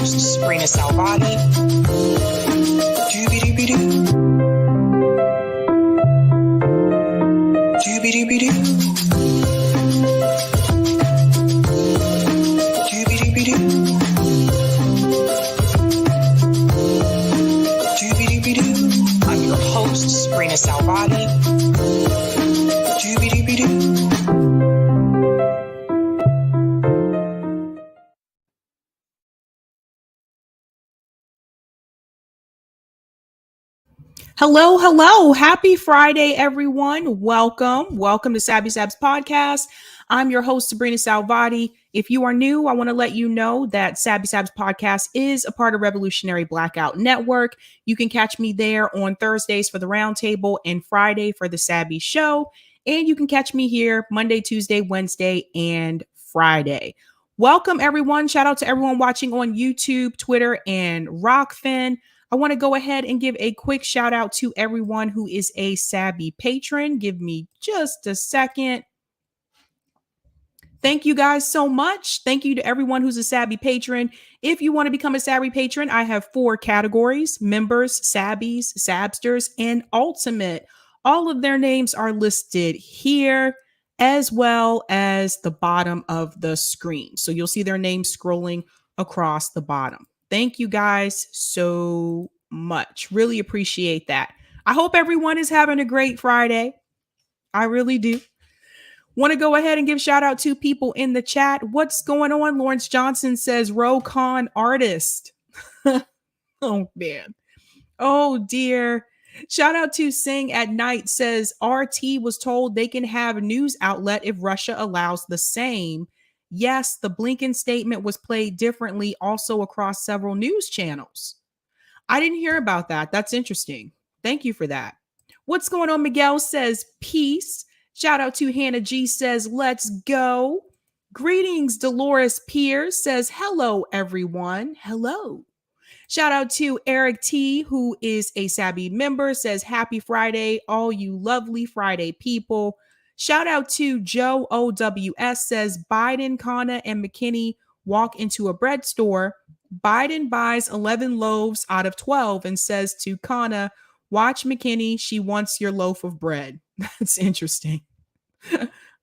host, Sabrina Salvati. Doobie-doobie-doo. Doobie-doobie-doo. Doobie-doobie-doo. Doobie-doobie-doo. I'm your host, Sabrina Salvati. Doobie-doobie-doo. Hello, hello. Happy Friday, everyone. Welcome to Sabby Sabs podcast. I'm your host, Sabrina Salvati. If you are new, I want to let you know that Sabby Sabs podcast is a part of Revolutionary Blackout Network. You can catch me there on Thursdays for the Roundtable and Friday for the Sabby Show. And you can catch me here Monday, Tuesday, Wednesday, and Friday. Welcome, everyone. Shout out to everyone watching on YouTube, Twitter, and Rockfin. I want to go ahead and give a quick shout out to everyone who is a Sabby patron. Give me just a second. Thank you guys so much. Thank you to everyone who's a Sabby patron. If you want to become a Sabby patron, I have 4 categories: members, Sabbies, Sabsters, and Ultimate. All of their names are listed here, as well as the bottom of the screen. So you'll see their names scrolling across the bottom. Thank you guys so much. Really appreciate that. I hope everyone is having a great Friday. I really do. Want to go ahead and give shout out to people in the chat. What's going on? Lawrence Johnson says, Rocon artist. Oh, man. Oh, dear. Shout out to Sing at Night says, RT was told they can have a news outlet if Russia allows the same. Yes, the Blinken statement was played differently also across several news channels. I didn't hear about that. That's interesting. Thank you for that. What's going on? Miguel says, peace. Shout out to Hannah G says, let's go. Greetings. Dolores Pierce says, hello, everyone. Hello. Shout out to Eric T, who is a Sabby member, says, happy Friday, all you lovely Friday people. Shout out to Joe OWS says, Biden, Khanna, and McKinney walk into a bread store. Biden buys 11 loaves out of 12 and says to Khanna, watch McKinney, she wants your loaf of bread. That's interesting.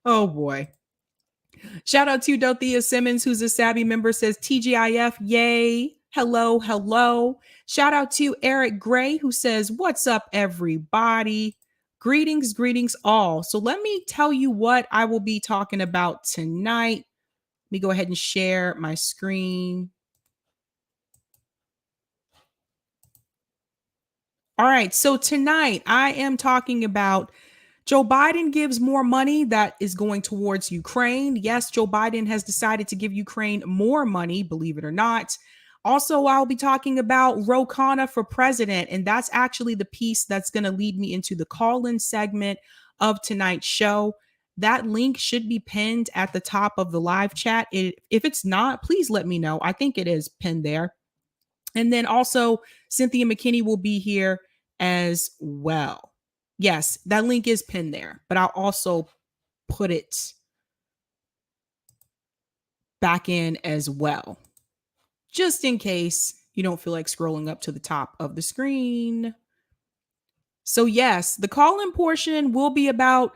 Oh boy. Shout out to Dorothea Simmons, who's a Sabby member, says TGIF, yay. Hello, hello. Shout out to Eric Gray, who says, what's up, everybody? Greetings, greetings all. So let me tell you what I will be talking about tonight. Let me go ahead and share my screen. All right, so tonight I am talking about Joe Biden gives more money that is going towards Ukraine. Yes, Joe Biden has decided to give Ukraine more money, believe it or not. Also, I'll be talking about Khanna for president, and that's actually the piece that's going to lead me into the call-in segment of tonight's show. That link should be pinned at the top of the live chat. If it's not, please let me know. I think it is pinned there. And then also, Cynthia McKinney will be here as well. Yes, that link is pinned there, but I'll also put it back in as well, just in case you don't feel like scrolling up to the top of the screen. So yes, the call-in portion will be about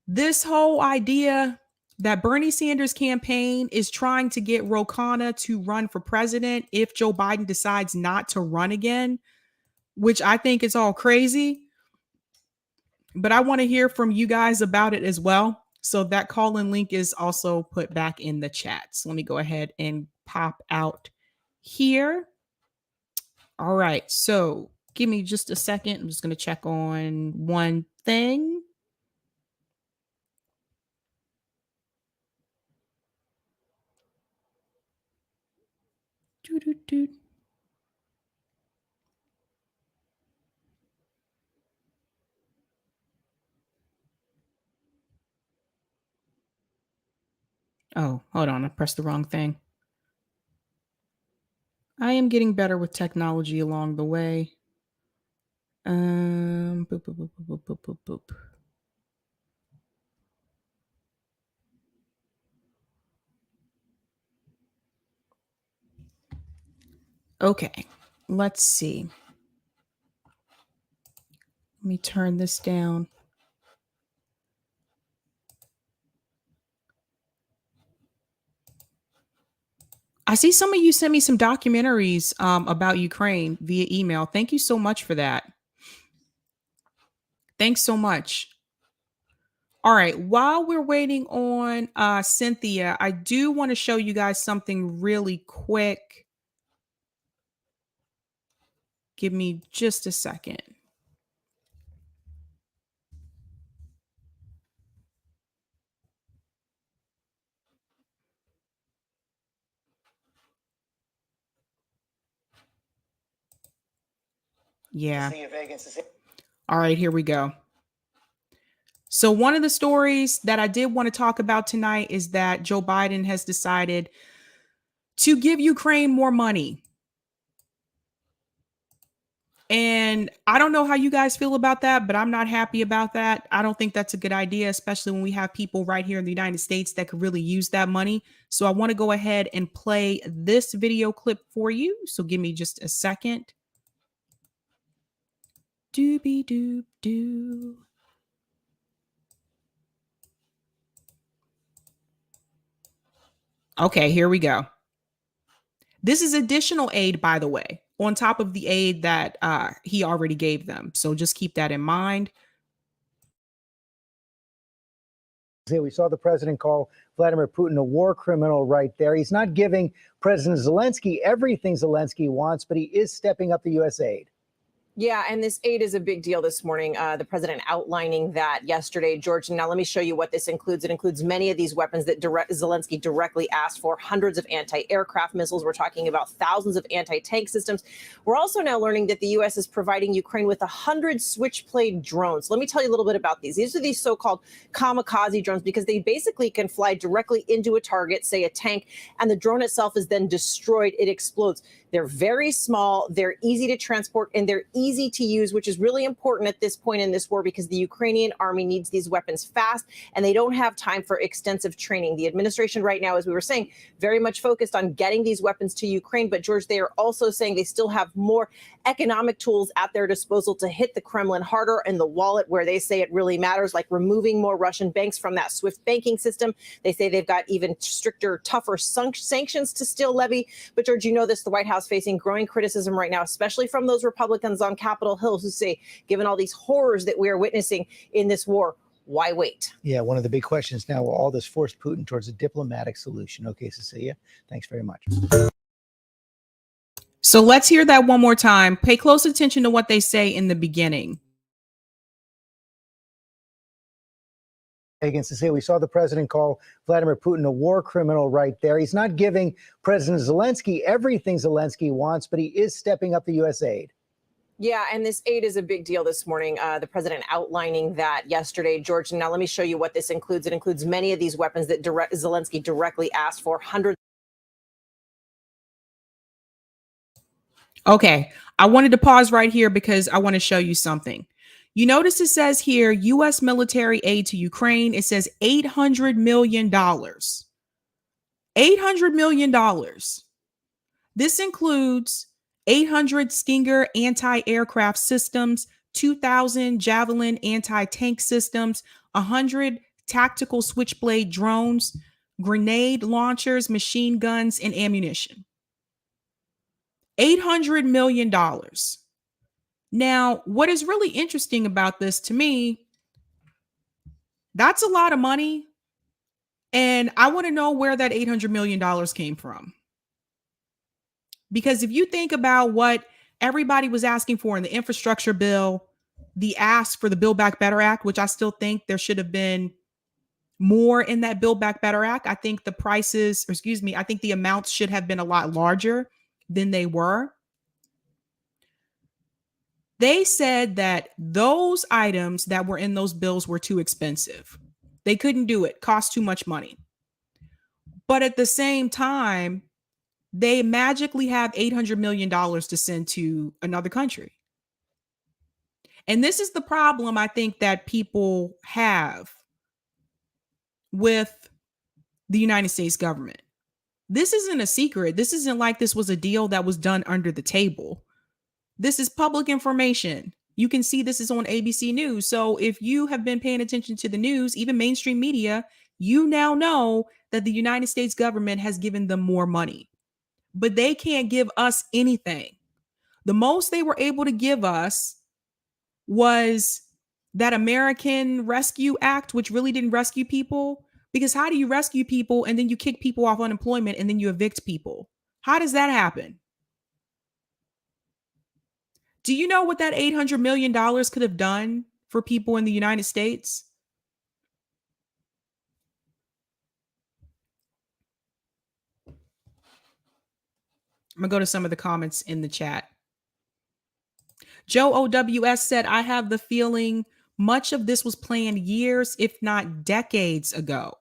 this whole idea that Bernie Sanders' campaign is trying to get Khanna to run for president if Joe Biden decides not to run again, which I think is all crazy. But I want to hear from you guys about it as well. So that call-in link is also put back in the chat. So let me go ahead and pop out here. All right. So give me just a second. I'm just going to check on one thing. Doo-doo-doo. Oh, hold on. I pressed the wrong thing. I am getting better with technology along the way. Boop, boop, boop, boop, boop, boop, boop. Okay, let's see. Let me turn this down. I see some of you sent me some documentaries about Ukraine via email. Thank you so much for that. Thanks so much. All right, while we're waiting on Cynthia, I do want to show you guys something really quick. Give me just a second. Yeah. All right, here we go. So, one of the stories that I did want to talk about tonight is that Joe Biden has decided to give Ukraine more money. And I don't know how you guys feel about that, but I'm not happy about that. I don't think that's a good idea, especially when we have people right here in the United States that could really use that money. So, I want to go ahead and play this video clip for you. So, give me just a second. Doobie doop doo. Okay, here we go. This is additional aid, by the way, on top of the aid that he already gave them. So just keep that in mind. We saw the president call Vladimir Putin a war criminal right there. He's not giving President Zelensky everything Zelensky wants, but he is stepping up the U.S. aid. Yeah, and this aid is a big deal this morning. The president outlining that yesterday, George. Now, let me show you what this includes. It includes many of these weapons that Zelensky directly asked for, hundreds of anti-aircraft missiles. We're talking about thousands of anti-tank systems. We're also now learning that the U.S. is providing Ukraine with 100 Switchblade drones. Let me tell you a little bit about these. These are these so-called kamikaze drones because they basically can fly directly into a target, say a tank, and the drone itself is then destroyed. It explodes. They're very small, they're easy to transport, and they're easy to use, which is really important at this point in this war because the Ukrainian army needs these weapons fast, and they don't have time for extensive training. The administration right now, as we were saying, very much focused on getting these weapons to Ukraine. But, George, they are also saying they still have more economic tools at their disposal to hit the Kremlin harder in the wallet where they say it really matters, like removing more Russian banks from that SWIFT banking system. They say they've got even stricter, tougher sanctions to still levy. But, George, you know this, the White House facing growing criticism right now, especially from those Republicans on Capitol Hill who say, given all these horrors that we are witnessing in this war, why wait? Yeah, one of the big questions now, will all this force Putin towards a diplomatic solution? Okay, Cecilia, thanks very much. So let's hear that one more time. Pay close attention to what they say in the beginning. Against to say we saw the president call Vladimir Putin a war criminal right there. He's not giving President Zelensky everything Zelensky wants, but he is stepping up the U.S. aid. Yeah, and this aid is a big deal this morning. The president outlining that yesterday, George. Now, let me show you what this includes. It includes many of these weapons that Zelensky directly asked for, hundreds. Okay, I wanted to pause right here because I want to show you something. You notice it says here, U.S. military aid to Ukraine. It says $800 million. $800 million. This includes 800 Stinger anti-aircraft systems, 2,000 Javelin anti-tank systems, 100 tactical Switchblade drones, grenade launchers, machine guns, and ammunition. $800 million. Now, what is really interesting about this to me, that's a lot of money. And I want to know where that $800 million came from. Because if you think about what everybody was asking for in the infrastructure bill, the ask for the Build Back Better Act, which I still think there should have been more in that Build Back Better Act. I think the prices, or excuse me, I think the amounts should have been a lot larger than they were. They said that those items that were in those bills were too expensive. They couldn't do it, cost too much money. But at the same time, they magically have $800 million to send to another country. And this is the problem I think that people have with the United States government. This isn't a secret. This isn't like this was a deal that was done under the table. This is public information. You can see this is on ABC News. So if you have been paying attention to the news, even mainstream media, you now know that the United States government has given them more money. But they can't give us anything. The most they were able to give us was that American Rescue Act, which really didn't rescue people. Because how do you rescue people and then you kick people off unemployment and then you evict people? How does that happen? Do you know what that $800 million could have done for people in the United States? I'm going to go to some of the comments in the chat. Joe OWS said, I have the feeling much of this was planned years, if not decades ago.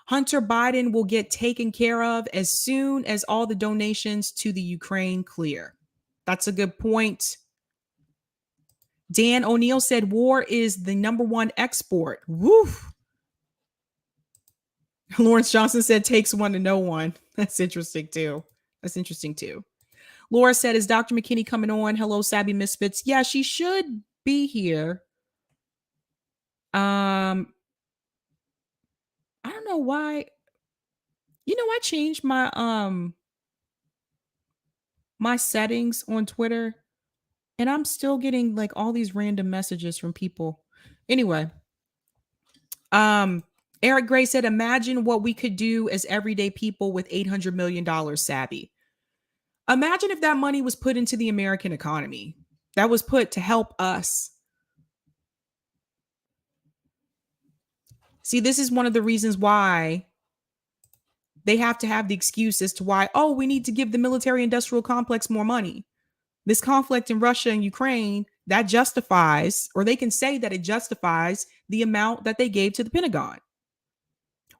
Hunter Biden will get taken care of as soon as all the donations to the Ukraine clear. That's a good point. Dan O'Neill said, war is the #1 export. Woof. Lawrence Johnson said, takes one to know one. That's interesting too. Laura said, is Dr. McKinney coming on? Hello, Sabby Misfits. Yeah, she should be here. I don't know why. You know, I changed my my settings on Twitter, and I'm still getting like all these random messages from people. Anyway, Eric Gray said, imagine what we could do as everyday people with $800 million, Sabby. Imagine if that money was put into the American economy, that was put to help us. See, this is one of the reasons why they have to have the excuse as to why, oh, we need to give the military industrial complex more money. This conflict in Russia and Ukraine, that justifies, or they can say that it justifies the amount that they gave to the Pentagon.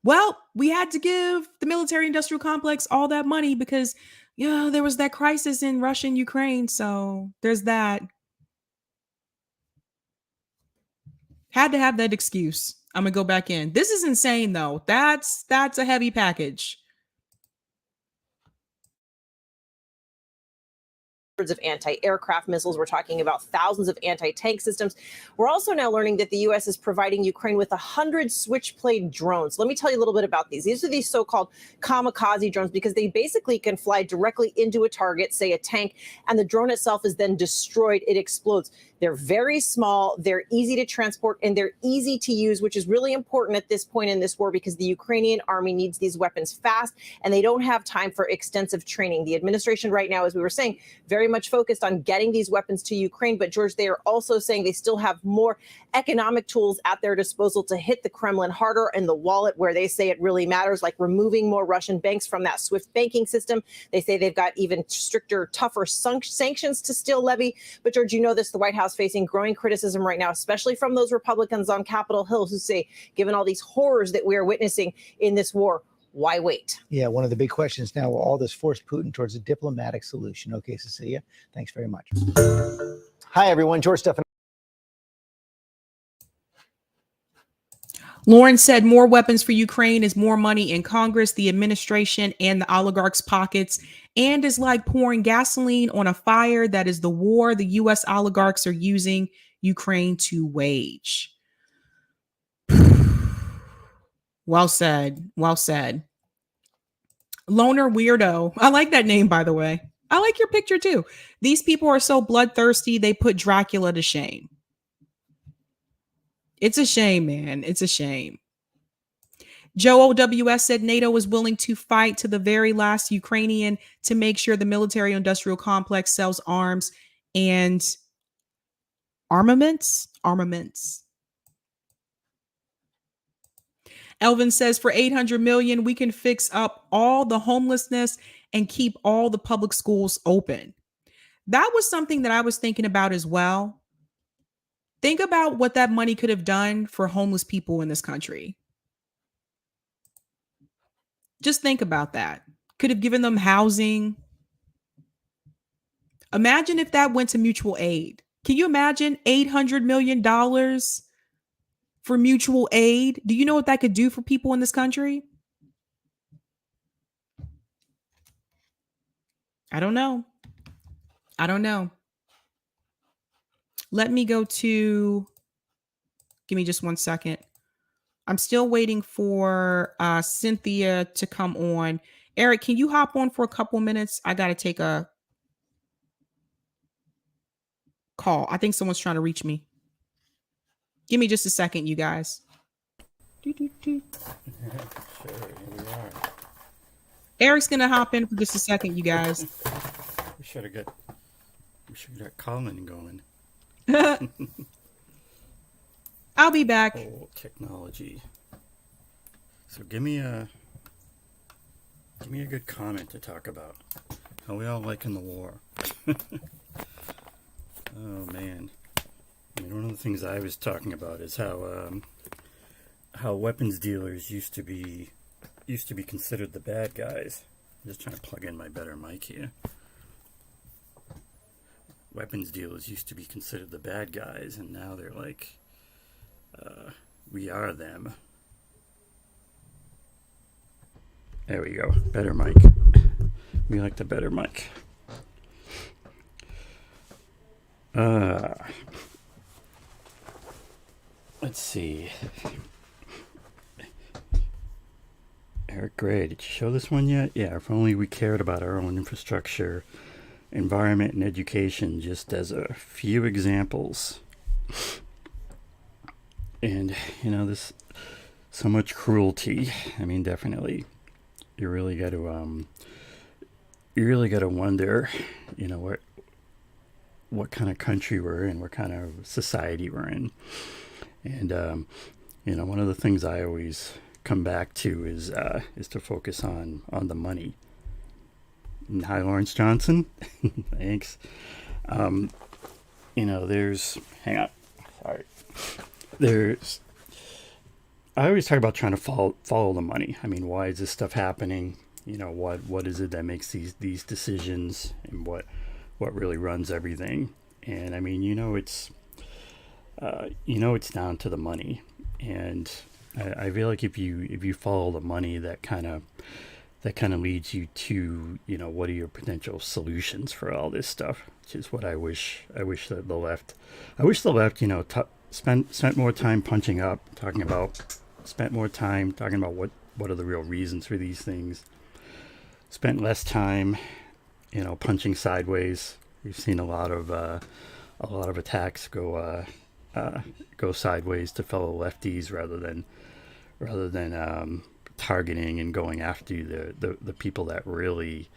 Well, we had to give the military industrial complex all that money because, you know, there was that crisis in Russia and Ukraine. So there's that. Had to have that excuse. I'm going to go back in. This is insane, though. That's a heavy package. Of anti-aircraft missiles. We're talking about thousands of anti-tank systems. We're also now learning that the U.S. is providing Ukraine with 100 Switchblade drones. Let me tell you a little bit about these. These are these so-called kamikaze drones because they basically can fly directly into a target, say a tank, and the drone itself is then destroyed. It explodes. They're very small, they're easy to transport, and they're easy to use, which is really important at this point in this war because the Ukrainian army needs these weapons fast, and they don't have time for extensive training. The administration right now, as we were saying, very much focused on getting these weapons to Ukraine. But, George, they are also saying they still have more economic tools at their disposal to hit the Kremlin harder in the wallet where they say it really matters, like removing more Russian banks from that SWIFT banking system. They say they've got even stricter, tougher sanctions to still levy. But, George, you know this, the White House facing growing criticism right now, especially from those Republicans on Capitol Hill who say, given all these horrors that we are witnessing in this war, why wait? Yeah, one of the big questions now, will all this force Putin towards a diplomatic solution? Okay, Cecilia, thanks very much. Hi, everyone. George Stephan. Lauren said more weapons for Ukraine is more money in Congress, the administration, and the oligarchs' pockets, and is like pouring gasoline on a fire that is the war the U.S. oligarchs are using Ukraine to wage. Well said. Well said. Loner Weirdo. I like that name, by the way. I like your picture, too. These people are so bloodthirsty, they put Dracula to shame. It's a shame, man. It's a shame. Joe OWS said NATO is willing to fight to the very last Ukrainian to make sure the military-industrial complex sells arms and armaments. Elvin says for 800 million, we can fix up all the homelessness and keep all the public schools open. That was something that I was thinking about as well. Think about what that money could have done for homeless people in this country. Just think about that. Could have given them housing. Imagine if that went to mutual aid. Can you imagine $800 million for mutual aid? Do you know what that could do for people in this country? I don't know. I don't know. Let me go to, give me just 1 second. I'm still waiting for Cynthia to come on. Eric, can you hop on for a couple minutes? I got to take a call. I think someone's trying to reach me. Give me just a second, you guys. Sure, here we are. Eric's going to hop in for just a second, you guys. We should have got Callin going. I'll be back. Oh, technology. So give me a good comment to talk about. How we all liking the war? Oh man. I mean, one of the things I was talking about is how weapons dealers used to be considered the bad guys. I'm just trying to plug in my better mic here. Weapons dealers used to be considered the bad guys, and now they're like, we are them. There we go. Better mic. We like the better mic. Let's see. Eric Gray, did you show this one yet? Yeah, if only we cared about our own infrastructure, environment, and education, just as a few examples. And, you know, this, so much cruelty. I mean, definitely, you really got to wonder, you know, what kind of country we're in, what kind of society we're in. And, you know, one of the things I always come back to is to focus on the money. And hi, Lawrence Johnson. Thanks. You know, hang on. Sorry. I always talk about trying to follow the money. I mean, why is this stuff happening? You know, what is it that makes these decisions, and what really runs everything? And I mean, it's down to the money. And I feel like if you follow the money, that kind of leads you to, you know, what are your potential solutions for all this stuff, which is what I wish that the left, you know, spent more time punching up, spent more time talking about what are the real reasons for these things, spent less time, you know, punching sideways. We've seen a lot of attacks go sideways to fellow lefties rather than targeting and going after the people that really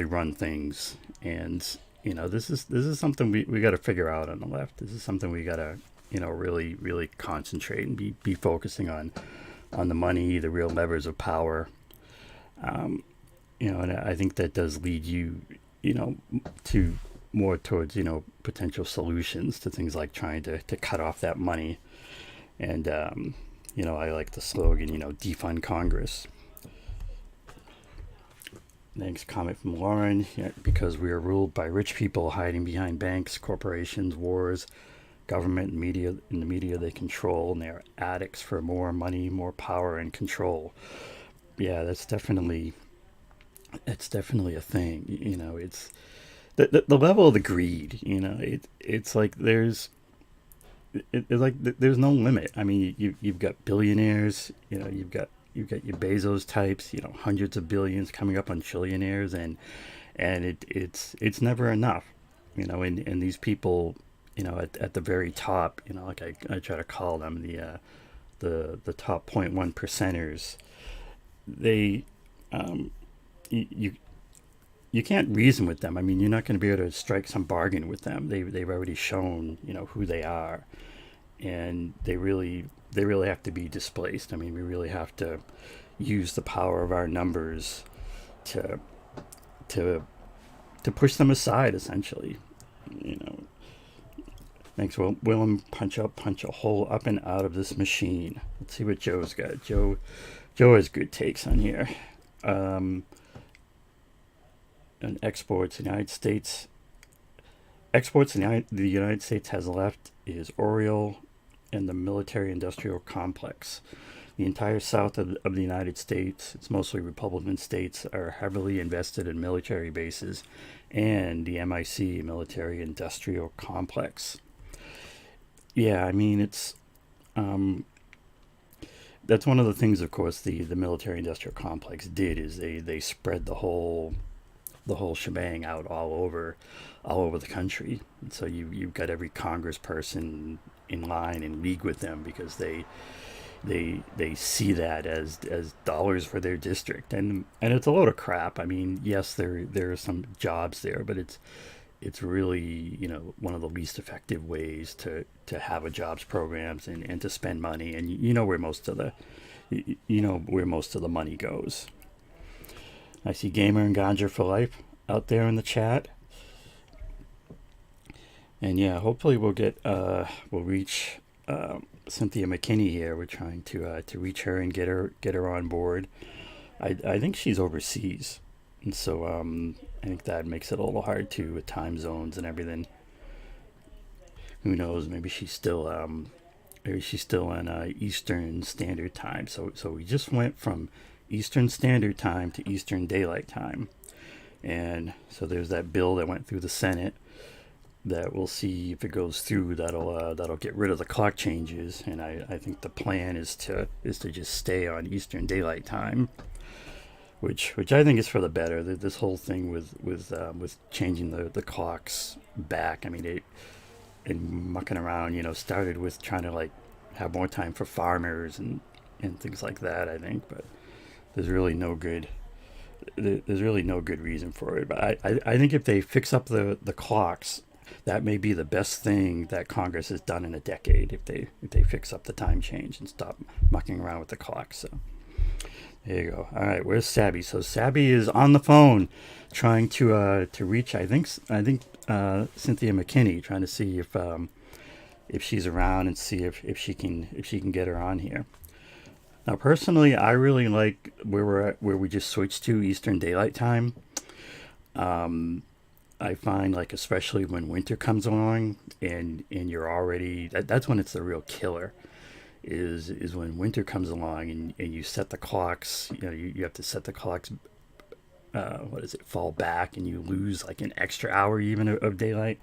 run things. And, you know, this is something we got to figure out on the left. This is something we got to, you know, really concentrate and be focusing on the money, the real levers of power. You know, and I think that does lead you, you know, to more towards, you know, potential solutions to things like trying to cut off that money. And, you know, I like the slogan, you know, defund Congress. Next comment from Lauren, yeah, because we are ruled by rich people hiding behind banks, corporations, wars, government, and media. In the media they control, and they are addicts for more money, more power, and control. Yeah, that's definitely a thing. You know, it's the level of the greed. You know, it's like there's no limit. I mean, you've got billionaires. You know, you've got your Bezos types. You know, hundreds of billions coming up on trillionaires, and it's never enough. You know, and these people, you know, at the very top, you know, like I try to call them the top 0.1 percenters. They you can't reason with them. I mean, you're not going to be able to strike some bargain with them. They've already shown, you know, who they are, and they really have to be displaced. I mean, we really have to use the power of our numbers to push them aside, essentially. You know. Thanks, Willem. Punch a hole up and out of this machine. Let's see what Joe's got. Joe has good takes on here. And exports in the United States. Exports in the United States has left is Oriole and the military-industrial complex. The entire south of the United States, it's mostly Republican states, are heavily invested in military bases and the MIC, military industrial complex. Yeah, I mean, it's that's one of the things, of course, the military industrial complex did, is they spread the whole shebang out all over the country. And so you've got every congressperson in line in league with them, because they see that as dollars for their district, and it's a load of crap. I mean, yes, there are some jobs there, but it's really, you know, one of the least effective ways to have a jobs programs and to spend money, and you know where most of the money goes. I see Gamer and Ganja for Life out there in the chat. And yeah, hopefully we'll reach Cynthia McKinney here. We're trying to reach her and get her on board. I think she's overseas, and so I think that makes it a little hard too, with time zones and everything. Who knows? Maybe she's still in Eastern Standard Time. So we just went from Eastern Standard Time to Eastern Daylight Time, and so there's that bill that went through the Senate that we'll see if it goes through. That'll get rid of the clock changes, and I think the plan is to just stay on Eastern Daylight Time, which I think is for the better. This whole thing with changing the clocks back, I mean, and mucking around, you know, started with trying to like have more time for farmers and things like that, I think, but there's really no good reason for it. But I think if they fix up the clocks, that may be the best thing that Congress has done in a decade, if they fix up the time change and stop mucking around with the clocks. So there you go. All right, where's Sabby? So Sabby is on the phone trying to reach, I think Cynthia McKinney, trying to see if she's around and see if she can get her on here. Now, personally, I really like where we just switched to Eastern Daylight Time. I find, like, especially when winter comes along and you're already, that's when it's the real killer, is when winter comes along and you set the clocks, you know, you have to set the clocks, fall back, and you lose like an extra hour even of daylight.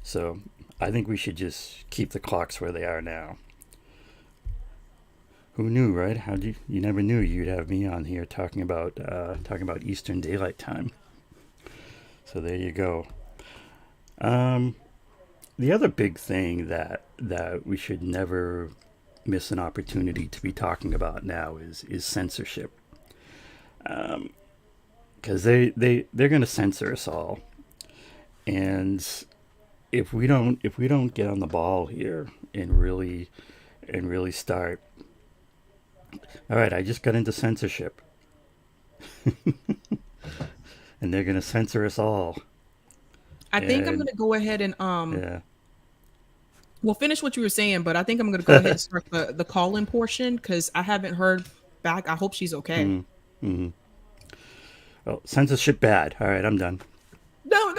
So I think we should just keep the clocks where they are now. Who knew, right? You never knew you'd have me on here talking about Eastern Daylight Time. So there you go. The other big thing that we should never miss an opportunity to be talking about now is censorship. Because they're going to censor us all, and if we don't get on the ball here and really start. All right, I just got into censorship. And they're going to censor us all. I think I'm going to go ahead and yeah. Well, finish what you were saying, but I think I'm going to go ahead and start the call-in portion, because I haven't heard back. I hope she's okay. Mm-hmm. Mm-hmm. Oh, censorship bad. All right, I'm done. No.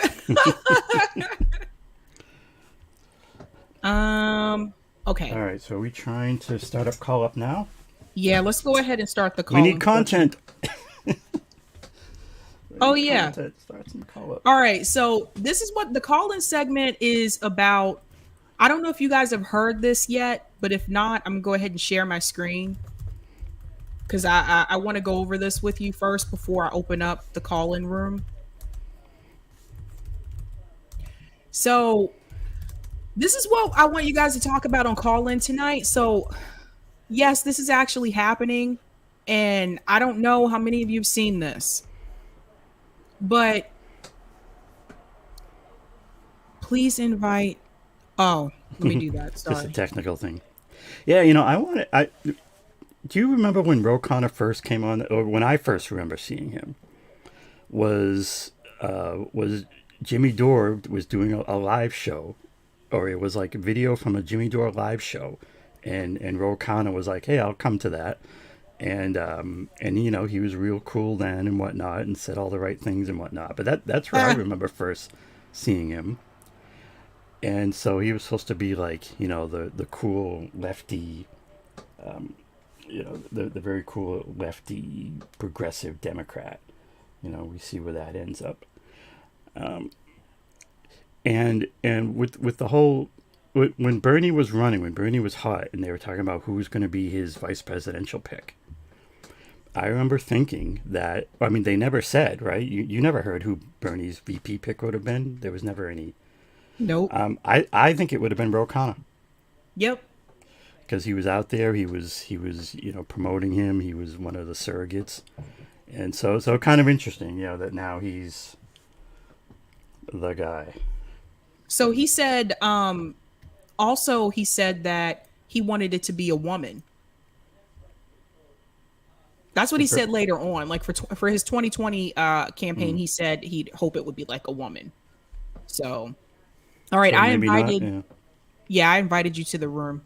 Okay. All right, so are we trying to start up call up now? Yeah, let's go ahead and start the call. We need content. Oh yeah. Start some call up. All right, so this is what the call-in segment is about. I don't know if you guys have heard this yet, but if not, I'm gonna go ahead and share my screen, because I want to go over this with you first before I open up the call-in room. So this is what I want you guys to talk about on call-in tonight. So yes, this is actually happening, and I don't know how many of you have seen this, but please invite. Oh, let me do that. Sorry. Just a technical thing. Yeah, you know, do you remember when Khanna first came on, or when I first remember seeing him? Was Jimmy Dore was doing a live show, or it was like a video from a Jimmy Dore live show, and Khanna was like, "Hey, I'll come to that," and you know, he was real cool then and whatnot, and said all the right things and whatnot. But that's where I remember first seeing him. And so he was supposed to be like, you know, the cool lefty the very cool lefty progressive Democrat. We see where that ends up. And with the whole, when Bernie was running, when Bernie was hot, and they were talking about who's going to be his vice presidential pick, I remember thinking that, I mean, they never said, right? You never heard who Bernie's VP pick would have been. There was never any. Nope. I think it would have been Khanna. Yep. Because he was out there, he was promoting him. He was one of the surrogates, and so kind of interesting, that now he's the guy. So he said, also he said that he wanted it to be a woman. That's what he said later on. Like for his 2020 campaign, he said he'd hope it would be like a woman. So, all right, I invited. Not, yeah, I invited you to the room.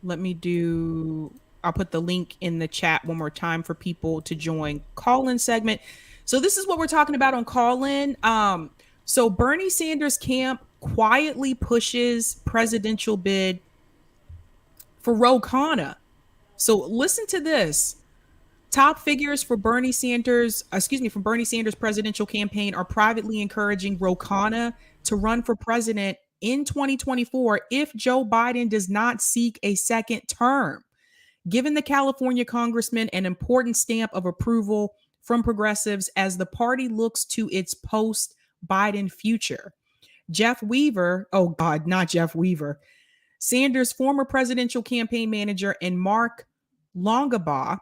I'll put the link in the chat one more time for people to join Callin segment. So this is what we're talking about on Callin. So Bernie Sanders camp quietly pushes presidential bid for Khanna. So listen to this. Top figures for Bernie Sanders presidential campaign are privately encouraging Khanna to run for president in 2024 if Joe Biden does not seek a second term. Given the California congressman an important stamp of approval from progressives as the party looks to its post-Biden future. Jeff Weaver, not Jeff Weaver, Sanders' former presidential campaign manager, and Mark Longabaugh,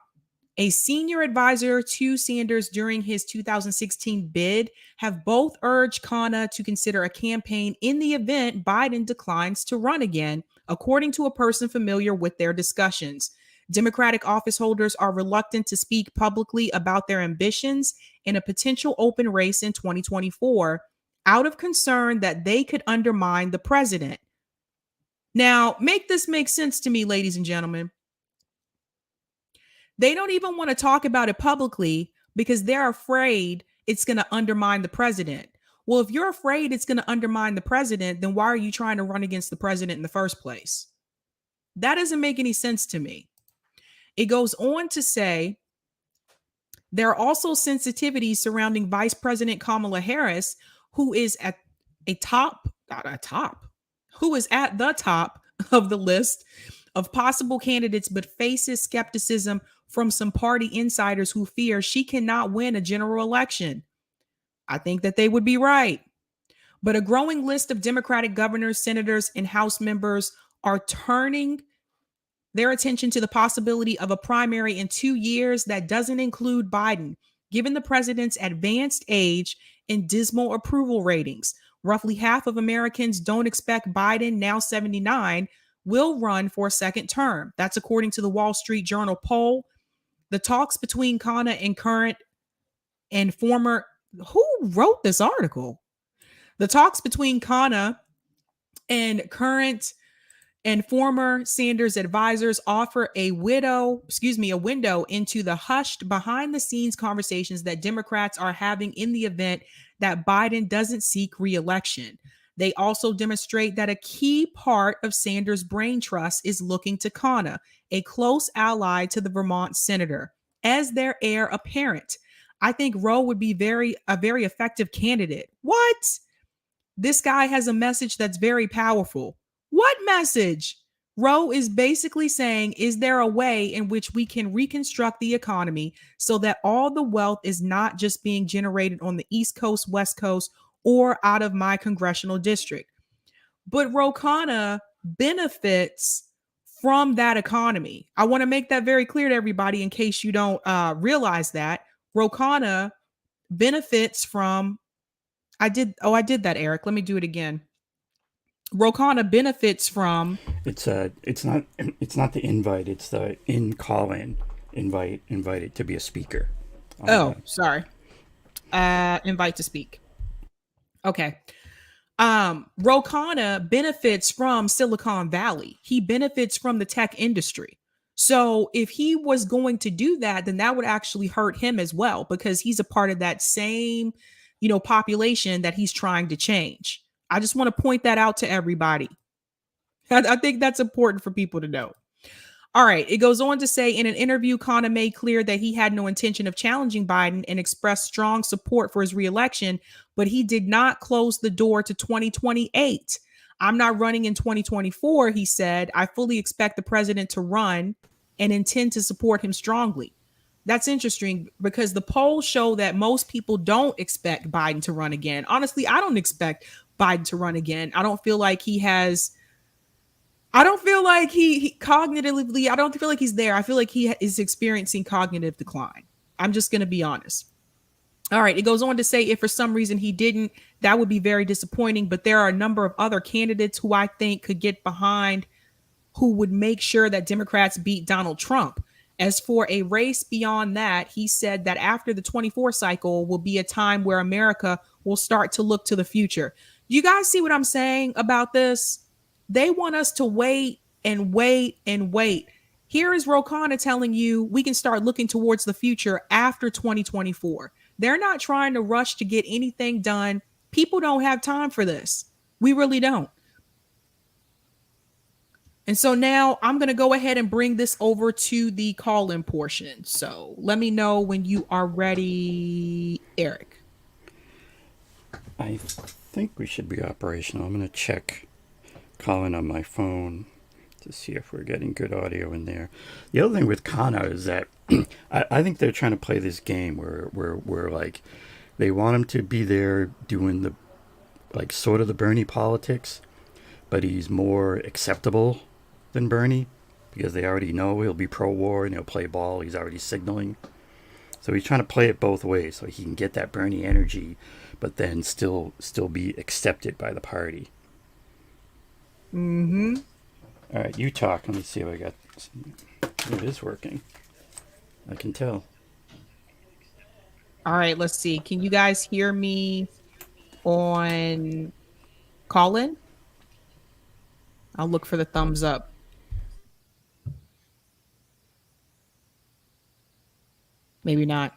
a senior advisor to Sanders during his 2016 bid, have both urged Khanna to consider a campaign in the event Biden declines to run again, according to a person familiar with their discussions. Democratic office holders are reluctant to speak publicly about their ambitions in a potential open race in 2024 out of concern that they could undermine the president. Now, make this make sense to me, ladies and gentlemen. They don't even want to talk about it publicly because they're afraid it's going to undermine the president. Well, if you're afraid it's going to undermine the president, then why are you trying to run against the president in the first place? That doesn't make any sense to me. It goes on to say there are also sensitivities surrounding Vice President Kamala Harris, who is at the top of the list of possible candidates, but faces skepticism from some party insiders who fear she cannot win a general election. I think that they would be right. But a growing list of Democratic governors, senators, and House members are turning their attention to the possibility of a primary in 2 years that doesn't include Biden, given the president's advanced age and dismal approval ratings. Roughly half of Americans don't expect Biden, now 79, will run for a second term. That's according to the Wall Street Journal poll. The talks between Khanna and current and former... Who wrote this article? The talks between Khanna and current and former Sanders advisors offer a window into the hushed behind-the-scenes conversations that Democrats are having in the event that Biden doesn't seek re-election. They also demonstrate that a key part of Sanders' brain trust is looking to Khanna, a close ally to the Vermont senator, as their heir apparent. I think Roe would be a very effective candidate. What? This guy has a message that's very powerful. What message? Roe is basically saying, is there a way in which we can reconstruct the economy so that all the wealth is not just being generated on the East Coast, West Coast, or out of my congressional district? But Khanna benefits from that economy. I want to make that very clear to everybody in case you don't realize that. Khanna benefits from... I did that, Eric. Let me do it again. Khanna benefits from... It's not the invite, it's the Callin invited to be a speaker. Sorry. Invite to speak. Okay. Khanna benefits from Silicon Valley. He benefits from the tech industry. So if he was going to do that, then that would actually hurt him as well, because he's a part of that same, population that he's trying to change. I just want to point that out to everybody. I think that's important for people to know. All right. It goes on to say in an interview, Khanna made clear that he had no intention of challenging Biden and expressed strong support for his reelection, but he did not close the door to 2028. I'm not running in 2024, he said. I fully expect the president to run and intend to support him strongly. That's interesting because the polls show that most people don't expect Biden to run again. Honestly, I don't expect Biden to run again. I don't feel like he has. I don't feel like he cognitively, I don't feel like he's there. I feel like he is experiencing cognitive decline. I'm just going to be honest. All right. It goes on to say if for some reason he didn't, that would be very disappointing. But there are a number of other candidates who I think could get behind, who would make sure that Democrats beat Donald Trump. As for a race beyond that, he said that after the 24 cycle will be a time where America will start to look to the future. You guys see what I'm saying about this? They want us to wait and wait and wait. Here is Ro Khanna telling you we can start looking towards the future after 2024. They're not trying to rush to get anything done. People don't have time for this. We really don't. And so now I'm going to go ahead and bring this over to the call-in portion. So let me know when you are ready, Eric. I think we should be operational. I'm going to check Callin on my phone to see if we're getting good audio in there. The other thing with Khanna is that I think they're trying to play this game where like they want him to be there doing the like sort of the Bernie politics, but he's more acceptable than Bernie because they already know he'll be pro-war and he'll play ball. He's already signaling. So he's trying to play it both ways so he can get that Bernie energy, but then still be accepted by the party. Mm-hmm. All right, you talk. Let me see if I got. It is working. I can tell. All right, let's see. Can you guys hear me on Callin? I'll look for the thumbs up. Maybe not.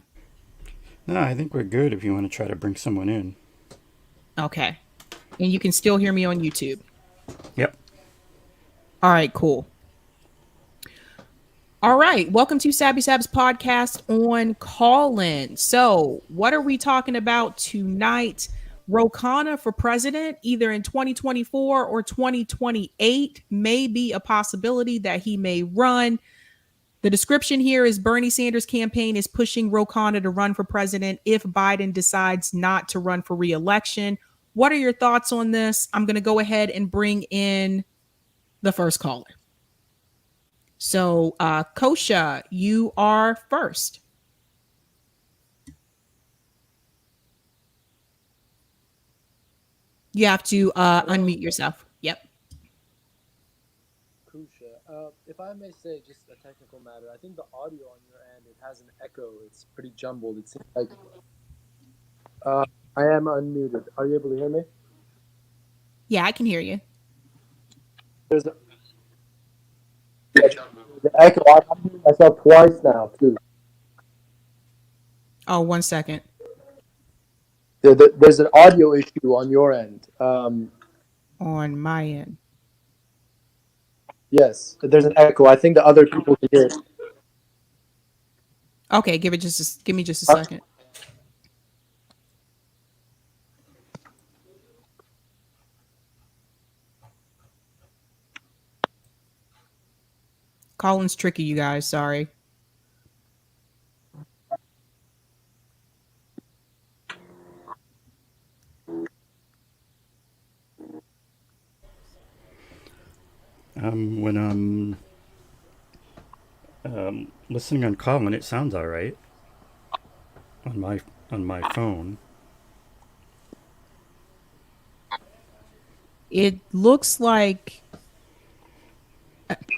No, I think we're good if you want to try to bring someone in. Okay. And you can still hear me on YouTube. Yep. All right, cool. All right. Welcome to Sabby Sabs podcast on Callin. So what are we talking about tonight? Ro Khanna for president, either in 2024 or 2028, may be a possibility that he may run. The description here is Bernie Sanders' campaign is pushing Ro Khanna to run for president if Biden decides not to run for re-election. What are your thoughts on this? I'm going to go ahead and bring in the first caller. So, Kosha, you are first. You have to unmute yourself. Yep. Kusha, if I may say just a technical matter, I think the audio on your end, it has an echo. It's pretty jumbled. It seems like I am unmuted. Are you able to hear me? Yeah, I can hear you. There's the echo. I'm hearing myself twice now, too. Oh, 1 second. There's an audio issue on your end. On my end. Yes, there's an echo. I think the other people can hear it. Okay, give me just a second. Callin's tricky, you guys. Sorry. When I'm listening on Callin, it sounds all right on my phone. It looks like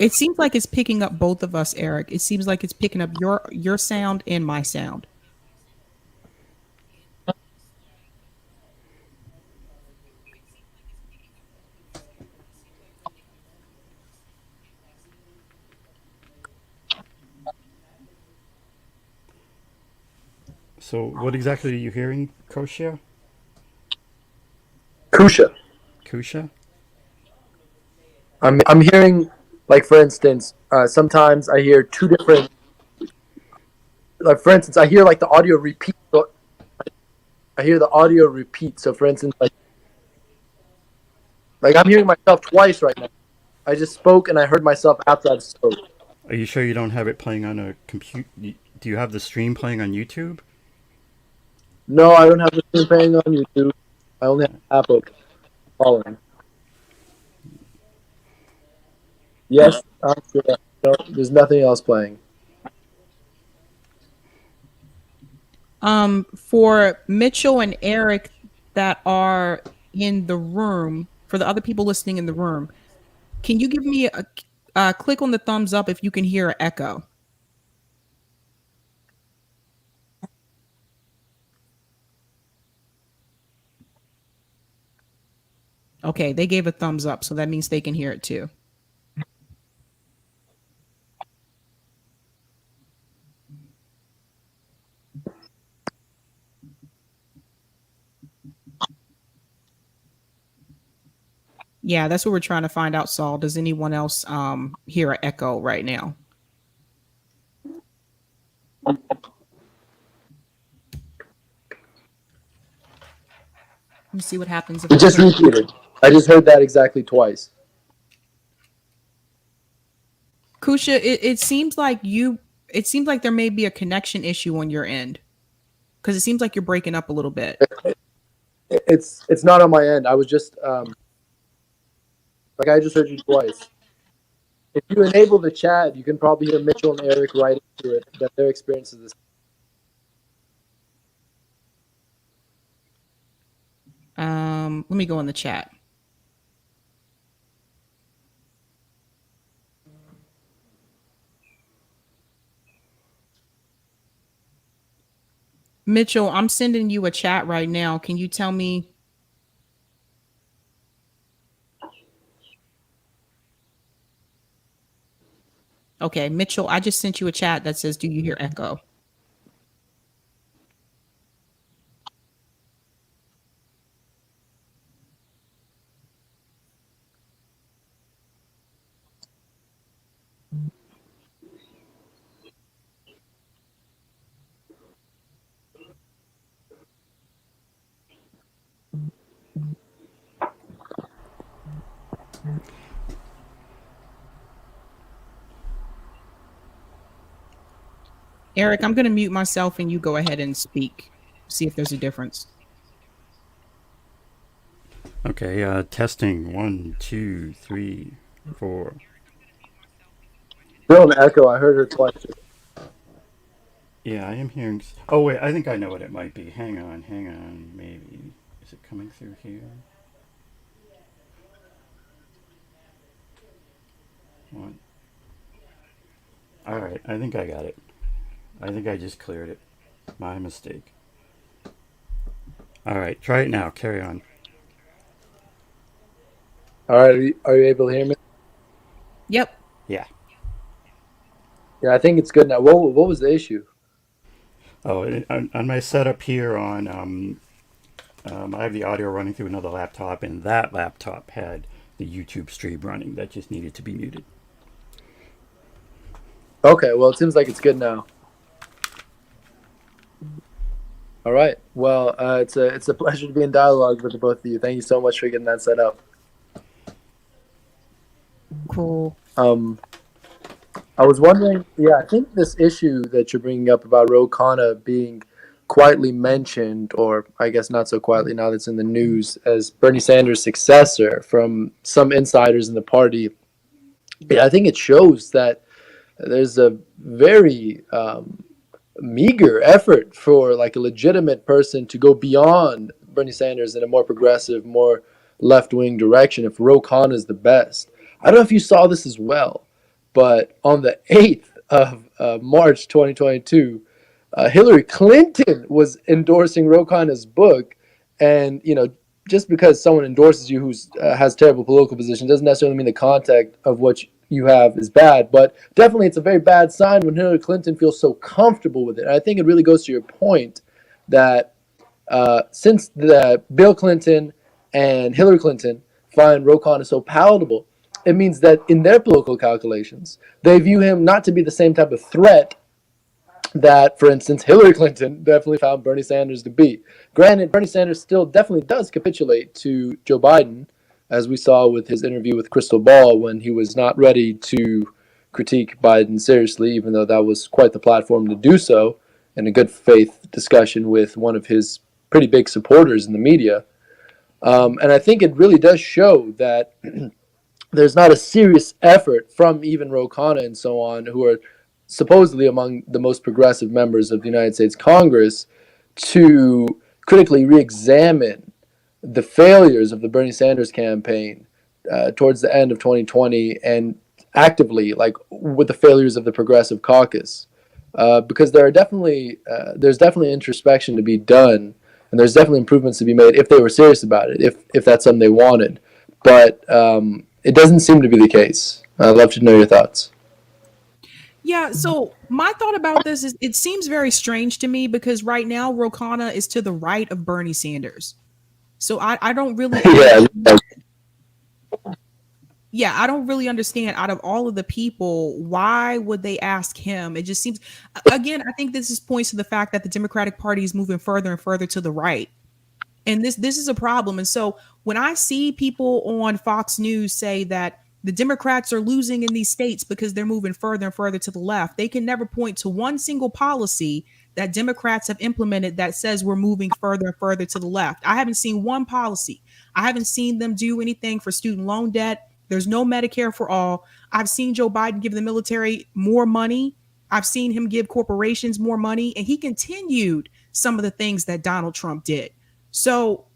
it seems like it's picking up both of us, Eric. It seems like it's picking up your sound and my sound. So what exactly are you hearing, Kosha? Kusha. Kusha? I'm hearing Like, for instance, sometimes I hear two different. Like, for instance, I hear like the audio repeat. I hear the audio repeat. So, for instance, like I'm hearing myself twice right now. I just spoke and I heard myself after I spoke. Are you sure you don't have it playing on a compute? Do you have the stream playing on YouTube? No, I don't have the stream playing on YouTube. I only have Apple following. Yes, I'm sure. No, there's nothing else playing. For Mitchell and Eric that are in the room, for the other people listening in the room, can you give me a click on the thumbs up if you can hear an echo? Okay, they gave a thumbs up, so that means they can hear it too. Yeah, that's what we're trying to find out, Saul. Does anyone else hear an echo right now? Let me see what happens. If It just repeated. I just heard that exactly twice. Kusha, it seems like there may be a connection issue on your end, because it seems like you're breaking up a little bit. It's not on my end. I was just like I just heard you twice. If you enable the chat, you can probably hear Mitchell and Eric writing to it that their experience is this. Let me go in the chat. Mitchell, I'm sending you a chat right now. Can you tell me? Okay, Mitchell, I just sent you a chat that says, do you hear echo? Eric, I'm going to mute myself and you go ahead and speak. See if there's a difference. Okay, testing 1, 2, 3, 4. Still an echo. I heard her twice. Yeah, I am hearing. Oh wait, I think I know what it might be. Hang on, maybe. Is it coming through here? What? All right, I think I got it. I think I just cleared it. My mistake. All right, try it now. Carry on. All right, are you able to hear me? Yep. Yeah. Yeah, I think it's good now. What was the issue? Oh, on my setup here on, I have the audio running through another laptop, and that laptop had the YouTube stream running that just needed to be muted. Okay, well, it seems like it's good now. All right. Well, it's a pleasure to be in dialogue with the both of you. Thank you so much for getting that set up. Cool. I was wondering, yeah, I think this issue that you're bringing up about Khanna being quietly mentioned, or I guess not so quietly now that's in the news, as Bernie Sanders' successor from some insiders in the party, I think it shows that there's a very meager effort for like a legitimate person to go beyond Bernie Sanders in a more progressive, more left-wing direction if Khanna is the best. I don't know if you saw this as well, but on the 8th of March 2022, Hillary Clinton was endorsing Khanna's book. And, you know, just because someone endorses you who has terrible political position doesn't necessarily mean the content of what you have is bad. But definitely it's a very bad sign when Hillary Clinton feels so comfortable with it. And I think it really goes to your point that since the Bill Clinton and Hillary Clinton find Khanna so palatable, it means that in their political calculations, they view him not to be the same type of threat that, for instance, Hillary Clinton definitely found Bernie Sanders to be. Granted, Bernie Sanders still definitely does capitulate to Joe Biden, as we saw with his interview with Crystal Ball when he was not ready to critique Biden seriously, even though that was quite the platform to do so, in a good faith discussion with one of his pretty big supporters in the media. And I think it really does show that there's not a serious effort from even Ro Khanna and so on, who are supposedly among the most progressive members of the United States Congress, to critically re-examine the failures of the Bernie Sanders campaign towards the end of 2020, and actively, like, with the failures of the Progressive Caucus, because there's definitely introspection to be done, and there's definitely improvements to be made if they were serious about it, if that's something they wanted. But it doesn't seem to be the case. I'd love to know your thoughts. Yeah, so my thought about this is it seems very strange to me because right now Ro Khanna is to the right of Bernie Sanders. So I don't really I don't really understand, out of all of the people, why would they ask him? It just seems, again, I think this points to the fact that the Democratic Party is moving further and further to the right. And this is a problem. And so when I see people on Fox News say that the Democrats are losing in these states because they're moving further and further to the left, they can never point to one single policy that Democrats have implemented that says we're moving further and further to the left. I haven't seen one policy. I haven't seen them do anything for student loan debt. There's no Medicare for all. I've seen Joe Biden give the military more money. I've seen him give corporations more money, and he continued some of the things that Donald Trump did. So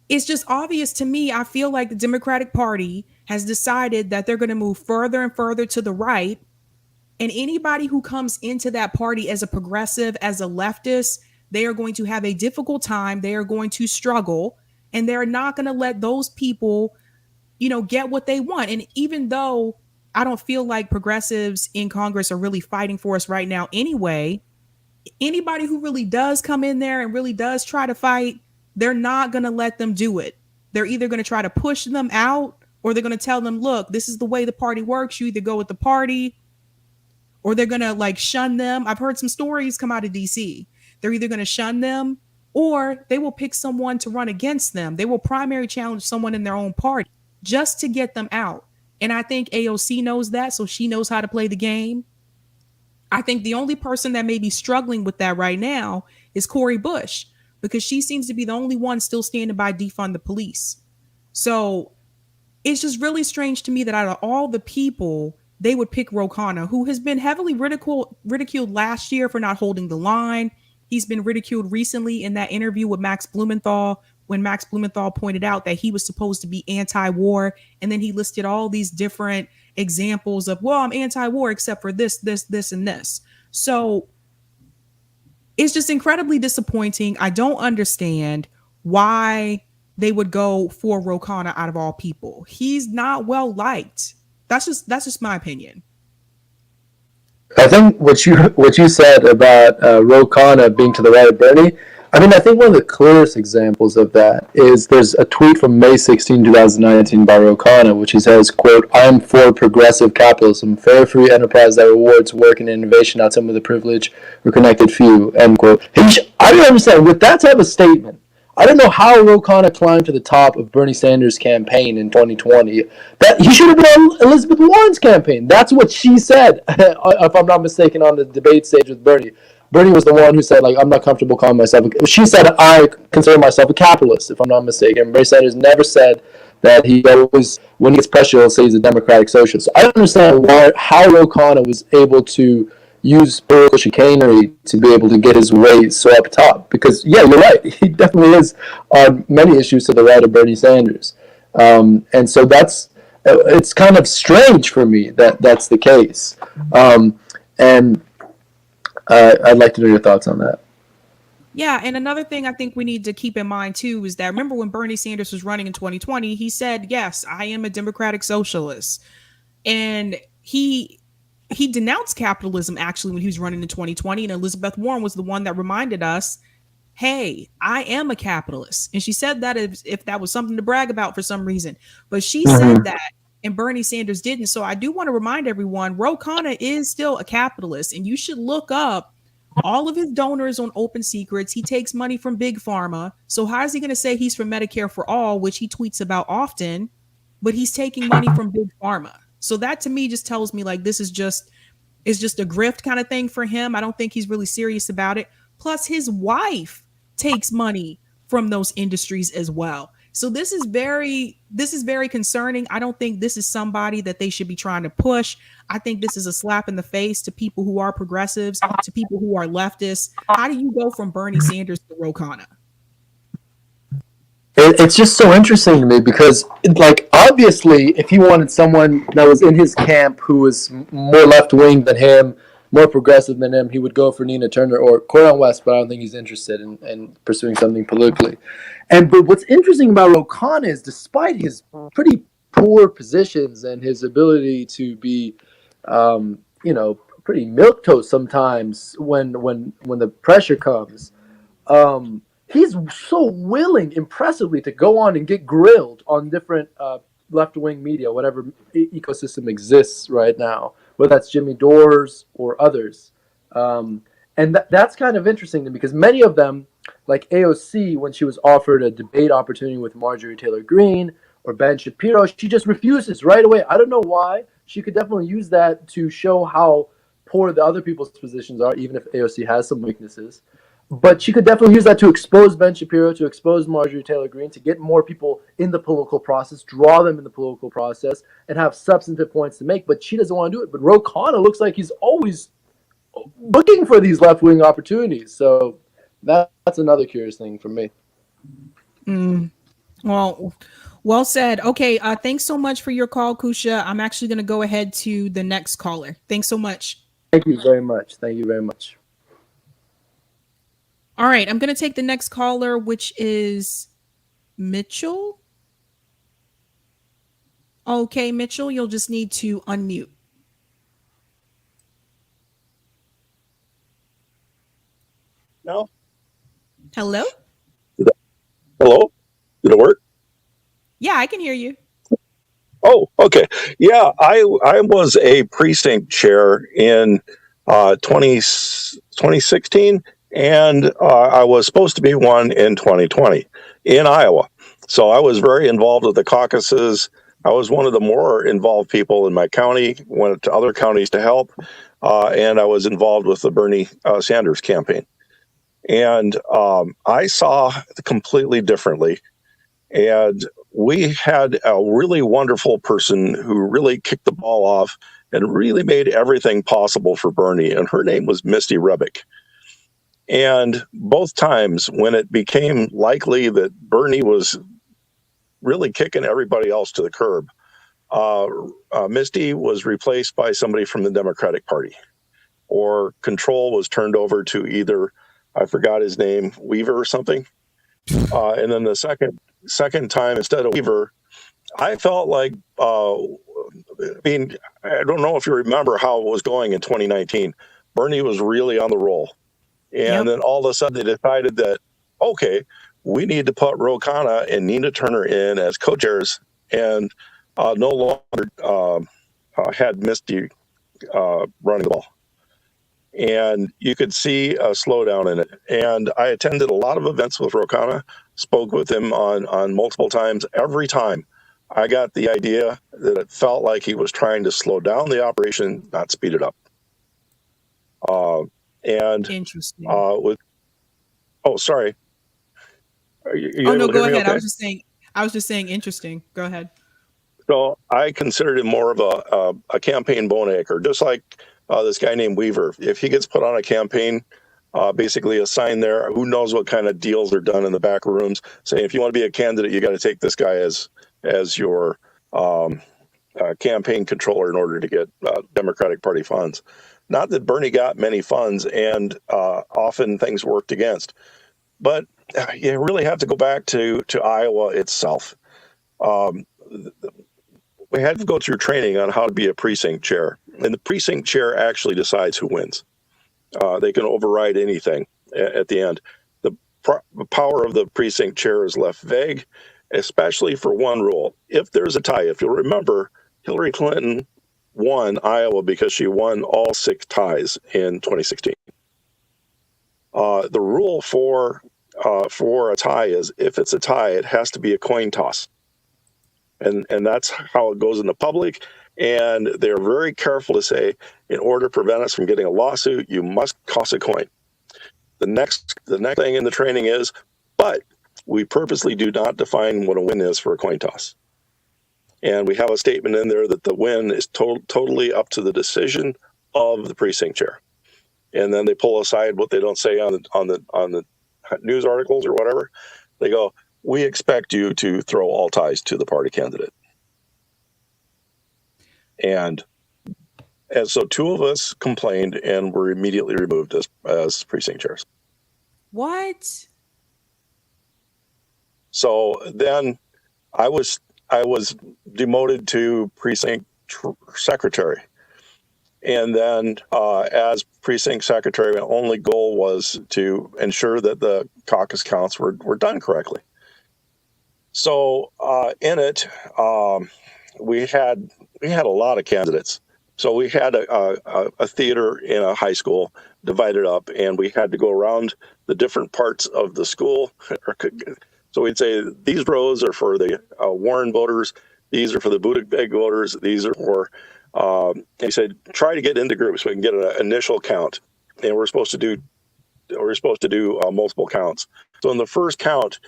it's just obvious to me. I feel like the Democratic Party has decided that they're going to move further and further to the right. And anybody who comes into that party as a progressive, as a leftist, they are going to have a difficult time. They are going to struggle, and they're not going to let those people, get what they want. And even though I don't feel like progressives in Congress are really fighting for us right now anyway, anybody who really does come in there and really does try to fight, they're not going to let them do it. They're either going to try to push them out, or they're going to tell them, look, this is the way the party works. You either go with the party, or they're going to shun them. I've heard some stories come out of DC. They're either going to shun them, or they will pick someone to run against them. They will primary challenge someone in their own party just to get them out. And I think AOC knows that, so she knows how to play the game. I think the only person that may be struggling with that right now is Cori Bush, because she seems to be the only one still standing by defund the police. So it's just really strange to me that out of all the people, they would pick Ro Khanna, who has been heavily ridiculed last year for not holding the line. He's been ridiculed recently in that interview with Max Blumenthal, when Max Blumenthal pointed out that he was supposed to be anti-war. And then he listed all these different examples of, well, I'm anti-war except for this, this, this, and this. So it's just incredibly disappointing. I don't understand why they would go for Ro Khanna out of all people. He's not well liked. That's just my opinion. I think what you said about Ro Khanna being to the right of Bernie, I think one of the clearest examples of that is there's a tweet from May 16, 2019 by Ro Khanna, which he says, quote, "I am for progressive capitalism, fair free enterprise that rewards work and innovation, not some of the privileged or connected few," end quote. I don't understand, with that type of statement, I don't know how Ro Khanna climbed to the top of Bernie Sanders' campaign in 2020. That he should have been on Elizabeth Warren's campaign. That's what she said, if I'm not mistaken, on the debate stage with Bernie. Bernie was the one who said, I'm not comfortable calling myself. She said, I consider myself a capitalist, if I'm not mistaken. Bernie Sanders never said that he always, when he gets pressure, he'll say he's a democratic socialist. So I don't understand how Ro Khanna was able to use political chicanery to be able to get his way so up top. Because, yeah, you're right. He definitely is on many issues to the right of Bernie Sanders. And so it's kind of strange for me that that's the case. I'd like to know your thoughts on that. Yeah, and another thing I think we need to keep in mind, too, is that remember when Bernie Sanders was running in 2020, he said, yes, I am a democratic socialist. And he denounced capitalism, actually, when he was running in 2020. And Elizabeth Warren was the one that reminded us, hey, I am a capitalist. And she said that if that was something to brag about for some reason. But she said that and Bernie Sanders didn't. So I do want to remind everyone, Ro Khanna is still a capitalist, and you should look up all of his donors on Open Secrets. He takes money from Big Pharma. So how is he going to say he's for Medicare for all, which he tweets about often, but he's taking money from Big Pharma? So that to me just tells me like this is just a grift kind of thing for him. I don't think he's really serious about it. Plus his wife takes money from those industries as well. So this is very concerning. I don't think this is somebody that they should be trying to push. I think this is a slap in the face to people who are progressives, to people who are leftists. How do you go from Bernie Sanders to Ro Khanna? It's just so interesting to me because, like, obviously, if he wanted someone that was in his camp who was more left-wing than him, more progressive than him, he would go for Nina Turner or Cordell West, but I don't think he's interested in pursuing something politically. But what's interesting about Ro Khanna is, despite his pretty poor positions and his ability to be, pretty milquetoast sometimes when the pressure comes, he's so willing, impressively, to go on and get grilled on different left-wing media, whatever ecosystem exists right now, whether that's Jimmy Dore's or others. And that's kind of interesting to me because many of them, like AOC, when she was offered a debate opportunity with Marjorie Taylor Greene or Ben Shapiro, she just refuses right away. I don't know why. She could definitely use that to show how poor the other people's positions are, even if AOC has some weaknesses. But she could definitely use that to expose Ben Shapiro, to expose Marjorie Taylor Greene, to get more people in the political process, draw them in the political process, and have substantive points to make. But she doesn't want to do it. But Ro Khanna looks like he's always looking for these left-wing opportunities. So that's another curious thing for me. Well said. Okay, thanks so much for your call, Kusha. I'm actually going to go ahead to the next caller. Thanks so much. Thank you very much. Thank you very much. All right, I'm going to take the next caller, which is Mitchell. Okay, Mitchell, you'll just need to unmute. No. Hello? Hello? Did it work? Yeah, I can hear you. Oh, okay. Yeah, I was a precinct chair in 2016, and I was supposed to be one in 2020 in Iowa. So I was very involved with the caucuses. I was one of the more involved people in my county, went to other counties to help, and I was involved with the Bernie Sanders campaign. And I saw it completely differently. And we had a really wonderful person who really kicked the ball off and really made everything possible for Bernie. And her name was Misty Rebick. And both times when it became likely that Bernie was really kicking everybody else to the curb, Misty was replaced by somebody from the Democratic Party, or control was turned over to either, I forgot his name, Weaver or something. And then the second time, instead of Weaver, I felt like, I don't know if you remember how it was going in 2019. Bernie was really on the roll. And then all of a sudden they decided that, okay, we need to put Ro Khanna and Nina Turner in as co-chairs, and no longer had Misty running the ball. And you could see a slowdown in it. And I attended a lot of events with Ro Khanna, spoke with him on multiple times. Every time I got the idea that it felt like he was trying to slow down the operation, not speed it up. Interesting. Sorry. No, go ahead. Okay? I was just saying interesting. Go ahead. So I considered him more of a campaign boneacre, just like this guy named Weaver. If he gets put on a campaign, basically a sign there, who knows what kind of deals are done in the back rooms, saying if you want to be a candidate, you got to take this guy as your campaign controller in order to get Democratic Party funds. Not that Bernie got many funds, and often things worked against. But you really have to go back to Iowa itself. We had to go through training on how to be a precinct chair. And the precinct chair actually decides who wins. They can override anything at the end. The power of the precinct chair is left vague, especially for one rule. If there's a tie, if you'll remember, Hillary Clinton won Iowa because she won all 6 ties in 2016. The rule for a tie is if it's a tie, it has to be a coin toss, and that's how it goes in the public. And they're very careful to say, in order to prevent us from getting a lawsuit, you must toss a coin. The next thing in the training is, but we purposely do not define what a win is for a coin toss. And we have a statement in there that the win is totally up to the decision of the precinct chair. And then they pull aside what they don't say on the news articles or whatever. They go, we expect you to throw all ties to the party candidate. And so 2 of us complained and were immediately removed as precinct chairs. What? So then I was demoted to precinct secretary. And then as precinct secretary, my only goal was to ensure that the caucus counts were done correctly. So in it, we had a lot of candidates. So we had a theater in a high school divided up, and we had to go around the different parts of the school. So we'd say these rows are for the Warren voters, these are for the Buttigieg voters, these are for. He said, try to get into groups so we can get an initial count, and we're supposed to do multiple counts. So in the first count,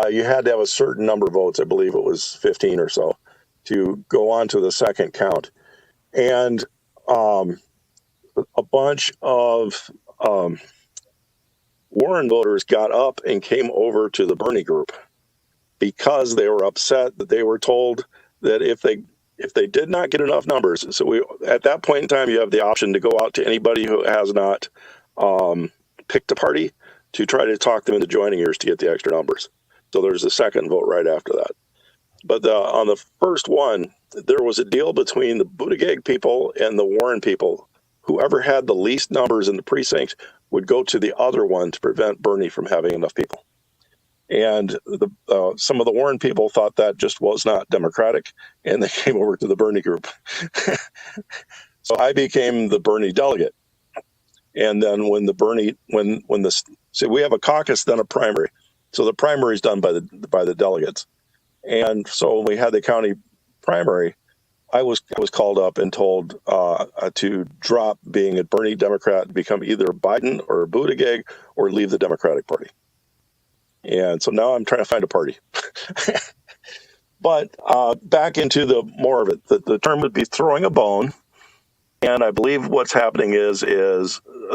you had to have a certain number of votes. I believe it was 15 or so to go on to the second count. And a bunch of Warren voters got up and came over to the Bernie group because they were upset that they were told that if they did not get enough numbers, so at that point in time, you have the option to go out to anybody who has not picked a party to try to talk them into joining yours to get the extra numbers. So there's a second vote right after that. But on the first one, there was a deal between the Buttigieg people and the Warren people. Whoever had the least numbers in the precinct would go to the other one to prevent Bernie from having enough people. And some of the Warren people thought that just was not democratic, and they came over to the Bernie group. So I became the Bernie delegate. And then so we have a caucus, then a primary. So the primary is done by the delegates. And so when we had the county primary, I was called up and told to drop being a Bernie Democrat, become either Biden or Buttigieg, or leave the Democratic Party. And so now I'm trying to find a party. But back into the more of it, the term would be throwing a bone. And I believe what's happening is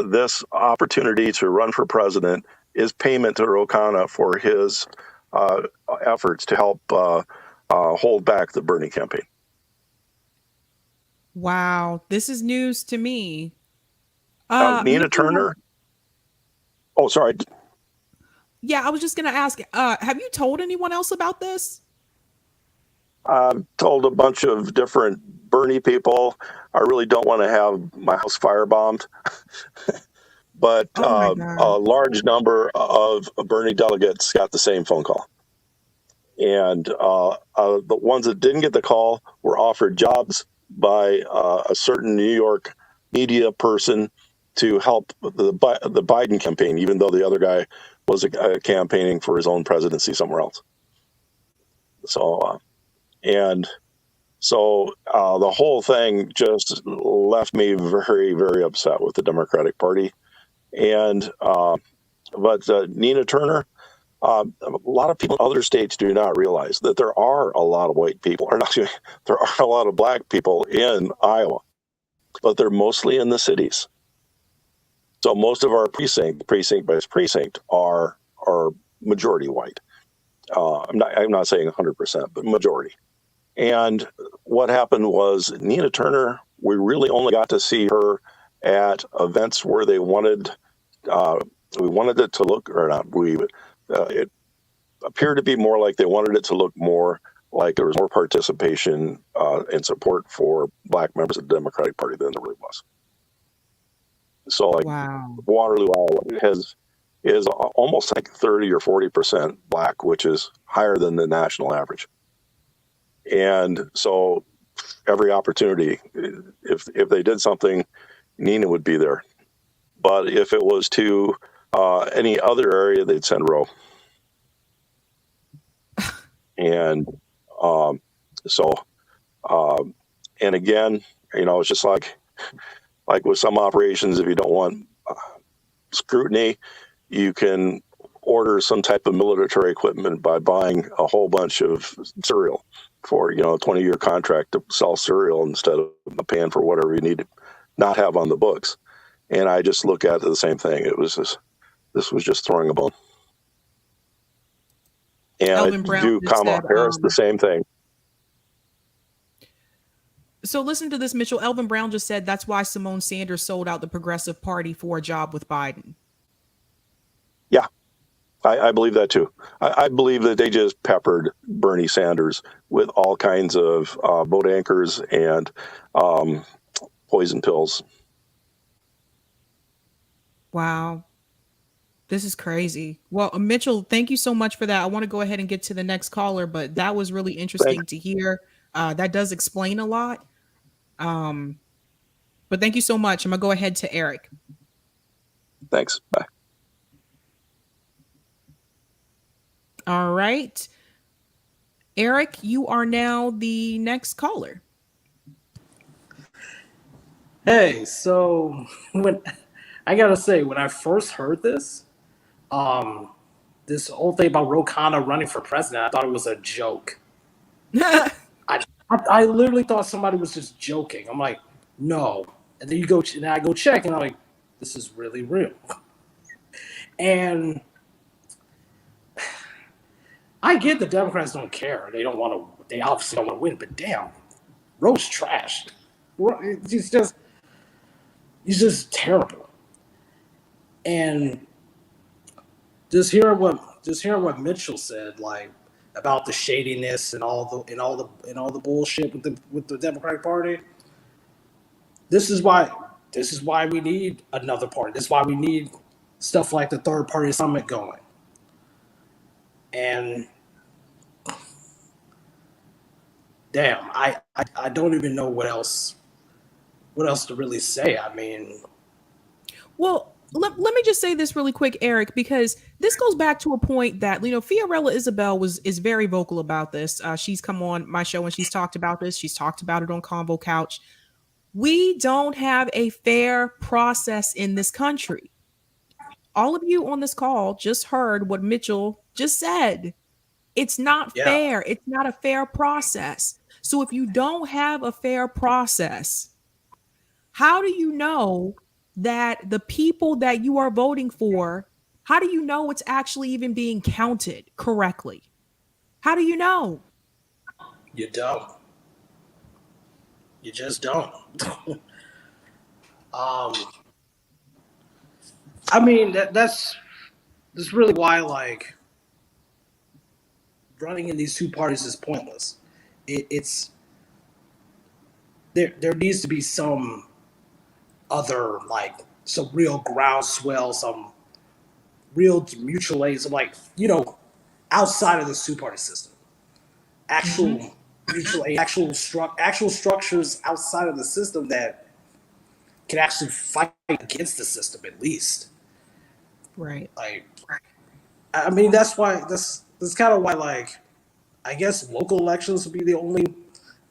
this opportunity to run for president is payment to Ro Khanna for his efforts to help hold back the Bernie campaign. Wow, this is news to me. Nina Turner. Oh, sorry. Yeah, I was just going to ask, have you told anyone else about this? I've told a bunch of different Bernie people. I really don't want to have my house firebombed. But a large number of Bernie delegates got the same phone call. And the ones that didn't get the call were offered jobs by a certain New York media person to help the Biden campaign, even though the other guy was campaigning for his own presidency somewhere else. So, the whole thing just left me very, very upset with the Democratic Party. And but Nina Turner, a lot of people in other states do not realize that there are a lot of white people, there are a lot of black people in Iowa, but they're mostly in the cities. So most of our precinct by precinct are majority white. I'm not saying 100%, but majority. And what happened was Nina Turner, we really only got to see her at events where they wanted, we wanted it to look, or not, it appeared to be more like they wanted it to look more like there was more participation and support for black members of the Democratic Party than there really was. So like Waterloo, Iowa is almost like 30 or 40% black, which is higher than the national average. And so every opportunity. If they did something, Nina would be there. But if it was to any other area, they'd send Roe. And so, and again, it's just like with some operations, if you don't want scrutiny, you can order some type of military equipment by buying a whole bunch of cereal for, a 20-year contract to sell cereal instead of paying for whatever you need to not have on the books. And I just look at it the same thing. This was just throwing a bone. And I do Kamala Harris the same thing. So listen to this, Mitchell. Elvin Brown just said that's why Simone Sanders sold out the Progressive Party for a job with Biden. Yeah, I believe that too. I believe that they just peppered Bernie Sanders with all kinds of vote anchors and poison pills. Wow. This is crazy. Well, Mitchell, thank you so much for that. I want to go ahead and get to the next caller, but that was really interesting to hear. That does explain a lot. But thank you so much. I'm going to go ahead to Eric. Thanks. Bye. All right. Eric, you are now the next caller. Hey, so when I gotta say, when I first heard this whole thing about Khanna running for president, I thought it was a joke. I literally thought somebody was just joking. I'm like, no. And then I go check, and I'm like, this is really real. And I get the Democrats don't care. They obviously don't want to win, but damn, Roe's trash. He's just terrible. And just hearing what Mitchell said, like about the shadiness and all the bullshit with the Democratic Party. This is why we need another party. This is why we need stuff like the third party summit going. And damn, I don't even know what else to really say. I mean, well, let me just say this really quick, Eric, because this goes back to a point that, Fiorella Isabel is very vocal about this. She's come on my show and she's talked about this. She's talked about it on Convo Couch. We don't have a fair process in this country. All of you on this call just heard what Mitchell just said. It's not fair. It's not a fair process. So if you don't have a fair process, how do you know that the people that you are voting for, how do you know it's actually even being counted correctly? How do you know? You don't. You just don't. I mean, that's really why, like, running in these two parties is pointless. It's there needs to be some other, like, some real groundswell, some real mutual aid, some, like, outside of the two-party system. Actual mutual aid, actual structures outside of the system that can actually fight against the system, at least. Right. Like, I mean, that's kind of why, like, I guess local elections would be the only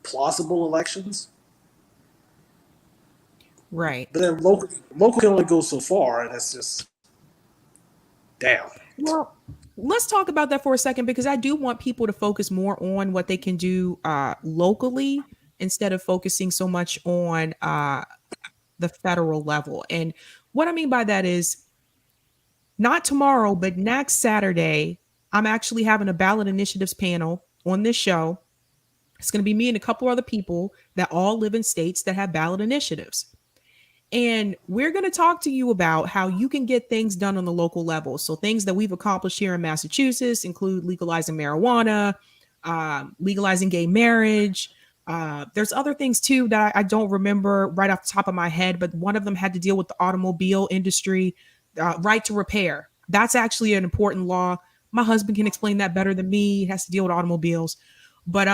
plausible elections. Right. But then local can only go so far, and it's just, damn. Well, let's talk about that for a second, because I do want people to focus more on what they can do locally instead of focusing so much on the federal level. And what I mean by that is, not tomorrow, but next Saturday, I'm actually having a ballot initiatives panel on this show. It's going to be me and a couple other people that all live in states that have ballot initiatives. And we're going to talk to you about how you can get things done on the local level. So things that we've accomplished here in Massachusetts include legalizing marijuana, legalizing gay marriage. There's other things too that I don't remember right off the top of my head, but one of them had to deal with the automobile industry, right to repair. That's actually an important law. My husband can explain that better than me. It has to deal with automobiles. But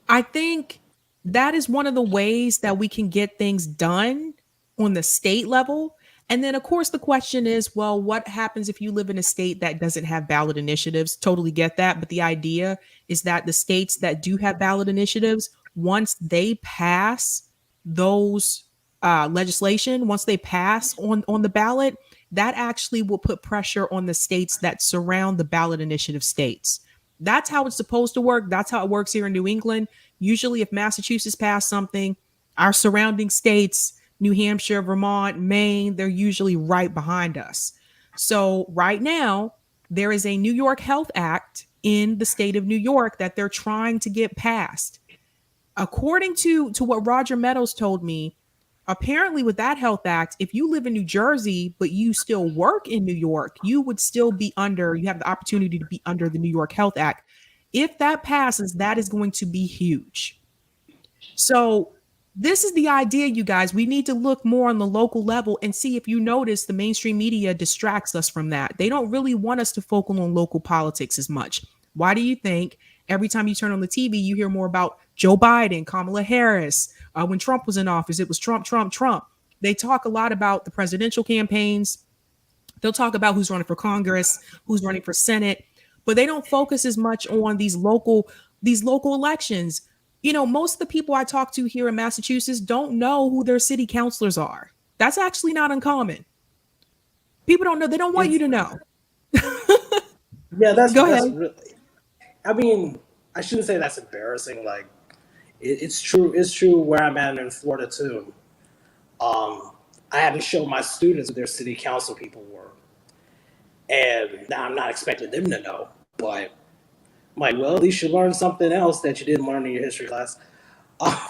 I think that is one of the ways that we can get things done on the state level. And then, of course, the question is, well, what happens if you live in a state that doesn't have ballot initiatives? Totally get that. But the idea is that the states that do have ballot initiatives, once they pass those legislation, once they pass on the ballot, that actually will put pressure on the states that surround the ballot initiative states. That's how it's supposed to work. That's how it works here in New England. Usually, if Massachusetts passed something, our surrounding states, New Hampshire, Vermont, Maine, they're usually right behind us. So, right now, there is a New York Health Act in the state of New York that they're trying to get passed. According to what Roger Meadows told me, apparently with that health act, if you live in New Jersey but you still work in New York, you would still be under, you have the opportunity to be under the New York Health Act. If that passes, that is going to be huge. So this is the idea, you guys. We need to look more on the local level and see. If you notice, the mainstream media distracts us from that. They don't really want us to focus on local politics as much. Why do you think every time you turn on the TV, you hear more about Joe Biden, Kamala Harris? When Trump was in office, it was Trump, Trump, Trump. They talk a lot about the presidential campaigns. They'll talk about who's running for Congress, who's running for Senate, but they don't focus as much on these local elections. You know, most of the people I talk to here in Massachusetts don't know who their city councilors are. That's actually not uncommon. People don't know. They don't want you to know. Yeah, Go that's ahead. really, I mean, I shouldn't say that's embarrassing. Like, it's true. It's true where I'm at in Florida too. I had to show my students who their city council people were, and now I'm not expecting them to know. But I'm like, well, at least you learned something else that you didn't learn in your history class. Uh,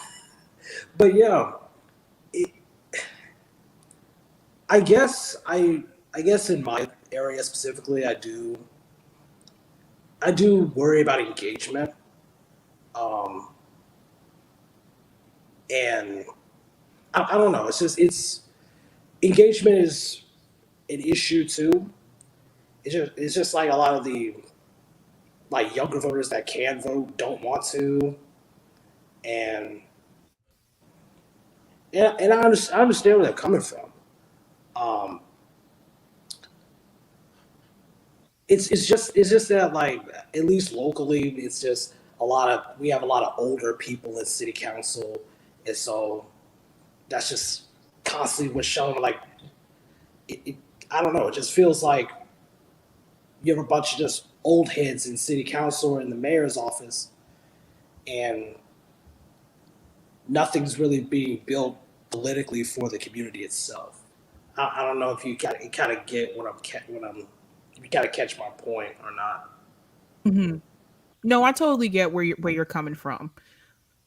but yeah, it, I guess in my area specifically, I do worry about engagement. Um, and I don't know. It's engagement is an issue too. It's just like a lot of the like younger voters that can vote don't want to, and I understand where they're coming from. Um, it's just that like at least locally, it's just we have a lot of older people in city council, and so that's just constantly what's shown. Like it, I don't know. It just feels like you have a bunch of just old heads in city council or in the mayor's office, and nothing's really being built politically for the community itself. I don't know if you kind of get if you kind of catch my point or not. Mhm. No, I totally get where you're coming from.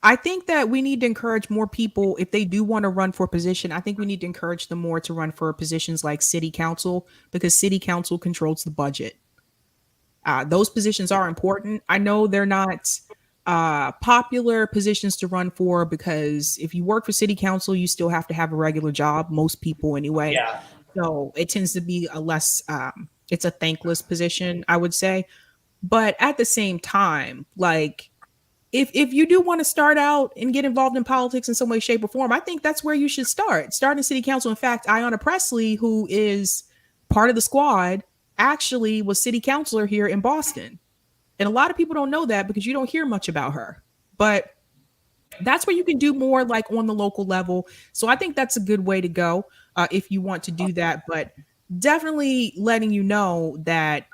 I think that we need to encourage more people if they do want to run for a position. I think we need to encourage them more to run for positions like city council because city council controls the budget. Those positions are important. I know they're not popular positions to run for because if you work for city council, you still have to have a regular job. Most people, anyway. Yeah, So it tends to be a less. It's a thankless position, I would say. But at the same time, like if you do want to start out and get involved in politics in some way, shape, or form, I think that's where you should start. Start in city council. In fact, Ayanna Presley, who is part of the squad, actually was city councilor here in Boston. And a lot of people don't know that because you don't hear much about her. But that's where you can do more like on the local level. So I think that's a good way to go if you want to do that. But definitely letting you know that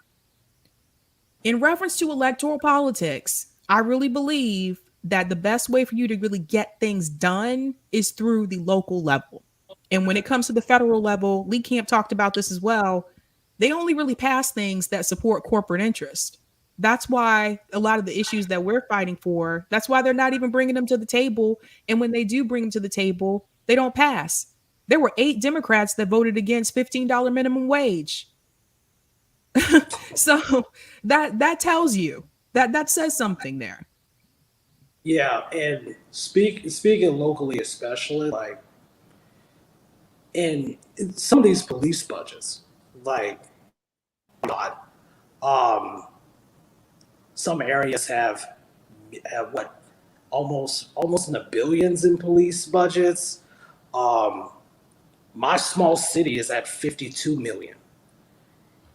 in reference to electoral politics, I really believe that the best way for you to really get things done is through the local level. And when it comes to the federal level, Lee Camp talked about this as well. They only really pass things that support corporate interest. That's why a lot of the issues that we're fighting for, that's why they're not even bringing them to the table. And when they do bring them to the table, they don't pass. There were 8 Democrats that voted against $15 minimum wage. So that tells you that says something there. yeah, and speaking locally, especially like in some of these police budgets, like God, um, some areas have what almost in the billions in police budgets. My small city is at 52 million.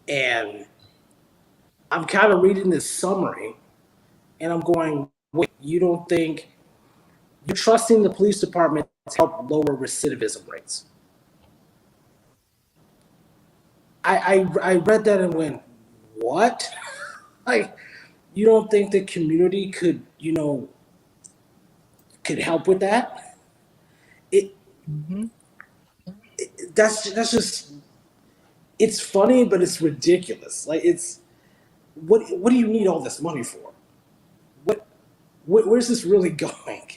And I'm kind of reading this summary and I'm going, wait, you don't think you're trusting the police department to help lower recidivism rates? I read that and went, what? Like, you don't think the community could help with that? That's just, it's funny, but it's ridiculous. Like, it's, what do you need all this money for? Where's this really going?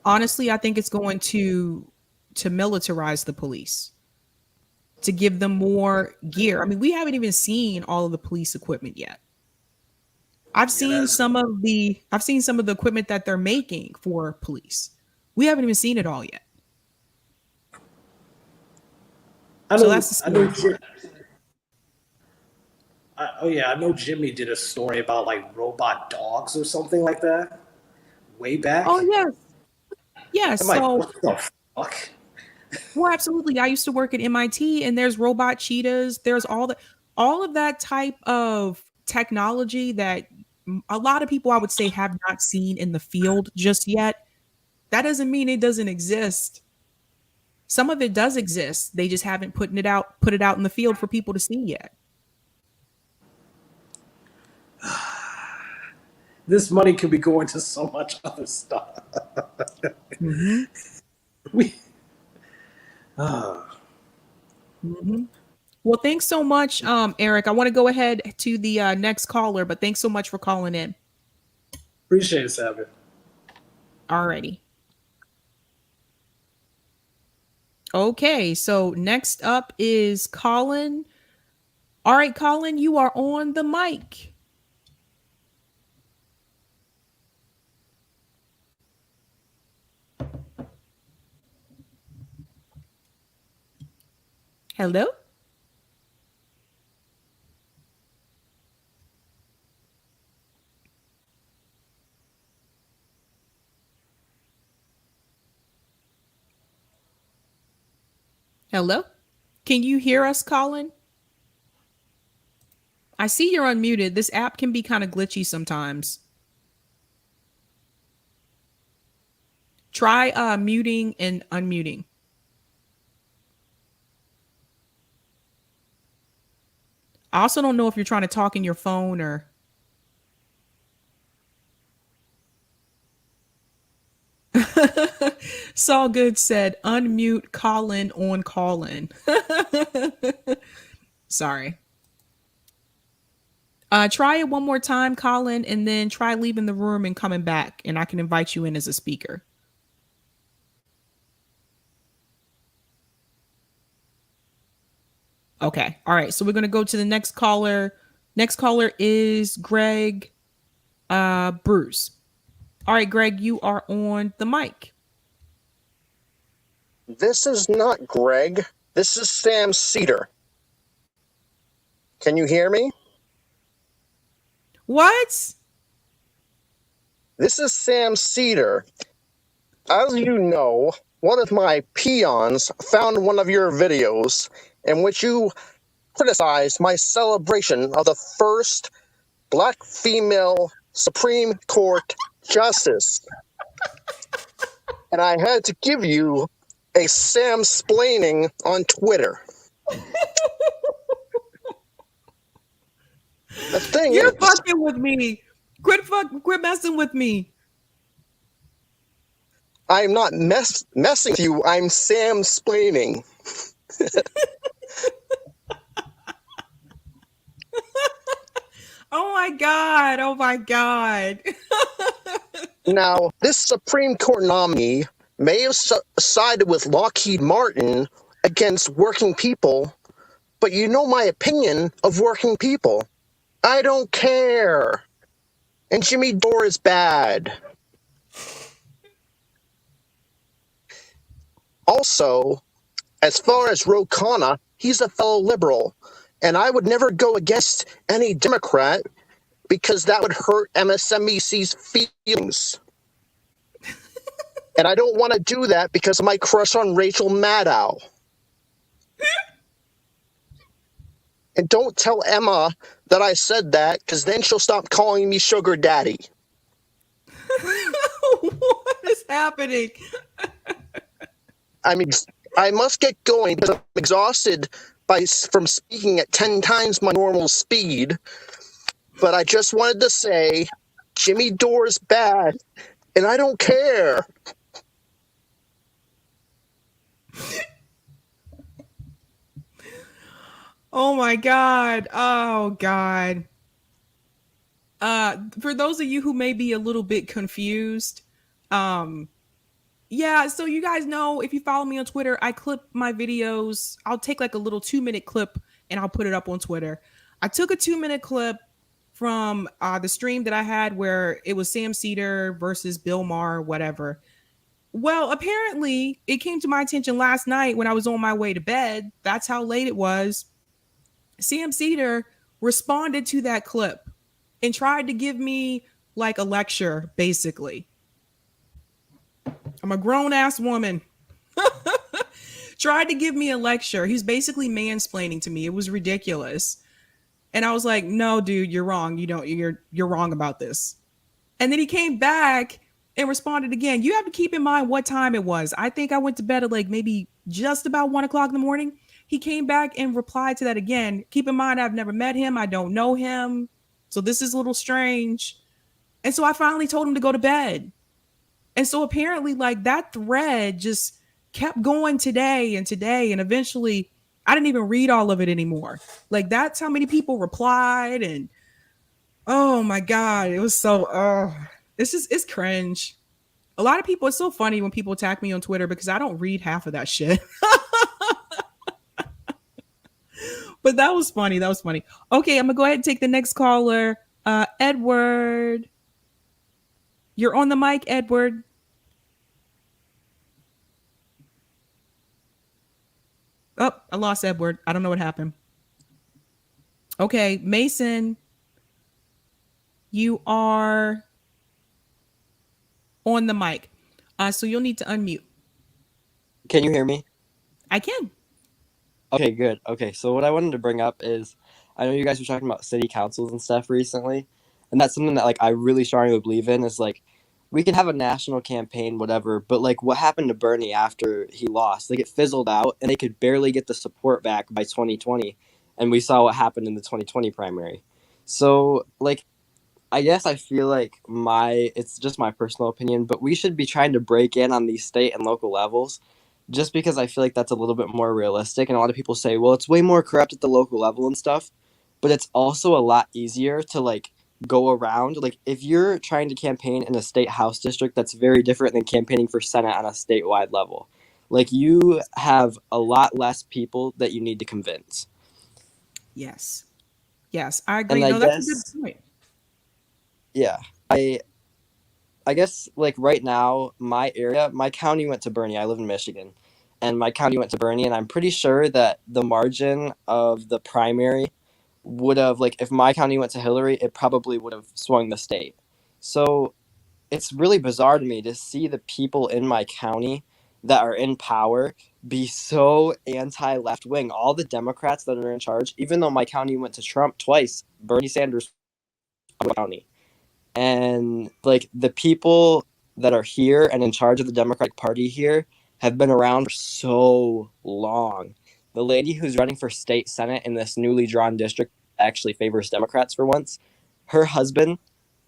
Honestly, I think it's going to militarize the police, to give them more gear. I mean, we haven't even seen all of the police equipment yet. I've seen some of the equipment that they're making for police. We haven't even seen it all yet. I So know, that's the I know, scary part. I know Jimmy did a story about like robot dogs or something like that way back. Oh yes. Yes. I'm like, So what the fuck? well, absolutely. I used to work at MIT and there's robot cheetahs. There's all of that type of technology that a lot of people, I would say, have not seen in the field just yet. That doesn't mean it doesn't exist. Some of it does exist. They just haven't put it out in the field for people to see yet. This money could be going to so much other stuff. We. Well, thanks so much, Eric. I want to go ahead to the next caller, but thanks so much for calling in. Appreciate it, Sabby. Alrighty. Okay, so next up is Callin. All right, Callin, you are on the mic. Hello? Hello? Can you hear us, Callin? I see you're unmuted. This app can be kind of glitchy sometimes. Try muting and unmuting. I also don't know if you're trying to talk in your phone or... Saul Good said, unmute Callin on Callin. Sorry. Try it one more time, Callin, and then try leaving the room and coming back, and I can invite you in as a speaker. Okay. All right. So we're going to go to the next caller. Next caller is Greg Bruce. All right, Greg, you are on the mic. This is not Greg. This is Sam Cedar. Can you hear me? What? This is Sam Cedar. As you know, one of my peons found one of your videos in which you criticized my celebration of the first Black female Supreme Court justice. And I had to give you a Sam-splaining on Twitter. The thing You're is, fucking with me. Quit messing with me. I'm not messing with you. I'm Sam-splaining. Oh my God. Oh my God. Now, this Supreme Court nominee may have sided with Lockheed Martin against working people, but you know my opinion of working people. I don't care. And Jimmy Dore is bad. Also, as far as Khanna, he's a fellow liberal, and I would never go against any Democrat because that would hurt MSNBC's feelings. And I don't want to do that because of my crush on Rachel Maddow. And don't tell Emma that I said that, because then she'll stop calling me sugar daddy. What is happening? I must get going because I'm exhausted from speaking at 10 times my normal speed. But I just wanted to say, Jimmy Dore's bad, and I don't care. Oh my God. Oh God. For those of you who may be a little bit confused, yeah, so you guys know, if you follow me on Twitter, I clip my videos. I'll take like a little 2-minute clip and I'll put it up on Twitter. I took a 2-minute clip from the stream that I had where it was Sam Cedar versus Bill Maher, whatever. Well, apparently it came to my attention last night when I was on my way to bed. That's how late it was. Sam Cedar responded to that clip and tried to give me like a lecture, basically. I'm a grown-ass woman. Tried to give me a lecture. He's basically mansplaining to me. It was ridiculous. And I was like, no, dude, you're wrong. You're wrong about this. And then he came back and responded again. You have to keep in mind what time it was. I think I went to bed at like maybe just about 1 o'clock in the morning. He came back and replied to that again. Keep in mind, I've never met him. I don't know him. So this is a little strange. And so I finally told him to go to bed. And so apparently like that thread just kept going today. And eventually I didn't even read all of it anymore. Like that's how many people replied. And oh my God, it was so, it's cringe. A lot of people, it's so funny when people attack me on Twitter because I don't read half of that shit. But that was funny. Okay, I'm gonna go ahead and take the next caller. Edward. You're on the mic, Edward. Oh, I lost Edward. I don't know what happened. Okay, Mason. You are on the mic. So you'll need to unmute. Can you hear me? I can. Okay, good. Okay, so what I wanted to bring up is, I know you guys were talking about city councils and stuff recently, and that's something that like I really strongly believe in is like, we can have a national campaign, whatever, but like what happened to Bernie after he lost? Like it fizzled out and they could barely get the support back by 2020. And we saw what happened in the 2020 primary. So like, I guess I feel like it's just my personal opinion, but we should be trying to break in on these state and local levels just because I feel like that's a little bit more realistic. And a lot of people say, well, it's way more corrupt at the local level and stuff, but it's also a lot easier to like go around. Like if you're trying to campaign in a state house district, that's very different than campaigning for Senate on a statewide level. Like you have a lot less people that you need to convince. Yes, I agree. And no, that's a good point. Yeah, I guess like right now, my county went to Bernie. I live in Michigan, and my county went to Bernie, and I'm pretty sure that the margin of the primary would have, like, if my county went to Hillary, it probably would have swung the state. So it's really bizarre to me to see the people in my county that are in power be so anti-left wing. All the Democrats that are in charge, even though my county went to Trump twice, Bernie Sanders county. And like the people that are here and in charge of the Democratic Party here have been around for so long. The lady who's running for state senate in this newly drawn district actually favors Democrats for once. Her husband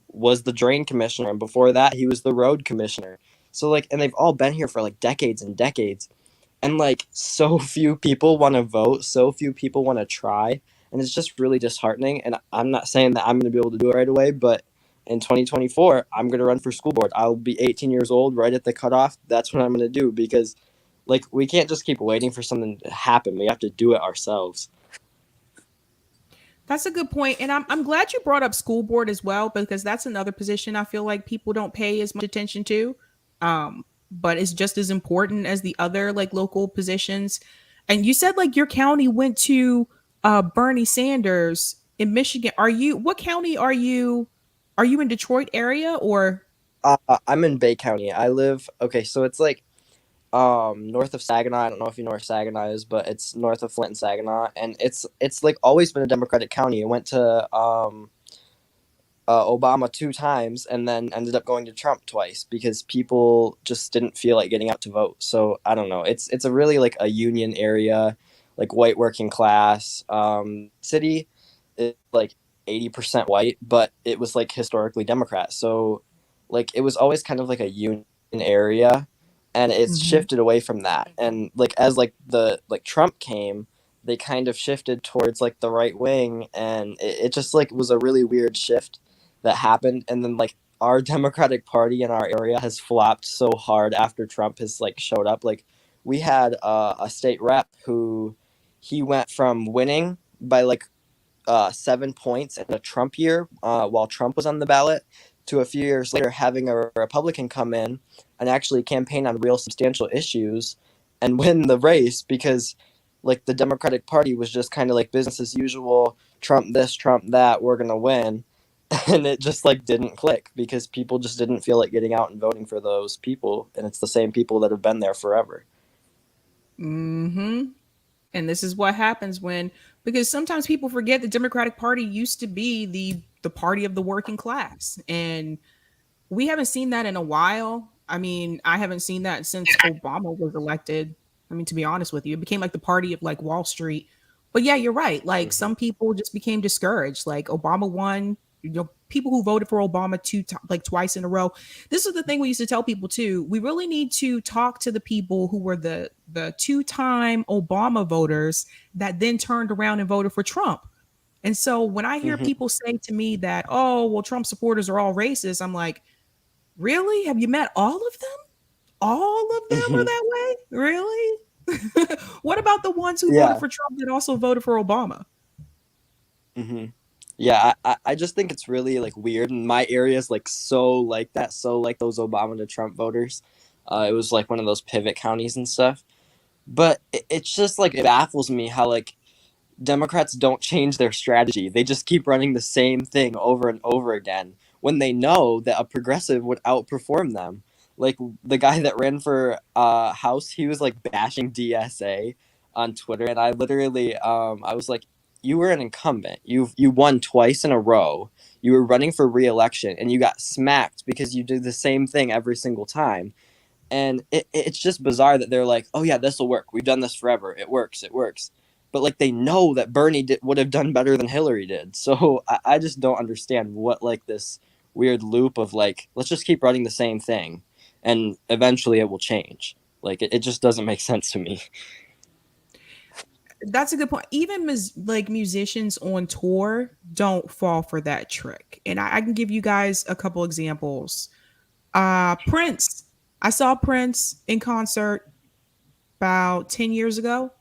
was the drain commissioner, and before that he was the road commissioner. So like, and they've all been here for like decades and decades. And like so few people want to vote, so few people want to try, and it's just really disheartening. And I'm not saying that I'm going to be able to do it right away, but in 2024, I'm going to run for school board. I'll be 18 years old right at the cutoff. That's what I'm going to do because like we can't just keep waiting for something to happen. We have to do it ourselves. That's a good point. And I'm glad you brought up school board as well, because that's another position I feel like people don't pay as much attention to. But it's just as important as the other like local positions. And you said like your county went to Bernie Sanders. in Michigan. What county are you? Are you in Detroit area or? I'm in Bay County. I live, okay, so it's like north of Saginaw. I don't know if you know where Saginaw is, but it's north of Flint and Saginaw, and it's like always been a Democratic county. It went to Obama 2 times and then ended up going to Trump twice because people just didn't feel like getting out to vote. So I don't know. It's a really like a union area, like white working class city. It's like 80% white, but it was like historically Democrat. So like it was always kind of like a union area, and it's Mhm. shifted away from that. And like as like the like Trump came, they kind of shifted towards like the right wing, and it just like was a really weird shift that happened. And then like our Democratic Party in our area has flopped so hard after Trump has like showed up. Like we had a state rep who he went from winning by like 7 points in a Trump year while Trump was on the ballot to a few years later having a Republican come in and actually campaign on real substantial issues and win the race because like the Democratic Party was just kind of like business as usual, Trump this, Trump that, we're going to win. And it just like didn't click because people just didn't feel like getting out and voting for those people, and it's the same people that have been there forever. Mm-hmm. And this is what happens when, because sometimes people forget the Democratic Party used to be the party of the working class, and we haven't seen that in a while. I mean, I haven't seen that since Obama was elected. I mean, to be honest with you, it became like the party of like Wall Street. But yeah, you're right. Like some people just became discouraged. Like Obama won. People who voted for Obama like twice in a row. This is the thing we used to tell people too. We really need to talk to the people who were the two-time Obama voters that then turned around and voted for Trump. And so when I hear Mm-hmm. people say to me that, oh, well, Trump supporters are all racist, I'm like, really? Have you met all of them? All of them are Mm-hmm. that way? Really? What about the ones who voted Yeah. for Trump that also voted for Obama? Mm-hmm. Yeah, I just think it's really like weird, and my area is like so like that, so like those Obama to Trump voters. It was like one of those pivot counties and stuff. But it's just like it baffles me how like Democrats don't change their strategy. They just keep running the same thing over and over again when they know that a progressive would outperform them. Like the guy that ran for House, he was like bashing DSA on Twitter, and I literally, I was like, "You were an incumbent. You won twice in a row. You were running for re-election, and you got smacked because you did the same thing every single time." And it's just bizarre that they're like, oh yeah, this will work, we've done this forever, it works, but like they know that would have done better than Hillary did. So I just don't understand what like this weird loop of like, let's just keep running the same thing and eventually it will change. Like it just doesn't make sense to me. That's a good point. Even like musicians on tour don't fall for that trick. And I can give you guys a couple examples. Prince. I saw Prince in concert about 10 years ago.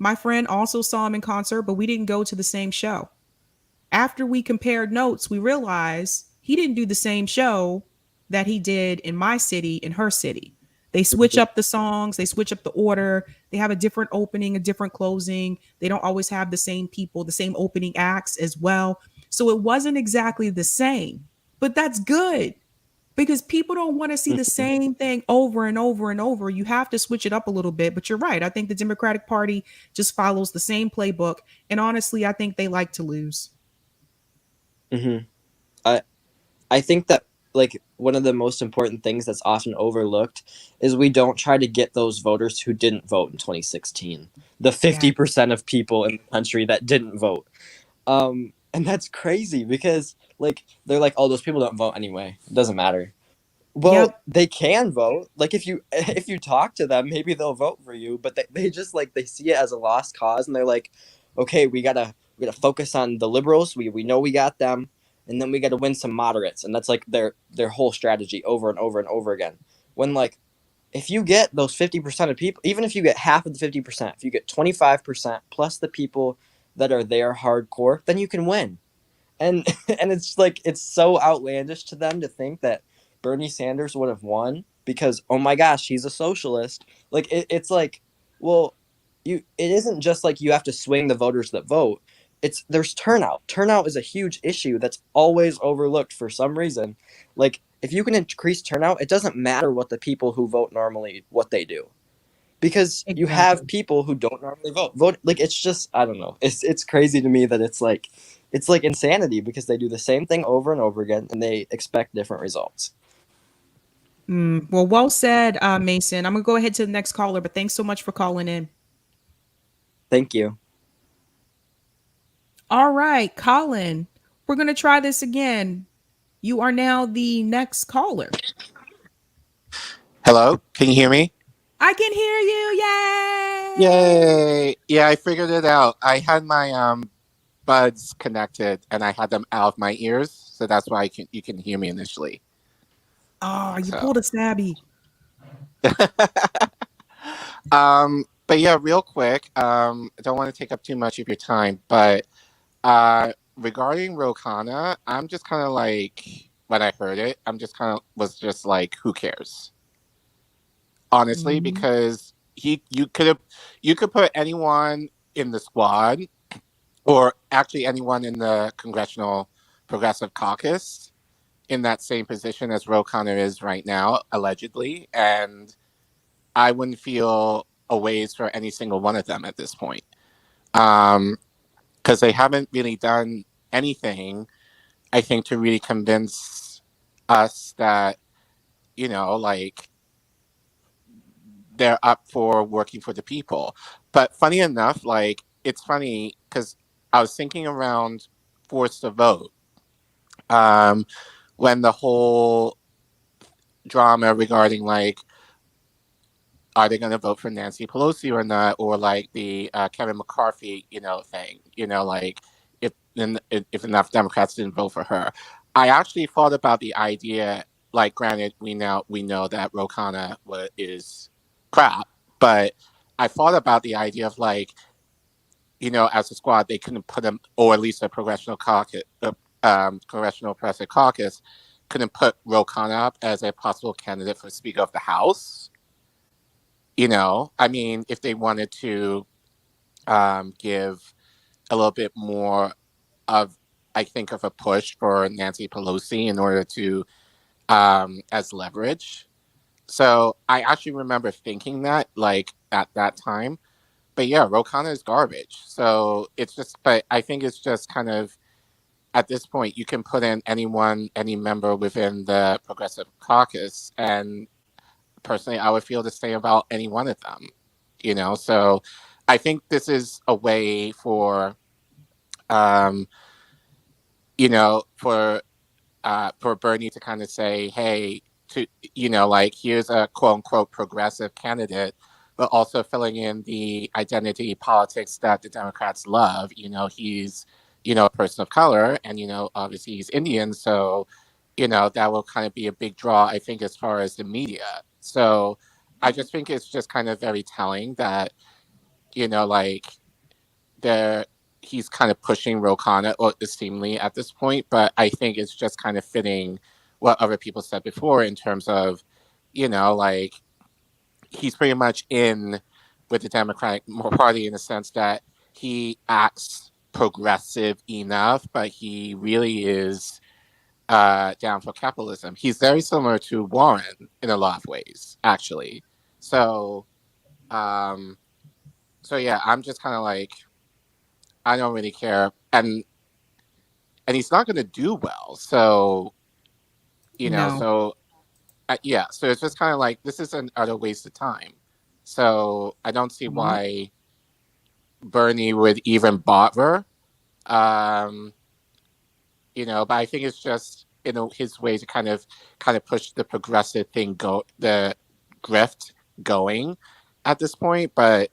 My friend also saw him in concert, but we didn't go to the same show. After we compared notes, we realized he didn't do the same show that he did in my city, in her city. They switch up the songs, they switch up the order, they have a different opening, a different closing. They don't always have the same people, the same opening acts as well. So it wasn't exactly the same, but that's good because people don't want to see the same thing over and over and over. You have to switch it up a little bit, but you're right. I think the Democratic Party just follows the same playbook. And honestly, I think they like to lose. Mm-hmm. I think that like one of the most important things that's often overlooked is we don't try to get those voters who didn't vote in 2016. The Yeah. 50% of people in the country that didn't vote. And that's crazy because like they're like, oh, those people don't vote anyway. It doesn't matter. Well, Yep. they can vote. Like if you if you talk to them, maybe they'll vote for you. But they just like they see it as a lost cause, and they're like, okay, we gotta focus on the liberals. We know we got them, and then we gotta win some moderates, and that's like their whole strategy over and over and over again. When like if you get those 50% of people, even if you get half of the 50%, if you get 25% plus the people that are there hardcore, then you can win. And and it's like it's so outlandish to them to think that Bernie Sanders would have won because oh my gosh, he's a socialist. Like it's like, well, it isn't just like you have to swing the voters that vote. there's turnout. Turnout is a huge issue that's always overlooked for some reason. Like, if you can increase turnout, it doesn't matter what the people who vote normally, what they do. Because you have Exactly. people who don't normally vote. Like, it's just, I don't know. It's crazy to me that it's like insanity, because they do the same thing over and over again and they expect different results. Well said, Mason. I'm gonna go ahead to the next caller, but thanks so much for calling in. Thank you. All right, Callin, we're gonna try this again. You are now the next caller. Hello, can you hear me? I can hear you. Yay! Yay! Yeah, I figured it out. I had my buds connected and I had them out of my ears, so that's why you can hear me initially. Oh, you So, pulled a Sabby. but yeah, real quick, I don't want to take up too much of your time, but regarding Khanna, I'm just kind of like, when I heard it, was just like, who cares? Honestly, Mhm. because you could put anyone in the squad, or actually anyone in the Congressional Progressive Caucus, in that same position as Khanna is right now, allegedly, and I wouldn't feel a ways for any single one of them at this point, because they haven't really done anything, I think, to really convince us that, like, they're up for working for the people. But funny enough, like, it's funny because I was thinking around forced to vote, when the whole drama regarding, like, are they going to vote for Nancy Pelosi or not, or like the Kevin McCarthy, thing, like, if enough Democrats didn't vote for her. I actually thought about the idea. Like, granted, we know that Khanna is crap, but I thought about the idea of, like, as a squad, they couldn't put them, or at least a congressional caucus, congressional Progressive Caucus, couldn't put Khanna up as a possible candidate for Speaker of the House. I mean, if they wanted to give a little bit more of, I think, of a push for Nancy Pelosi in order to, as leverage. So I actually remember thinking that, like, at that time. But yeah, Khanna is garbage. So it's just, but I think it's just kind of, at this point, you can put in any member within the Progressive Caucus, and personally, I would feel the same about any one of them. So I think this is a way for, um, for Bernie to kind of say, hey, like, here's a quote unquote progressive candidate, but also filling in the identity politics that the Democrats love. He's, a person of color, and, obviously he's Indian. So, that will kind of be a big draw, I think, as far as the media. So I just think it's just kind of very telling that, like, he's kind of pushing Khanna, or seemingly at this point, but I think it's just kind of fitting what other people said before in terms of, like, he's pretty much in with the Democratic Party in the sense that he acts progressive enough, but he really is down for capitalism. He's very similar to Warren in a lot of ways, actually. So, yeah, I'm just kind of like, I don't really care, and he's not going to do well. So, No. so yeah, so it's just kind of like, this is an utter waste of time. So I don't see Yep. why Bernie would even bother. But I think it's just, his way to kind of push the progressive thing, the grift going at this point. But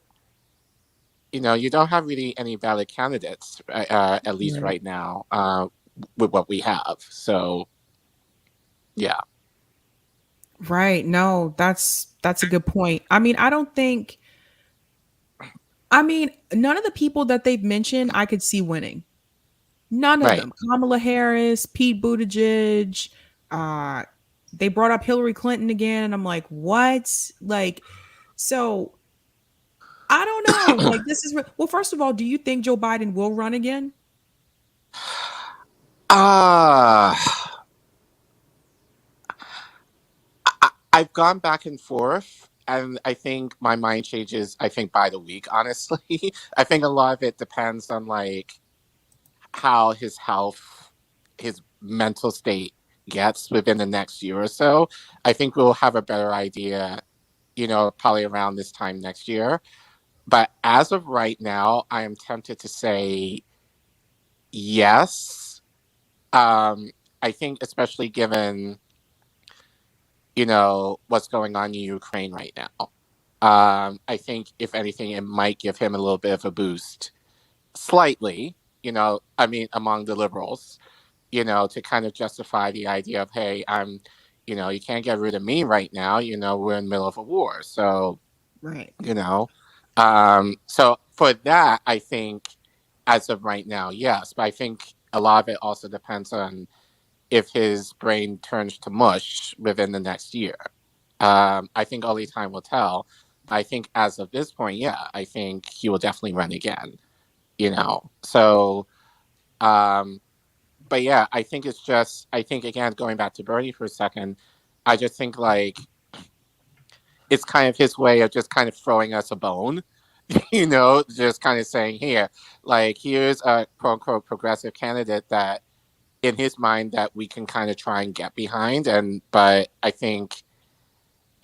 you don't have really any valid candidates, at least Right. right now, with what we have. So, yeah. Right. No, that's a good point. I mean, none of the people that they've mentioned I could see winning. None of Right. them. Kamala Harris, Pete Buttigieg, uh, they brought up Hillary Clinton again, and I'm like, what? Like, so I don't know. Like, this is well, first of all, do you think Joe Biden will run again? Ah, I've gone back and forth, and I think my mind changes. I think by the week, honestly, I think a lot of it depends on like how his health, his mental state gets within the next year or so. I think we'll have a better idea, probably around this time next year. But as of right now, I am tempted to say yes. I think, especially given, what's going on in Ukraine right now. I think, if anything, it might give him a little bit of a boost, slightly, I mean, among the liberals, to kind of justify the idea of, hey, you can't get rid of me right now. We're in the middle of a war. So, Right. So for that, I think as of right now, yes. But I think a lot of it also depends on if his brain turns to mush within the next year. I think only time will tell. I think as of this point, yeah, I think he will definitely run again. So, but yeah, I think it's just, I think again, going back to Bernie for a second, I just think like it's kind of his way of just kind of throwing us a bone, just kind of saying, here, like, here's a quote unquote progressive candidate that in his mind that we can kind of try and get behind. But I think,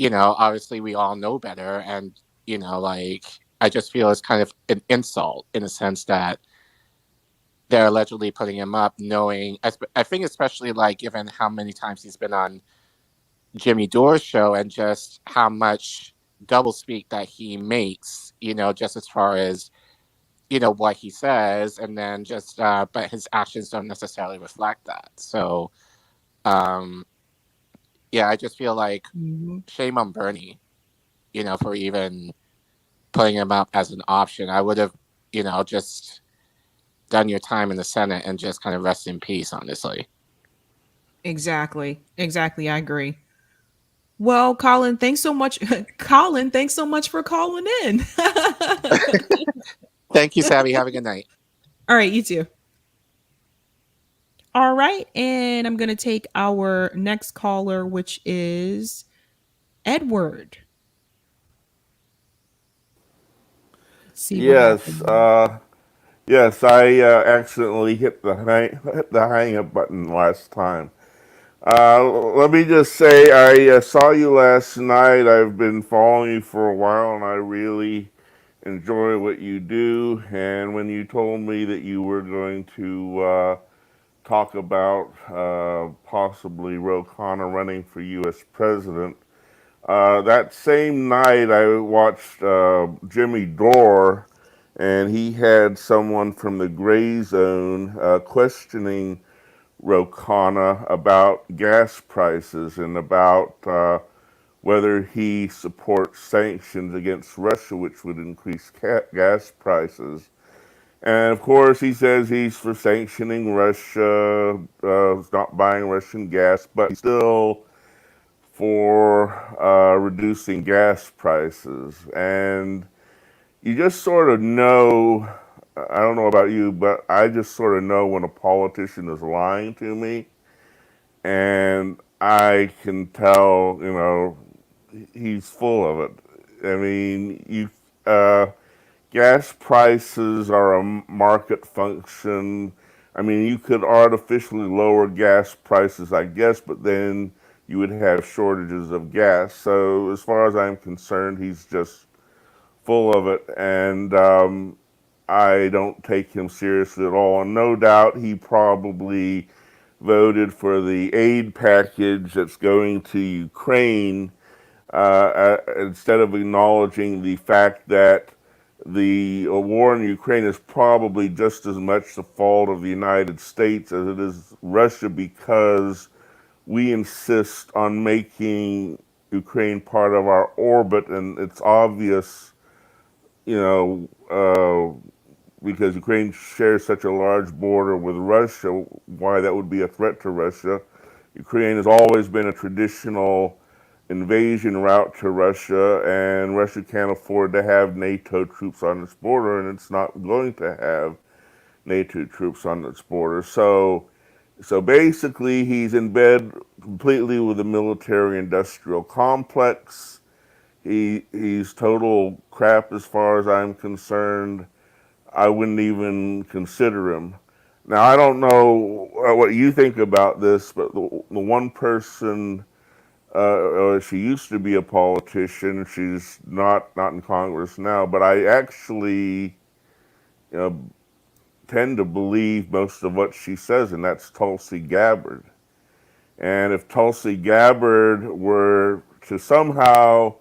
obviously we all know better. And, like, I just feel it's kind of an insult in a sense that they're allegedly putting him up, knowing, I think, especially like given how many times he's been on Jimmy Dore's show and just how much doublespeak that he makes, just as far as, what he says, and then just, but his actions don't necessarily reflect that. So, yeah, I just feel like shame on Bernie, for even putting him up as an option. I would have, just done your time in the Senate and just kind of rest in peace, honestly. Exactly. Exactly. I agree. Well, Colin, thanks so much. Colin, thanks so much for calling in. Thank you, Sabby. Have a good night. All right, you too. All right, and I'm going to take our next caller, which is Edward. Let's see what Yes, happened. yes, I accidentally hit the hang up button last time. Let me just say, I saw you last night. I've been following you for a while, and I really enjoy what you do. And when you told me that you were going to talk about possibly Ro Khanna running for U.S. president, that same night I watched Jimmy Dore, and he had someone from the Gray Zone questioning Ro Khanna about gas prices and about whether he supports sanctions against Russia, which would increase gas prices. And of course, he says he's for sanctioning Russia, not buying Russian gas, but he's still for reducing gas prices. And you just sort of know, I don't know about you, but I just sort of know when a politician is lying to me. And I can tell, he's full of it. I mean, gas prices are a market function. I mean, you could artificially lower gas prices, I guess, but then you would have shortages of gas. So, as far as I'm concerned, he's just full of it, and I don't take him seriously at all. And no doubt he probably voted for the aid package that's going to Ukraine instead of acknowledging the fact that the war in Ukraine is probably just as much the fault of the United States as it is Russia, because we insist on making Ukraine part of our orbit, and it's obvious, you know, because Ukraine shares such a large border with Russia, why that would be a threat to Russia. Ukraine has always been a traditional invasion route to Russia, and Russia can't afford to have NATO troops on its border, and it's not going to have NATO troops on its border. So basically, he's in bed completely with the military-industrial complex. He's total crap as far as I'm concerned. I wouldn't even consider him. Now, I don't know what you think about this, but the one person, she used to be a politician. She's not in Congress now, but I actually, you know, tend to believe most of what she says, and that's Tulsi Gabbard. And if Tulsi Gabbard were to somehow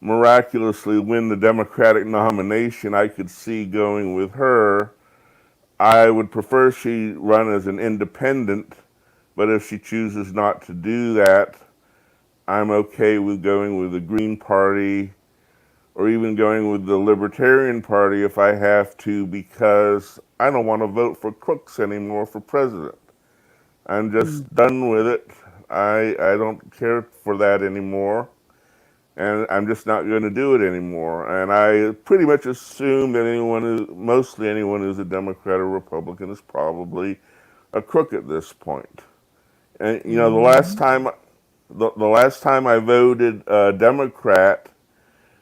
miraculously win the Democratic nomination, I could see going with her. I would prefer she run as an independent, but if she chooses not to do that, I'm okay with going with the Green Party or even going with the Libertarian Party if I have to, because I don't want to vote for crooks anymore for president. I'm just done with it. I don't care for that anymore, and I'm just not going to do it anymore. And I pretty much assume that mostly anyone who's a Democrat or Republican is probably a crook at this point. And you know, the last time I voted Democrat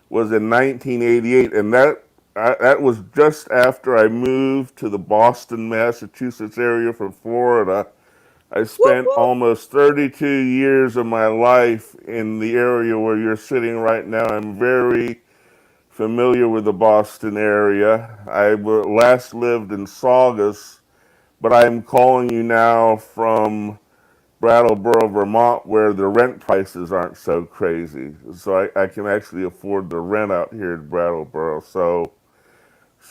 was in 1988, and that was just after I moved to the Boston, Massachusetts area from Florida. I spent almost 32 years of my life in the area where you're sitting right now. I'm very familiar with the Boston area. I last lived in Saugus, but I'm calling you now from Brattleboro, Vermont, where the rent prices aren't so crazy. So I can actually afford the rent out here in Brattleboro. So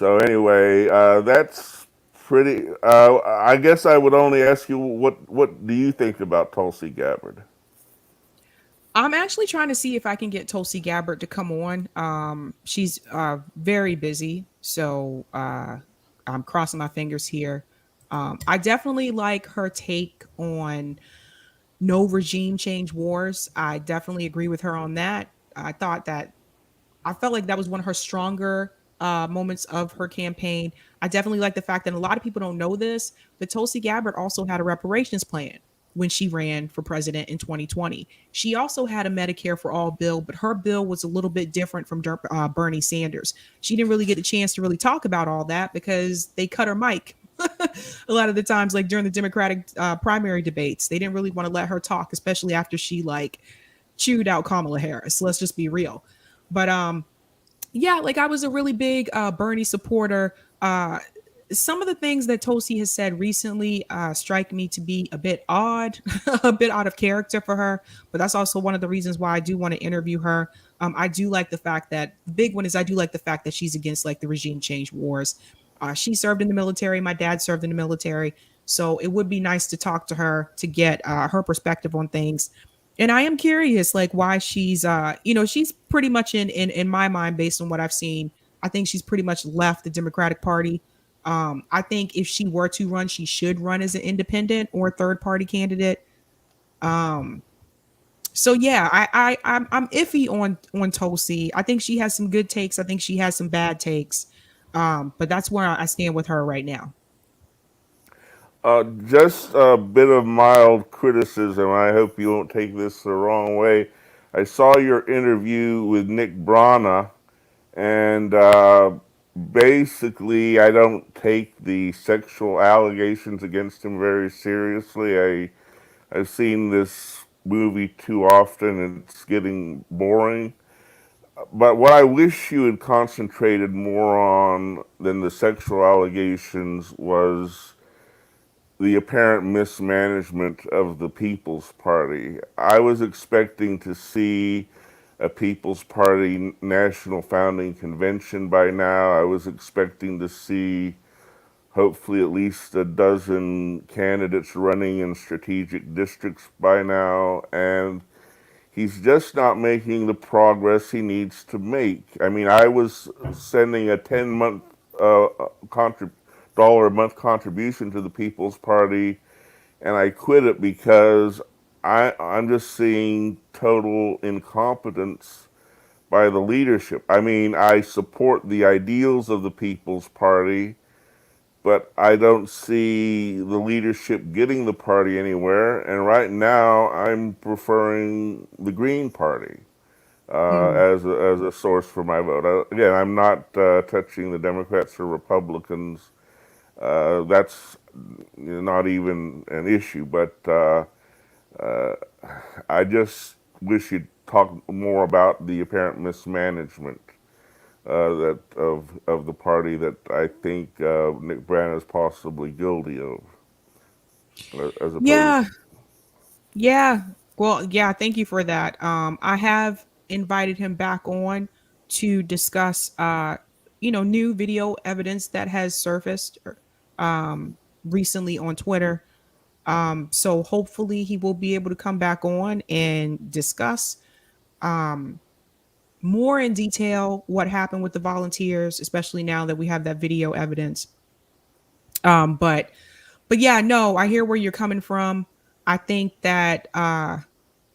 anyway, that's pretty. I guess I would only ask you, what do you think about Tulsi Gabbard? I'm actually trying to see if I can get Tulsi Gabbard to come on. She's very busy, so I'm crossing my fingers here. I definitely like her take on no regime change wars. I definitely agree with her on that. I felt like that was one of her stronger moments of her campaign. I definitely like the fact that a lot of people don't know this, but Tulsi Gabbard also had a reparations plan when she ran for president in 2020. She also had a Medicare for all bill, but her bill was a little bit different from Bernie Sanders. She didn't really get a chance to really talk about all that because they cut her mic. A lot of the times, like during the Democratic primary debates, they didn't really want to let her talk, especially after she like chewed out Kamala Harris. Let's just be real. But yeah, like I was a really big Bernie supporter. Some of the things that Tulsi has said recently strike me to be a bit odd, a bit out of character for her. But that's also one of the reasons why I do want to interview her. I do like the fact that the big one is I do like the fact that she's against like the regime change wars. She served in the military. My dad served in the military. So it would be nice to talk to her to get her perspective on things. And I am curious, like why she's, she's pretty much in my mind, based on what I've seen. I think she's pretty much left the Democratic Party. I think if she were to run, she should run as an independent or third party candidate. So yeah, I'm iffy on Tulsi. I think she has some good takes. I think she has some bad takes. But that's where I stand with her right now. Just a bit of mild criticism. I hope you won't take this the wrong way. I saw your interview with Nick Brana, and basically, I don't take the sexual allegations against him very seriously. I've seen this movie too often, and it's getting boring. But what I wish you had concentrated more on than the sexual allegations was the apparent mismanagement of the People's Party. I was expecting to see a People's Party National Founding Convention by now. I was expecting to see hopefully at least a dozen candidates running in strategic districts by now, and he's just not making the progress he needs to make. I mean, I was sending a 10-month dollar a month contribution to the People's Party, and I quit it because I'm just seeing total incompetence by the leadership. I mean, I support the ideals of the People's Party, but I don't see the leadership getting the party anywhere. And right now, I'm preferring the Green Party as a source for my vote. Again, I'm not touching the Democrats or Republicans. That's not even an issue. But I just wish you'd talk more about the apparent mismanagement that of the party that I think Nick Brand is possibly guilty of, as opposed. Yeah, yeah. Well, yeah, thank you for that. I have invited him back on to discuss new video evidence that has surfaced um recently on Twitter. So hopefully he will be able to come back on and discuss um more in detail what happened with the volunteers, especially now that we have that video evidence. But yeah, no, I hear where you're coming from. I think that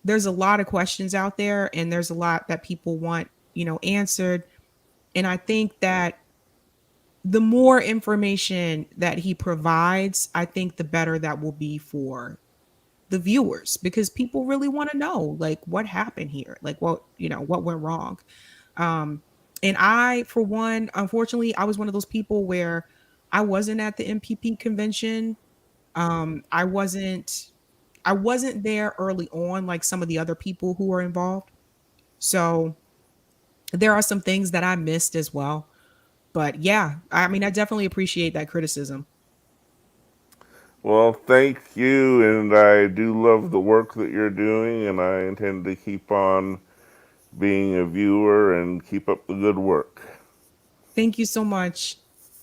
there's a lot of questions out there, and there's a lot that people want, answered. And I think that the more information that he provides, I think the better that will be for the viewers, because people really want to know, like, what happened here, like what went wrong. Um, and I, for one, unfortunately, I was one of those people where I wasn't at the MPP convention. I wasn't there early on like some of the other people who were involved. So there are some things that I missed as well. But yeah, I mean, I definitely appreciate that criticism. Well, thank you, and I do love the work that you're doing, and I intend to keep on being a viewer and keep up the good work. Thank you so much.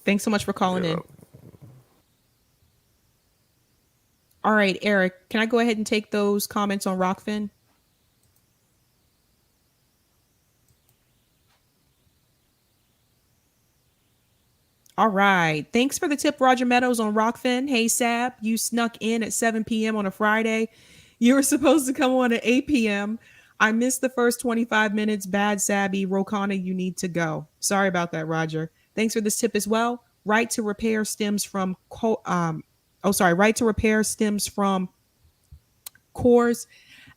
Thanks so much for calling Yeah. in. All right, Eric, can I go ahead and take those comments on Rockfin? All right. Thanks for the tip, Roger Meadows on Rockfin. Hey, Sab, you snuck in at 7 p.m. on a Friday. You were supposed to come on at 8 p.m. I missed the first 25 minutes. Bad Sabby. Rokana, you need to go. Sorry about that, Roger. Thanks for this tip as well. Right to repair stems from, right to repair stems from cores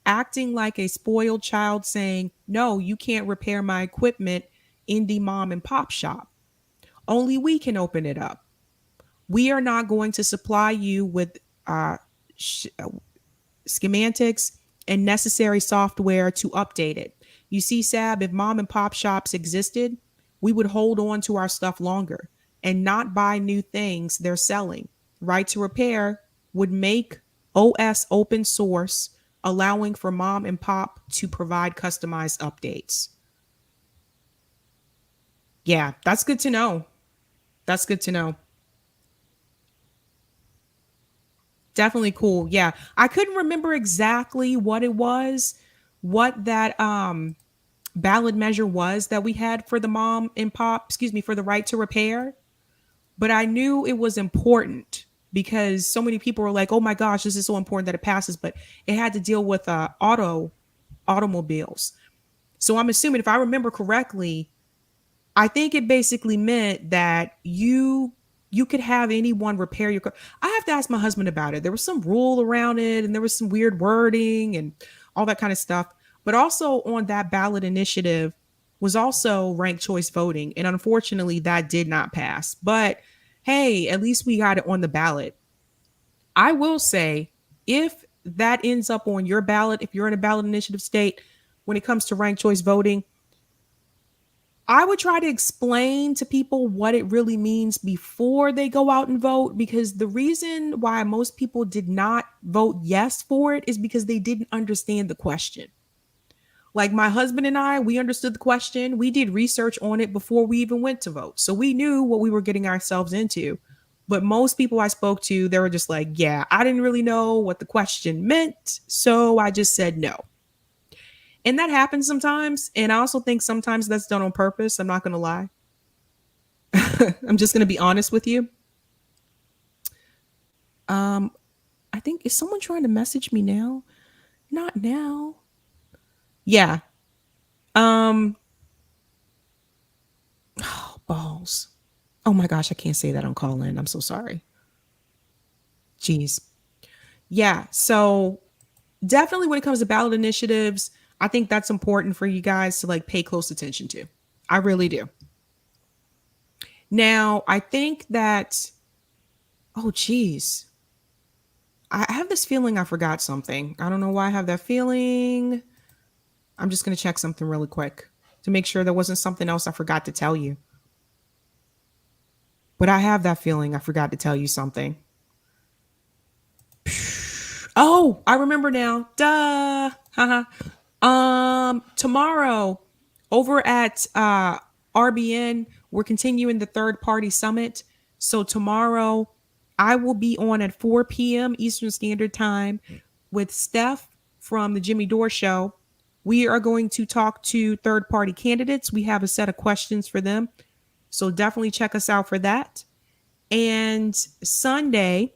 acting like a spoiled child saying, no, you can't repair my equipment, indie mom and pop shop. Only we can open it up. We are not going to supply you with uh, sh- uh, schematics and necessary software to update it. You see, Sab, if mom and pop shops existed, we would hold on to our stuff longer and not buy new things they're selling. Right to repair would make OS open source, allowing for mom and pop to provide customized updates. Yeah, that's good to know. That's good to know. Definitely cool. Yeah. I couldn't remember exactly what it was, what that ballot measure was that we had for the mom and pop, excuse me, for the right to repair, but I knew it was important because so many people were like, "Oh my gosh, this is so important that it passes," but it had to deal with automobiles. So I'm assuming, if I remember correctly, I think it basically meant that you could have anyone repair your car. I have to ask my husband about it. There was some rule around it, and there was some weird wording and all that kind of stuff. But also on that ballot initiative was also ranked choice voting, and unfortunately that did not pass. But hey, at least we got it on the ballot. I will say, if that ends up on your ballot, if you're in a ballot initiative state, when it comes to ranked choice voting, I would try to explain to people what it really means before they go out and vote, because the reason why most people did not vote yes for it is because they didn't understand the question. Like my husband and I, we understood the question. We did research on it before we even went to vote. So we knew what we were getting ourselves into. But most people I spoke to, they were just like, yeah, I didn't really know what the question meant. So I just said no. And that happens sometimes. And I also think sometimes that's done on purpose. I'm not going to lie. I'm just going to be honest with you. Um, I think, is someone trying to message me now? Not now. Yeah. Um, oh, balls. Oh my gosh, I can't say that on Callin. I'm so sorry. Jeez. Yeah. So definitely when it comes to ballot initiatives, I think that's important for you guys to like pay close attention to. I really do. Now, I think that, oh geez. I have this feeling I forgot something. I don't know why I have that feeling. I'm just going to check something really quick to make sure there wasn't something else I forgot to tell you. But I have that feeling I forgot to tell you something. Oh, I remember now. Duh. Haha. Tomorrow over at RBN, we're continuing the third party summit. So tomorrow I will be on at 4 p.m. Eastern Standard Time with Steph from the Jimmy Dore Show. We are going to talk to third party candidates. We have a set of questions for them. So definitely check us out for that. And Sunday,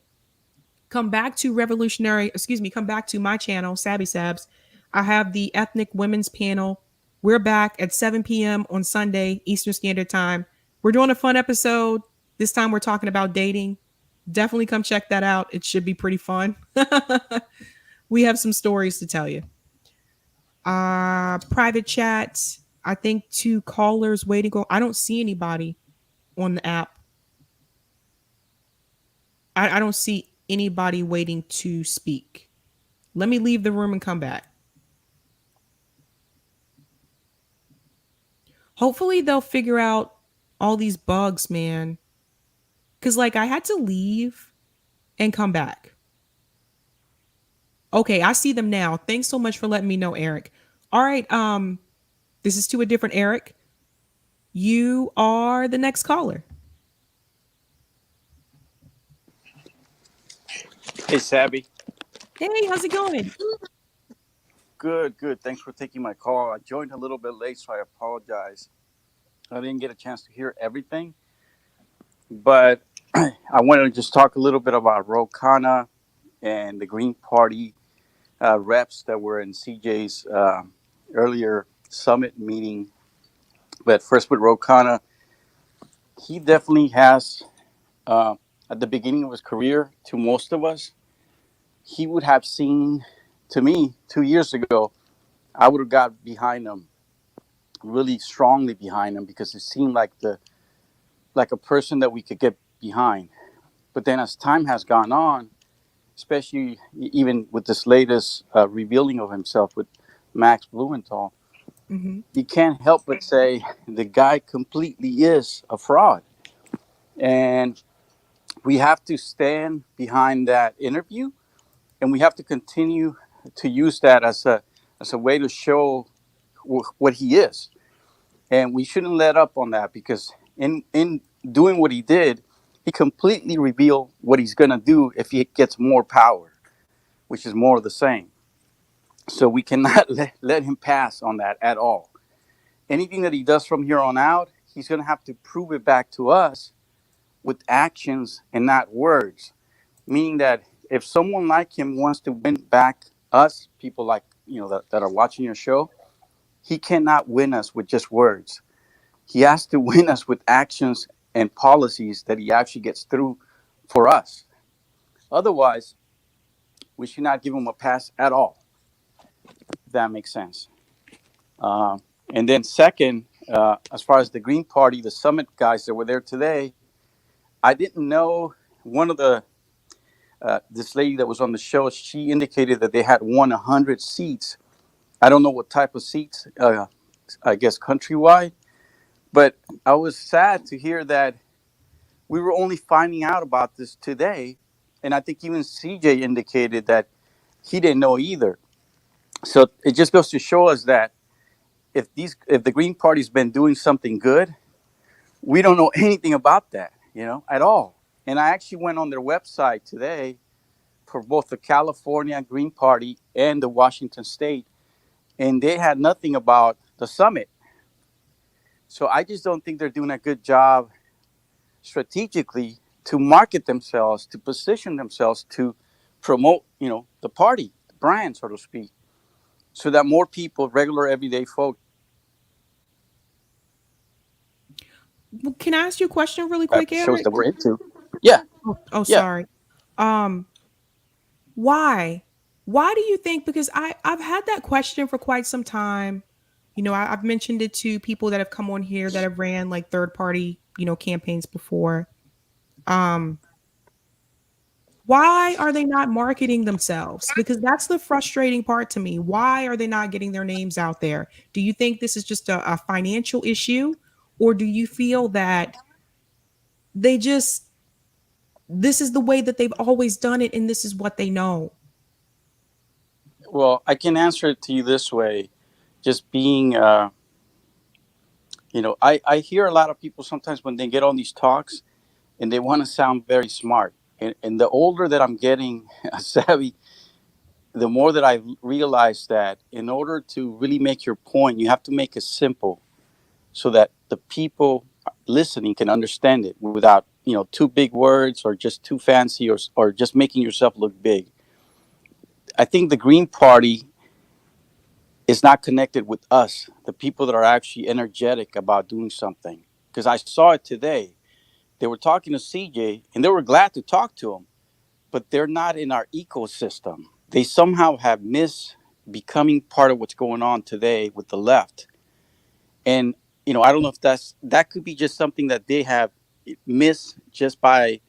come back to my channel, Sabby Sabs. I have the Ethnic Women's Panel. We're back at 7 p.m. on Sunday, Eastern Standard Time. We're doing a fun episode. This time we're talking about dating. Definitely come check that out. It should be pretty fun. We have some stories to tell you. Private chat. I think 2 callers waiting. I don't see anybody on the app. I don't see anybody waiting to speak. Let me leave the room and come back. Hopefully they'll figure out all these bugs, man. Cause like I had to leave and come back. Okay, I see them now. Thanks so much for letting me know, Eric. All right, this is to a different Eric. You are the next caller. Hey, Sabby. Hey, how's it going? Good, good. Thanks for taking my call. I joined a little bit late, so I apologize. I didn't get a chance to hear everything, but I wanted to just talk a little bit about Khanna and the Green Party reps that were in CJ's earlier summit meeting. But first with Khanna, he definitely has, at the beginning of his career, to most of us, he would have seen, to me, 2 years ago, I would have got behind him, really strongly behind him, because it seemed like a person that we could get behind. But then as time has gone on, especially even with this latest revealing of himself with Max Blumenthal, you can't help but say the guy completely is a fraud. And we have to stand behind that interview, and we have to continue to use that as a way to show what he is. And we shouldn't let up on that, because in doing what he did, he completely revealed what he's going to do if he gets more power, which is more of the same. So we cannot let him pass on that at all. Anything that he does from here on out, he's going to have to prove it back to us with actions and not words. Meaning that if someone like him wants to win back us, people like, that are watching your show, he cannot win us with just words. He has to win us with actions and policies that he actually gets through for us. Otherwise, we should not give him a pass at all, if that makes sense. And then second, as far as the Green Party, the summit guys that were there today, I didn't know one of the, this lady that was on the show, she indicated that they had won 100 seats. I don't know what type of seats, I guess countrywide, but I was sad to hear that we were only finding out about this today. And I think even CJ indicated that he didn't know either. So it just goes to show us that if the Green Party's been doing something good, we don't know anything about that, at all. And I actually went on their website today for both the California Green Party and the Washington State, and they had nothing about the summit. So I just don't think they're doing a good job strategically to market themselves, to position themselves, to promote, the party, the brand, so to speak, so that more people, regular everyday folk. Well, can I ask you a question really At quick, the shows that Eric? we're into. Yeah, Oh, yeah. sorry. Um, why? Why do you think? Because I've had that question for quite some time. You know, I've mentioned it to people that have come on here that have ran like third party, campaigns before. Um, why are they not marketing themselves? Because that's the frustrating part to me. Why are they not getting their names out there? Do you think this is just a financial issue, or do you feel that they just this is the way that they've always done it and this is what they know? Well, I can answer it to you this way. Just being, I hear a lot of people sometimes when they get on these talks and they want to sound very smart. And the older that I'm getting, savvy, the more that I realize that in order to really make your point, you have to make it simple so that the people listening can understand it without, too big words or just too fancy or just making yourself look big. I think the Green Party is not connected with us, the people that are actually energetic about doing something. Because I saw it today. They were talking to CJ and they were glad to talk to him, but they're not in our ecosystem. They somehow have missed becoming part of what's going on today with the left. And, I don't know if that could be just something that they have missed just by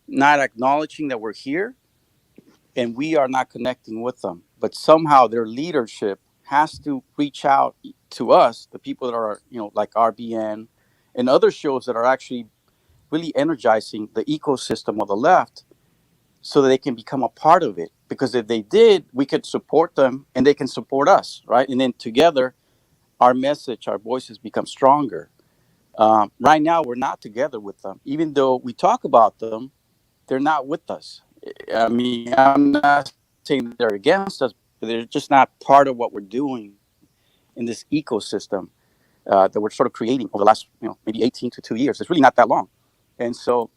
not acknowledging that we're here and we are not connecting with them. But somehow their leadership has to reach out to us, the people that are, like RBN and other shows that are actually really energizing the ecosystem of the left so that they can become a part of it. Because if they did, we could support them and they can support us, right? And then together, our message, our voices become stronger. Right now, we're not together with them. Even though we talk about them, they're not with us. I mean, I'm not saying they're against us, but they're just not part of what we're doing in this ecosystem that we're sort of creating over the last, maybe 18 to 2 years. It's really not that long. And so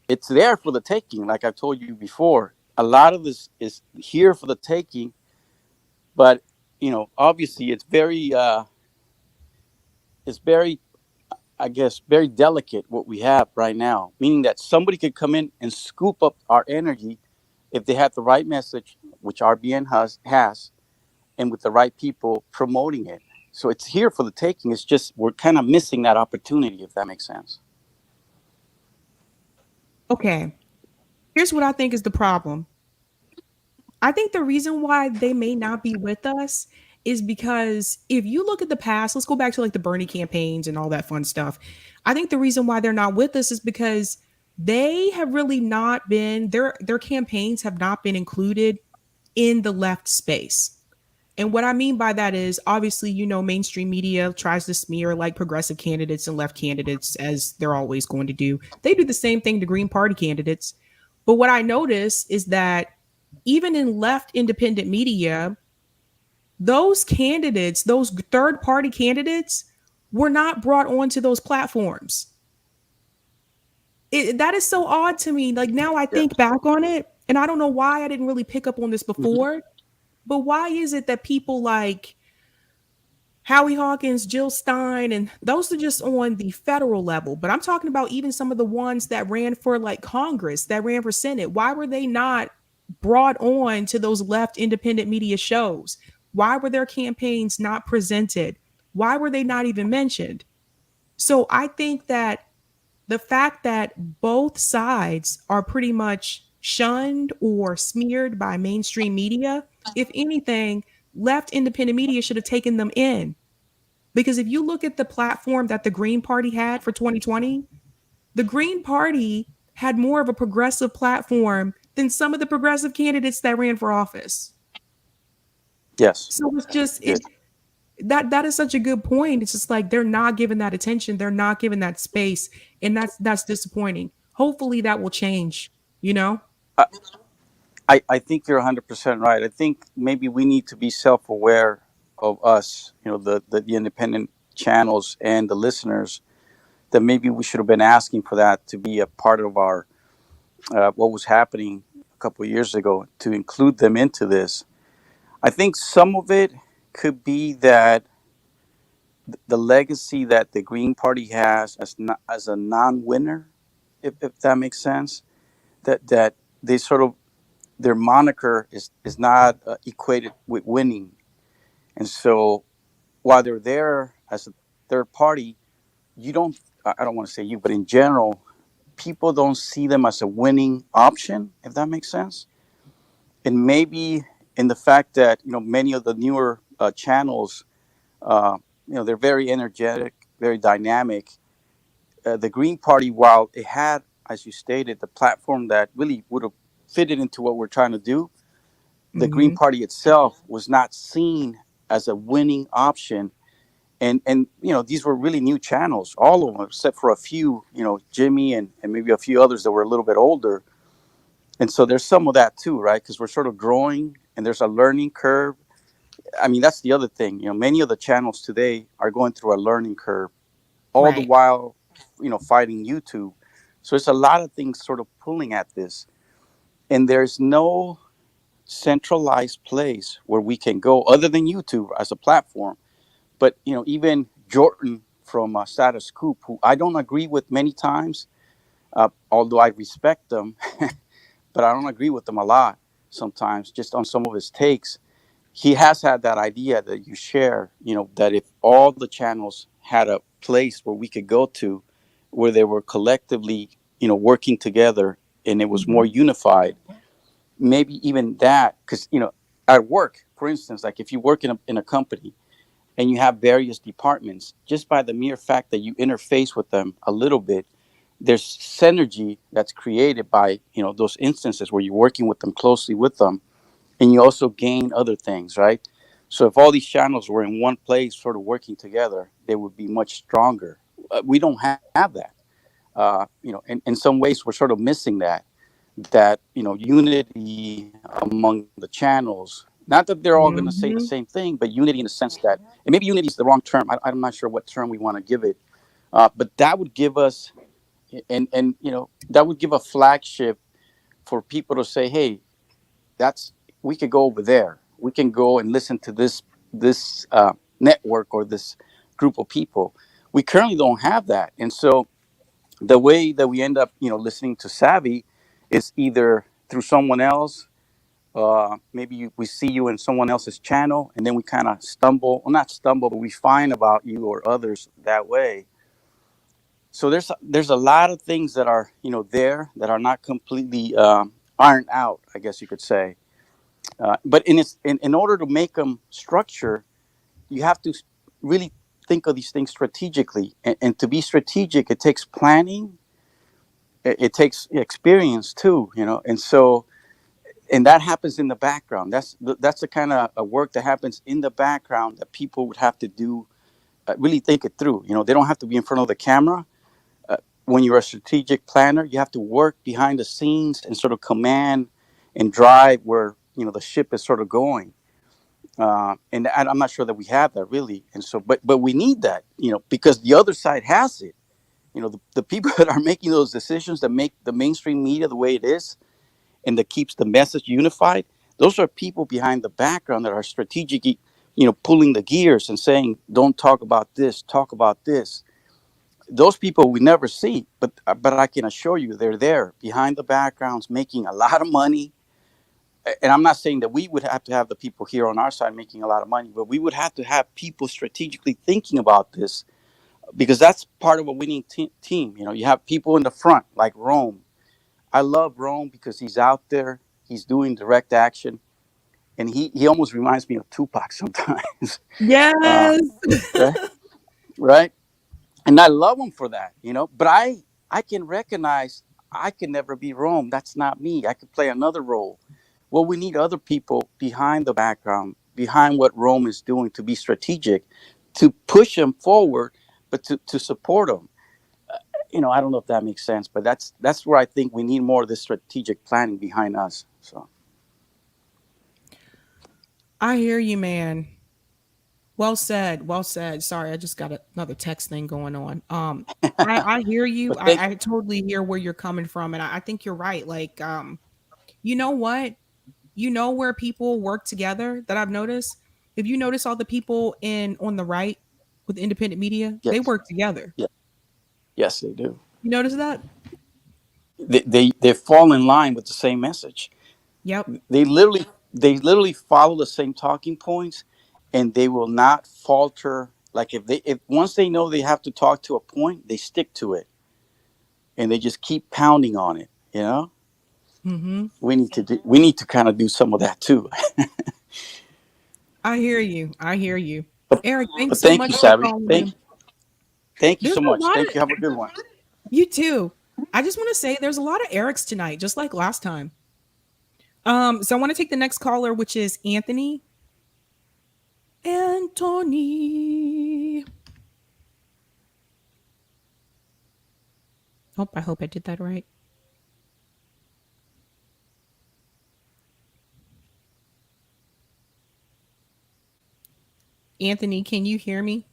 it's there for the taking. Like I've told you before, a lot of this is here for the taking, but obviously it's very, I guess, very delicate what we have right now, meaning that somebody could come in and scoop up our energy if they had the right message, which RBN has, and with the right people promoting it. So it's here for the taking. It's just we're kind of missing that opportunity, if that makes sense. Okay. Here's what I think is the problem. I think the reason why they may not be with us is because if you look at the past, let's go back to like the Bernie campaigns and all that fun stuff. I think the reason why they're not with us is because they have really not been their campaigns have not been included in the left space. And what I mean by that is obviously, mainstream media tries to smear like progressive candidates and left candidates as they're always going to do. They do the same thing to Green Party candidates. But what I notice is that even in left independent media, those candidates, those third party candidates, were not brought onto those platforms. That is so odd to me. Like now I Yeah. think back on it, and I don't know why I didn't really pick up on this Mm-hmm. before, but why is it that people like Howie Hawkins, Jill Stein, and those are just on the federal level. But I'm talking about even some of the ones that ran for like Congress, that ran for Senate. Why were they not brought on to those left independent media shows? Why were their campaigns not presented? Why were they not even mentioned? So I think that the fact that both sides are pretty much shunned or smeared by mainstream media, if anything, left independent media should have taken them in. Because if you look at the platform that the Green Party had for 2020, the Green Party had more of a progressive platform than some of the progressive candidates that ran for office. Yes. So it's just Yes. that is such a good point. It's just like they're not giving that attention, they're not giving that space, and that's disappointing. Hopefully that will change, you know? I think you're 100% right. I think maybe we need to be self-aware of us, the independent channels and the listeners, that maybe we should have been asking for that to be a part of our what was happening a couple of years ago, to include them into this. I think some of it could be that the legacy that the Green Party has as not, as a non-winner, if that makes sense. That they sort of, their moniker is not equated with winning, and so while they're there as a third party, you don't. I don't want to say you, but in general, people don't see them as a winning option, if that makes sense. And maybe in the fact that many of the newer channels, uh, they're very energetic, very dynamic. The Green Party, while it had, as you stated, the platform that really would have fitted into what we're trying to do, the Green Hmm. Party itself was not seen as a winning option. And these were really new channels, all of them, except for a few, Jimmy and maybe a few others that were a little bit older. And so there's some of that too, right? Because we're sort of growing and there's a learning curve. I mean, that's the other thing. Many of the channels today are going through a learning curve, all the Right. while, fighting YouTube. So it's a lot of things sort of pulling at this. And there's no centralized place where we can go other than YouTube as a platform. But, even Jordan from Status Coop, who I don't agree with many times, although I respect them, but I don't agree with them a lot sometimes, just on some of his takes. He has had that idea that you share, that if all the channels had a place where we could go to, where they were collectively, working together and it was more Hmm. unified, maybe even that, because, at work, for instance, like if you work in a company and you have various departments, just by the mere fact that you interface with them a little bit, there's synergy that's created by those instances where you're working with them closely with them, and you also gain other things, right? So if all these channels were in one place sort of working together, they would be much stronger. We don't have that. In some ways we're sort of missing that unity among the channels. Not that they're all going to say the Hmm. same thing, but unity in the sense that, and maybe unity is the wrong term. I'm not sure what term we want to give it, but that would give us, and that would give a flagship for people to say, hey, that's, we could go over there. We can go and listen to this network or this group of people. We currently don't have that, and so the way that we end up, listening to Savvy is either through someone else. Maybe we see you in someone else's channel, and then we kind of stumble, well, not stumble, but we find about you or others that way. So there's a lot of things that are there that are not completely ironed out, I guess you could say. But in order to make them structure, you have to really think of these things strategically, and to be strategic, it takes planning, it takes experience too, and so, and that happens in the background. That's the kind of work that happens in the background that people would have to do, really think it through. They don't have to be in front of the camera. When you're a strategic planner, you have to work behind the scenes and sort of command and drive where the ship is sort of going. And I'm not sure that we have that really. And so, but we need that, because the other side has it. The people that are making those decisions that make the mainstream media the way it is, and that keeps the message unified. Those are people behind the background that are strategically, pulling the gears and saying, "Don't talk about this. Talk about this." Those people we never see, but I can assure you they're there behind the backgrounds, making a lot of money. And I'm not saying that we would have to have the people here on our side making a lot of money, but we would have to have people strategically thinking about this, because that's part of what we need. Team, you have people in the front like Rome. I love Rome because he's out there, he's doing direct action, and he almost reminds me of Tupac sometimes. uh, Yes. right, right. And I love him for that, but I can recognize I can never be Rome. That's not me. I could play another role. Well, we need other people behind the background, behind what Rome is doing, to be strategic, to push him forward, but to support him. I don't know if that makes sense, but that's where I think we need more of this strategic planning behind us. So I hear you, man. Well said. Well said. Sorry, I just got another text thing going on. I hear you. but thank I totally hear where you're coming from, and I think you're right. Like, you know what? You know where people work together that I've noticed. If you notice all the people in on the right, with independent media? Yes. They work together. Yeah. Yes, they do. You notice that? They fall in line with the same message. Yep. They literally follow the same talking points, and they will not falter. Like if once they know they have to talk to a point, they stick to it, and they just keep pounding on it. You know, Mm-hmm. we need to kind of do some of that too. I hear you. I hear you. Eric, But thanks so thank much you, for Sabby. calling in. Thank you There's so a much. lot Thank of you. Have a good one. you too. I just want to say there's a lot of Erics tonight, just like last time. So I want to take the next caller, which is Anthony. Anthony. I hope I did that right. Anthony, can you hear me?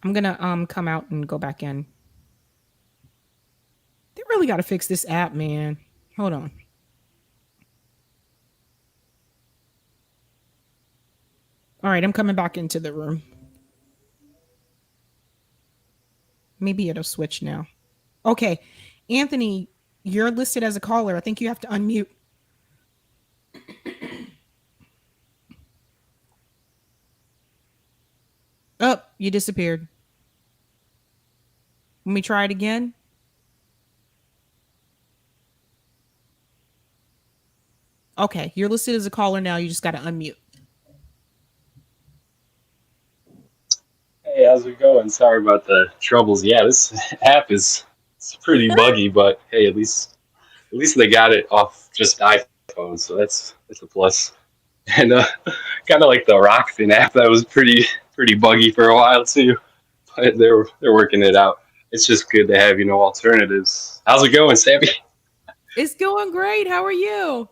I'm gonna come out and go back in. They really gotta fix this app, man. Hold on. All right, I'm coming back into the room. Maybe it'll switch now. Okay. Anthony, you're listed as a caller. I think you have to unmute. Oh, you disappeared. Let me try it again. Okay, you're listed as a caller now. You just got to unmute. Hey, how's it going? Sorry about the troubles. Yeah, this app is it's pretty buggy, but hey, at least they got it off just iPhone, so that's a plus. And kind of like the Rockfin app, that was pretty buggy for a while too, but they're working it out. It's just good to have alternatives. How's it going, Sabby? It's going great. How are you?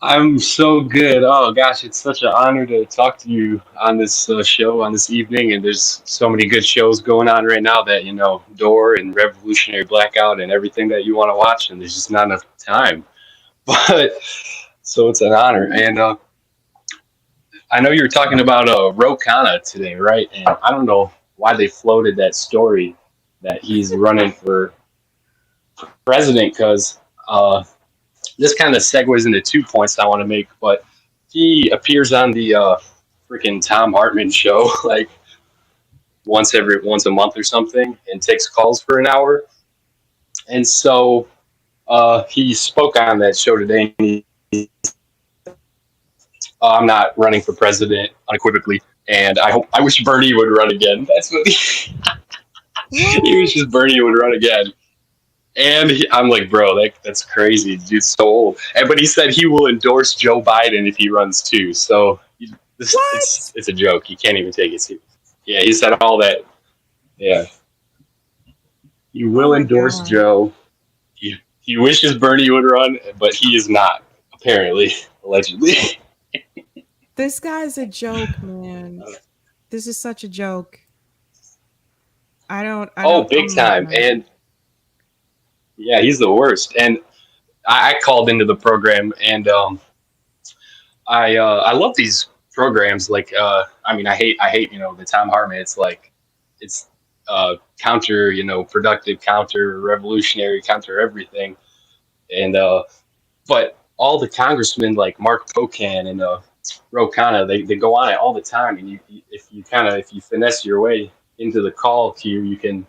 I'm so good. Oh gosh, it's such an honor to talk to you on this show on this evening. And there's so many good shows going on right now that Door and Revolutionary Blackout and everything that you want to watch, and there's just not enough time. But so it's an honor. And I know you were talking about Khanna today, right? And I don't know why they floated that story that he's running for president because. This kind of segues into 2 points I want to make, but he appears on the freaking Tom Hartman show like once a month or something and takes calls for an hour. And so he spoke on that show today. And I'm not running for president unequivocally, and I wish Bernie would run again. That's what he wishes Bernie would run again. And I'm like, bro, that's crazy. Dude's so old. But he said he will endorse Joe Biden if he runs too. So it's a joke. You can't even take it seriously. Yeah, he said all that. Yeah. He will endorse God. Joe. He wishes Bernie would run, but he is not, apparently, allegedly. This guy's a joke, man. This is such a joke. I don't Big time. And yeah, he's the worst. And I called into the program, and I love these programs. Like, I mean, I hate the Tom Hartman. It's like it's counter, productive, counter revolutionary, counter everything. And but all the congressmen like Mark Pocan and Khanna, they go on it all the time. And if you finesse your way into the call queue, you can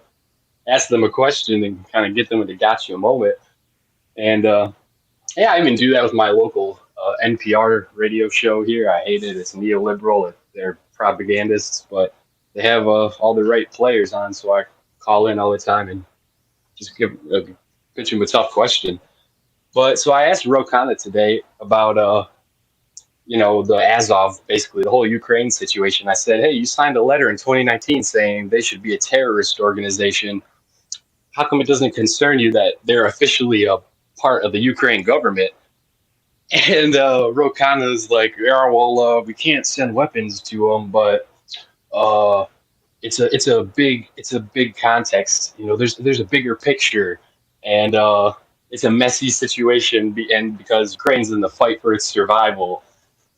ask them a question and kind of get them in the gotcha moment. And yeah, I even do that with my local NPR radio show here. I hate it. It's neoliberal. They're propagandists, but they have all the right players on, so I call in all the time and just pitch them a tough question. But so I asked Khanna today about the Azov, basically the whole Ukraine situation. I said, hey, you signed a letter in 2019 saying they should be a terrorist organization. How come it doesn't concern you that they're officially a part of the Ukraine government? And Khanna's like, yeah, well, we can't send weapons to them, but it's a big context. There's a bigger picture, and it's a messy situation, and because Ukraine's in the fight for its survival.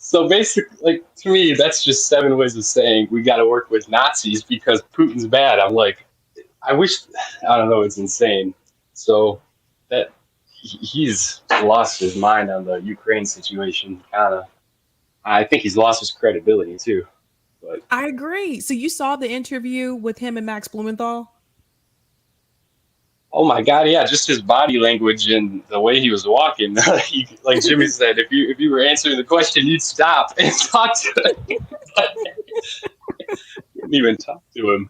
So basically, like, to me, that's just 7 ways of saying we got to work with Nazis because Putin's bad. I'm like, I wish, I don't know, it's insane. So that he's lost his mind on the Ukraine situation, kind of. I think he's lost his credibility too. But I agree. So you saw the interview with him and Max Blumenthal? oh my God, yeah, just his body language and the way he was walking. Like Jimmy said, if you were answering the question, you'd stop and talk to him. Didn't even talk to him.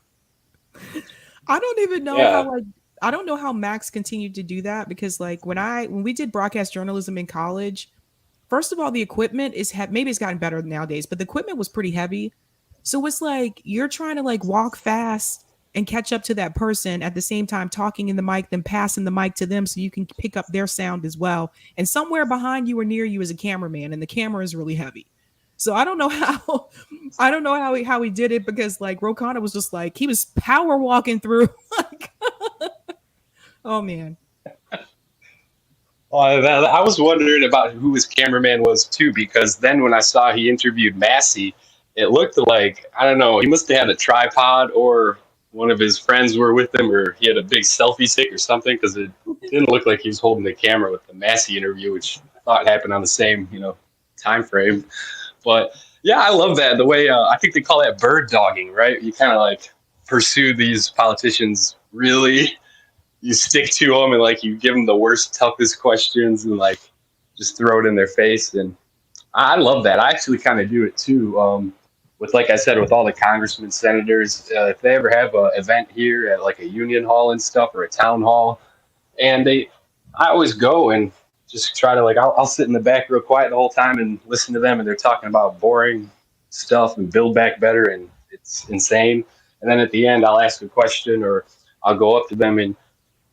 I don't even know Yeah. how I don't know how Max continued to do that because like when we did broadcast journalism in college, first of all, the equipment is maybe it's gotten better nowadays, but the equipment was pretty heavy. So it's like you're trying to like walk fast and catch up to that person at the same time talking in the mic, then passing the mic to them so you can pick up their sound as well. And somewhere behind you or near you is a cameraman, and the camera is really heavy. So I don't know how how he did it because like Ro Khanna was just like he was power walking through. Like, oh man. I was wondering about who his cameraman was too, because then when I saw he interviewed Massey, it looked like, I don't know, he must have had a tripod or one of his friends were with him, or he had a big selfie stick or something, because it didn't look like he was holding the camera with the Massey interview, which I thought happened on the same, time frame. But yeah, I love that. The way, I think they call that bird dogging, right? You kind of like pursue these politicians really. You stick to them and like you give them the worst, toughest questions and like just throw it in their face. And I love that. I actually kind of do it too. With, like I said, with all the congressmen, senators, if they ever have an event here at like a union hall and stuff or a town hall, and I always go and just try to like, I'll sit in the back real quiet the whole time and listen to them. And they're talking about boring stuff and Build Back Better. And it's insane. And then at the end, I'll ask a question or I'll go up to them and,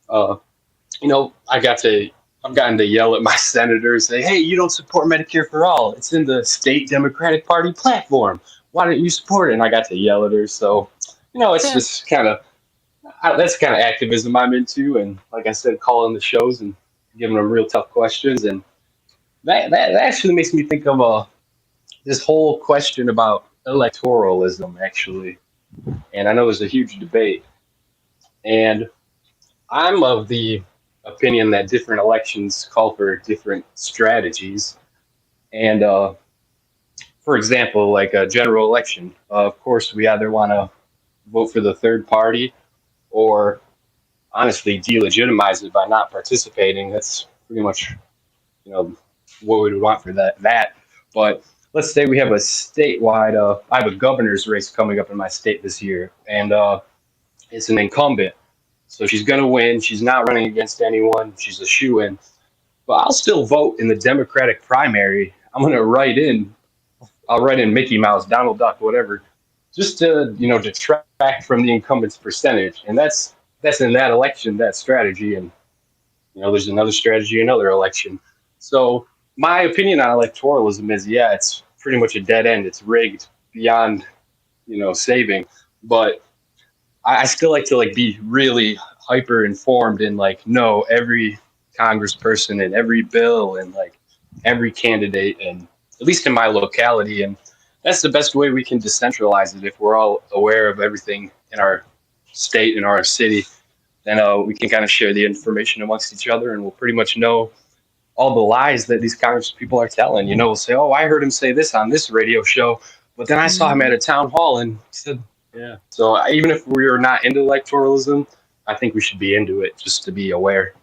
I've gotten to yell at my senators, say, hey, you don't support Medicare for all. It's in the state Democratic Party platform. Why don't you support it? And I got to yell at her. So, it's just kind of, that's kind of activism I'm into. And like I said, calling the shows and giving them real tough questions. And that actually makes me think of this whole question about electoralism, actually. And I know there's a huge debate. And I'm of the opinion that different elections call for different strategies. And for example, like a general election, of course, we either want to vote for the third party or honestly delegitimize it by not participating. That's pretty much, what we would want for that. But let's say we have a statewide, I have a governor's race coming up in my state this year, and it's an incumbent. So she's going to win. She's not running against anyone. She's a shoo-in. But I'll still vote in the Democratic primary. I'm going to write in Mickey Mouse, Donald Duck, whatever, just to, detract from the incumbent's percentage. And that's in that election, that strategy. And, there's another strategy, another election. So my opinion on electoralism is, yeah, it's pretty much a dead end. It's rigged beyond, saving. But I still like to be really hyper informed and know every congressperson and every bill and every candidate, and at least in my locality. And that's the best way we can decentralize it. If we're all aware of everything in our state and our city, then we can kind of share the information amongst each other, and we'll pretty much know all the lies that these Congress people are telling. We'll say, oh, I heard him say this on this radio show, but then I saw him at a town hall and he said, yeah. So even if we're not into electoralism, I think we should be into it just to be aware.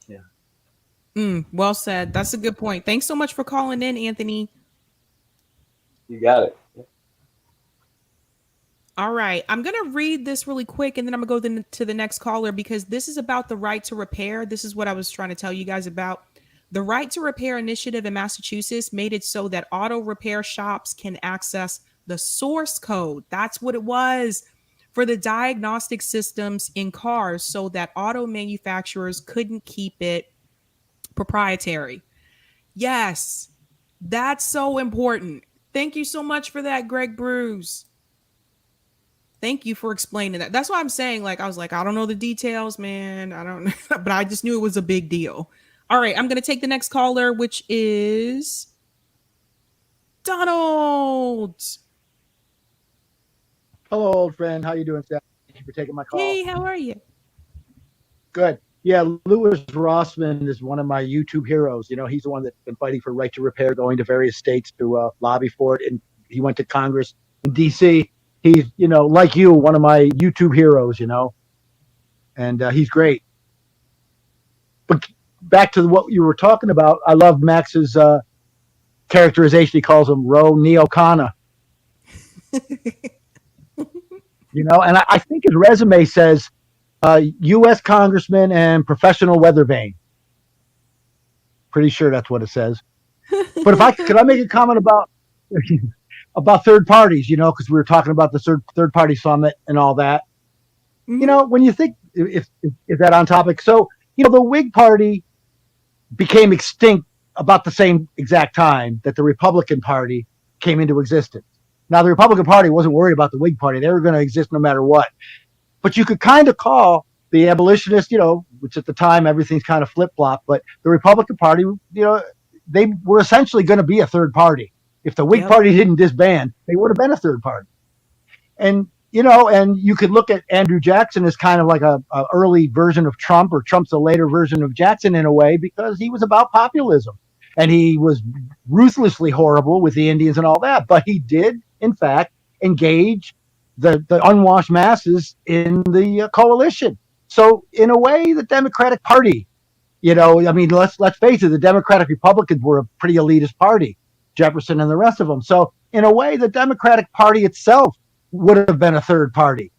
Yeah. Well said. That's a good point. Thanks so much for calling in, Anthony. You got it. All right. I'm going to read this really quick and then I'm going to go to the next caller because this is about the right to repair. This is what I was trying to tell you guys about. The Right to Repair initiative in Massachusetts made it so that auto repair shops can access the source code. That's what it was for the diagnostic systems in cars so that auto manufacturers couldn't keep it proprietary. Yes, that's so important. Thank you so much for that, Greg Bruce. Thank you for explaining that. That's why I'm saying, I was like, I don't know the details, man. I don't know, but I just knew it was a big deal. All right, I'm going to take the next caller, which is Donald. Hello, old friend. How you doing, Seth? Thank you for taking my call. Hey, how are you? Good. Yeah, Louis Rossman is one of my YouTube heroes. You know, he's the one that's been fighting for right to repair, going to various states to lobby for it. And he went to Congress in D.C. He's, you know, like you, one of my YouTube heroes, you know, and he's great. But back to what you were talking about, I love Max's characterization. He calls him Ro Neo Khanna. You know, and I think his resume says U.S. congressman and professional weather vane. Pretty sure that's what it says. But if could I make a comment about third parties? You know, because we were talking about the third party summit and all that. Mm-hmm. You know, when you think if that on topic, so you know, the Whig Party became extinct about the same exact time that the Republican Party came into existence. Now, the Republican Party wasn't worried about the Whig Party. They were going to exist no matter what. But you could kind of call the abolitionists, you know, which at the time everything's kind of flip-flop, but the Republican Party, you know, they were essentially going to be a third party. If the Whig Party didn't disband, they would have been a third party. And, you know, and you could look at Andrew Jackson as kind of like a early version of Trump, or Trump's a later version of Jackson in a way, because he was about populism. And he was ruthlessly horrible with the Indians and all that. But he did, in fact, engage the unwashed masses in the coalition. So in a way, the Democratic Party, you know, I mean, let's face it, the Democratic Republicans were a pretty elitist party, Jefferson and the rest of them. So in a way, the Democratic Party itself would have been a third party.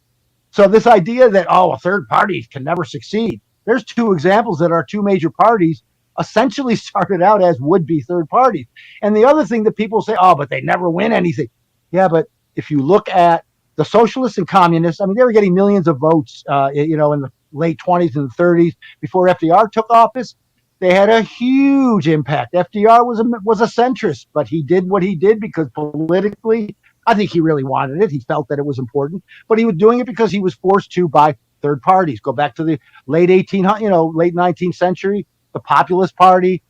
So this idea that, oh, a third party can never succeed. There's two examples that our two major parties essentially started out as would-be third parties. And the other thing that people say, oh, but they never win anything. Yeah, but if you look at the socialists and communists, I mean, they were getting millions of votes, you know, in the late 20s and the 30s before FDR took office. They had a huge impact. FDR was a centrist, but he did what he did because politically, I think he really wanted it. He felt that it was important, but he was doing it because he was forced to by third parties. Go back to the late 19th century, the Populist Party,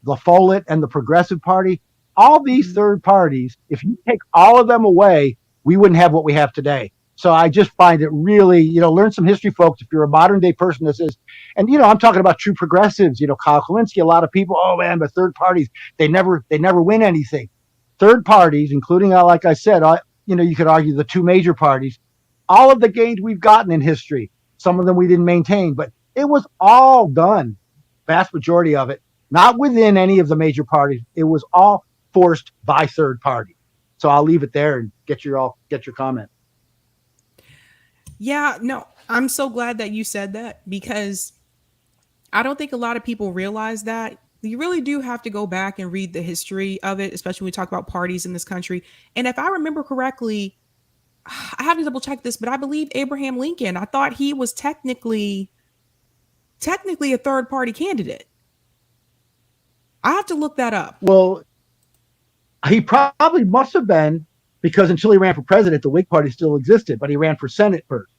the Follett, and the Progressive Party. All these third parties, if you take all of them away, we wouldn't have what we have today. So I just find it really, you know, learn some history, folks. If you're a modern day person that says, and, you know, I'm talking about true progressives, you know, Kyle Kalinske, a lot of people, oh man, but third parties, they never win anything. Third parties, including, like I said, you know, you could argue the two major parties, all of the gains we've gotten in history, some of them we didn't maintain, but it was all done, vast majority of it, not within any of the major parties. It was all forced by third parties. So I'll leave it there and get your comment. Yeah, no, I'm so glad that you said that, because I don't think a lot of people realize that. You really do have to go back and read the history of it, especially when we talk about parties in this country. And if I remember correctly, I have to double check this, but I believe Abraham Lincoln, I thought he was technically a third party candidate. I have to look that up. Well, he probably must have been, because until he ran for president, the Whig Party still existed, but he ran for Senate first.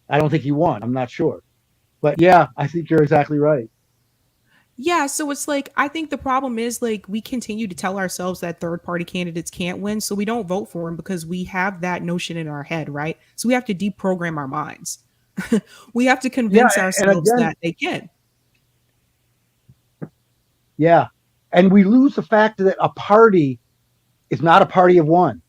I don't think he won. I'm not sure. But yeah, I think you're exactly right. Yeah, so it's like, I think the problem is, like, we continue to tell ourselves that third party candidates can't win, so we don't vote for them because we have that notion in our head, right? So we have to deprogram our minds. We have to convince ourselves that they can. Yeah. And we lose the fact that a party is not a party of one.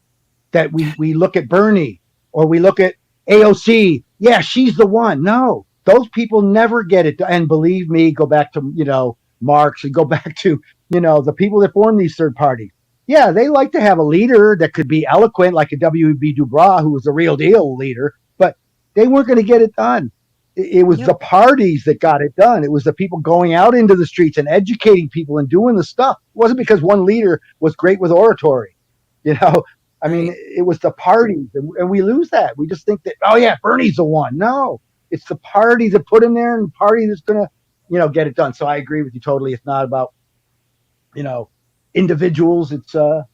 That we look at Bernie or we look at AOC. Yeah, she's the one. No, those people never get it. And believe me, go back to, you know, Marx, and go back to, you know, the people that form these third parties. Yeah, they like to have a leader that could be eloquent, like a W.B. Du Bois, who was the real deal leader, but they weren't going to get it done. It was the parties that got it done. It was the people going out into the streets and educating people and doing the stuff. It wasn't because one leader was great with oratory. You know, I mean, it was the parties, and we lose that. We just think that, oh yeah, Bernie's the one. No, it's the party that put him there, and the party that's going to, you know, get it done. So I agree with you totally. It's not about, you know, individuals. It's the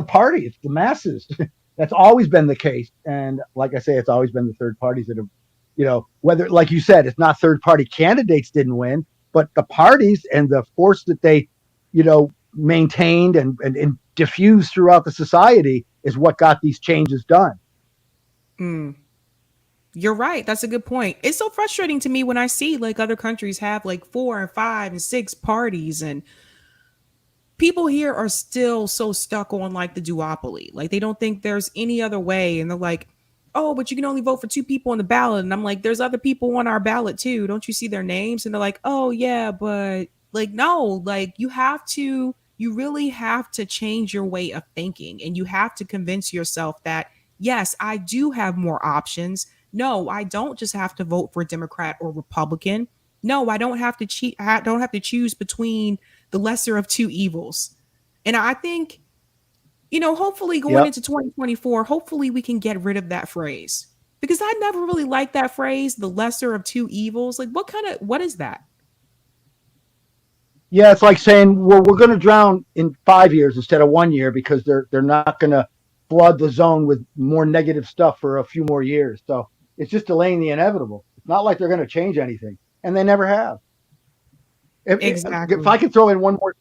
party. It's the masses. That's always been the case. And like I say, it's always been the third parties that have, you know, whether, like you said, it's not third party candidates didn't win, but the parties and the force that they, you know, maintained and diffused throughout the society is what got these changes done. Mm. You're right. That's a good point. It's so frustrating to me when I see like other countries have like 4 and 5 and 6 parties, and people here are still so stuck on like the duopoly. Like they don't think there's any other way. And they're like, oh, but you can only vote for 2 people on the ballot. And I'm like, there's other people on our ballot too. Don't you see their names? And they're like, oh, yeah, but like, no, like you really have to change your way of thinking. And you have to convince yourself that, yes, I do have more options. No, I don't just have to vote for Democrat or Republican. No, I don't have to cheat. I don't have to choose between the lesser of 2 evils. And I think, hopefully going Yep. into 2024, hopefully we can get rid of that phrase, because I never really liked that phrase, the lesser of 2 evils. Like what is that? Yeah, it's like saying, well, we're going to drown in 5 years instead of 1 year because they're not going to flood the zone with more negative stuff for a few more years. So it's just delaying the inevitable. It's not like they're going to change anything, and they never have. If I Exactly. could throw in one more,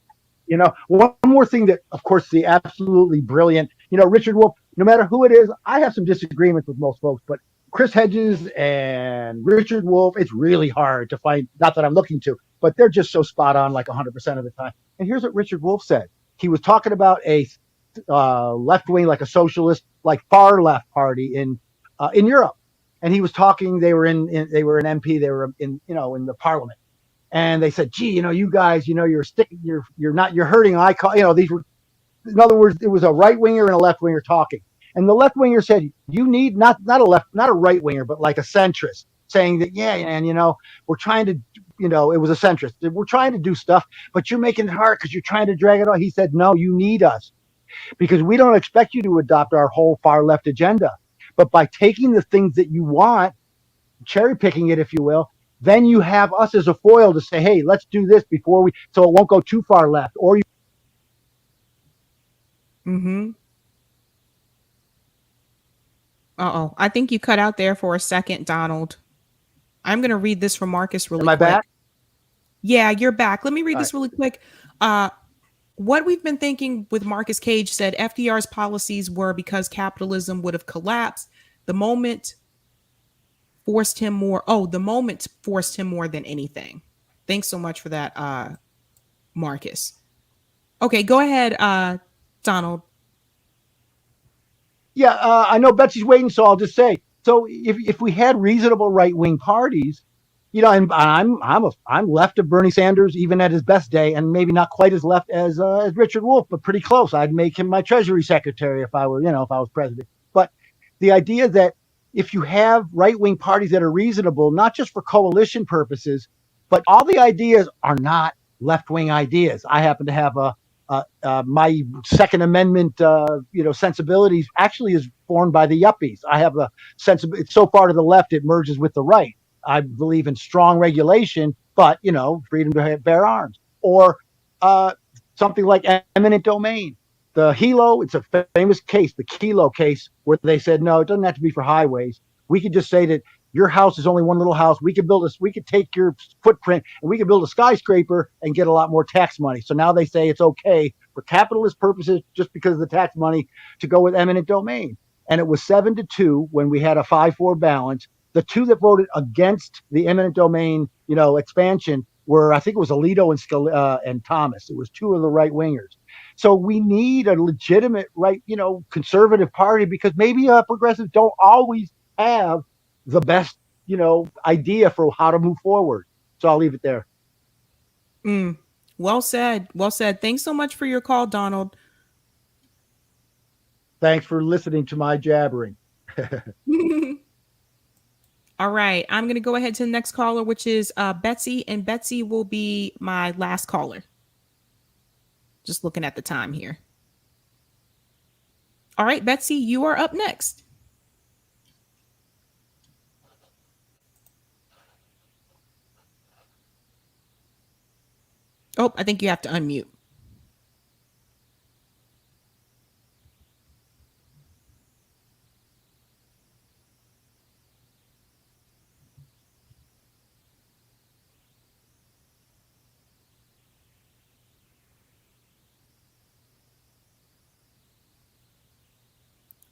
one more thing that, of course, the absolutely brilliant, Richard Wolff. No matter who it is, I have some disagreements with most folks, but Chris Hedges and Richard Wolff, it's really hard to find. Not that I'm looking to, but they're just so spot on, like 100% of the time. And here's what Richard Wolff said. He was talking about a left wing, like a socialist, like far left party in Europe, and he was talking. They were they were an MP. They were in the parliament. And they said, "Gee, you guys, you're hurting these were, in other words, it was a right winger and a left winger talking." And the left winger said, "You need not a right winger, but like a centrist, saying that, yeah, and we're trying to, it was a centrist. We're trying to do stuff, but you're making it hard because you're trying to drag it on." He said, "No, you need us because we don't expect you to adopt our whole far left agenda, but by taking the things that you want, cherry picking it, if you will, then you have us as a foil to say, hey, let's do this so it won't go too far left." Or Mm-hmm. Uh-oh. I think you cut out there for a second, Donald. I'm going to read this from Marcus really am I quick. back? Yeah, you're back. Let me read All this right. really quick. What we've been thinking with Marcus Cage said FDR's policies were because capitalism would have collapsed. The moment forced him more. Oh, the moment forced him more than anything. Thanks so much for that, Marcus. Okay, go ahead, Donald. Yeah, I know Betsy's waiting, so I'll just say, so if we had reasonable right wing parties, and I'm left of Bernie Sanders even at his best day, and maybe not quite as left as Richard Wolff, but pretty close. I'd make him my Treasury Secretary if I was president. But the idea that if you have right wing parties that are reasonable, not just for coalition purposes, but all the ideas are not left wing ideas. I happen to have my Second Amendment, sensibilities actually is formed by the yuppies. I have a sense of it's so far to the left it merges with the right. I believe in strong regulation, but freedom to bear arms, or something like eminent domain. The Hilo, it's a famous case, the Kilo case, where they said no, it doesn't have to be for highways. We could just say that your house is only one little house. We could take your footprint and we could build a skyscraper and get a lot more tax money. So now they say it's okay for capitalist purposes, just because of the tax money, to go with eminent domain. And it was 7-2 when we had a 5-4 balance. The two that voted against the eminent domain, expansion were, I think it was Alito and Thomas. It was two of the right wingers. So we need a legitimate right, conservative party, because maybe progressives don't always have the best, idea for how to move forward. So I'll leave it there. Well said. Well said. Thanks so much for your call, Donald. Thanks for listening to my jabbering. All right. I'm going to go ahead to the next caller, which is Betsy, and Betsy will be my last caller. Just looking at the time here. All right, Betsy, you are up next. Oh, I think you have to unmute.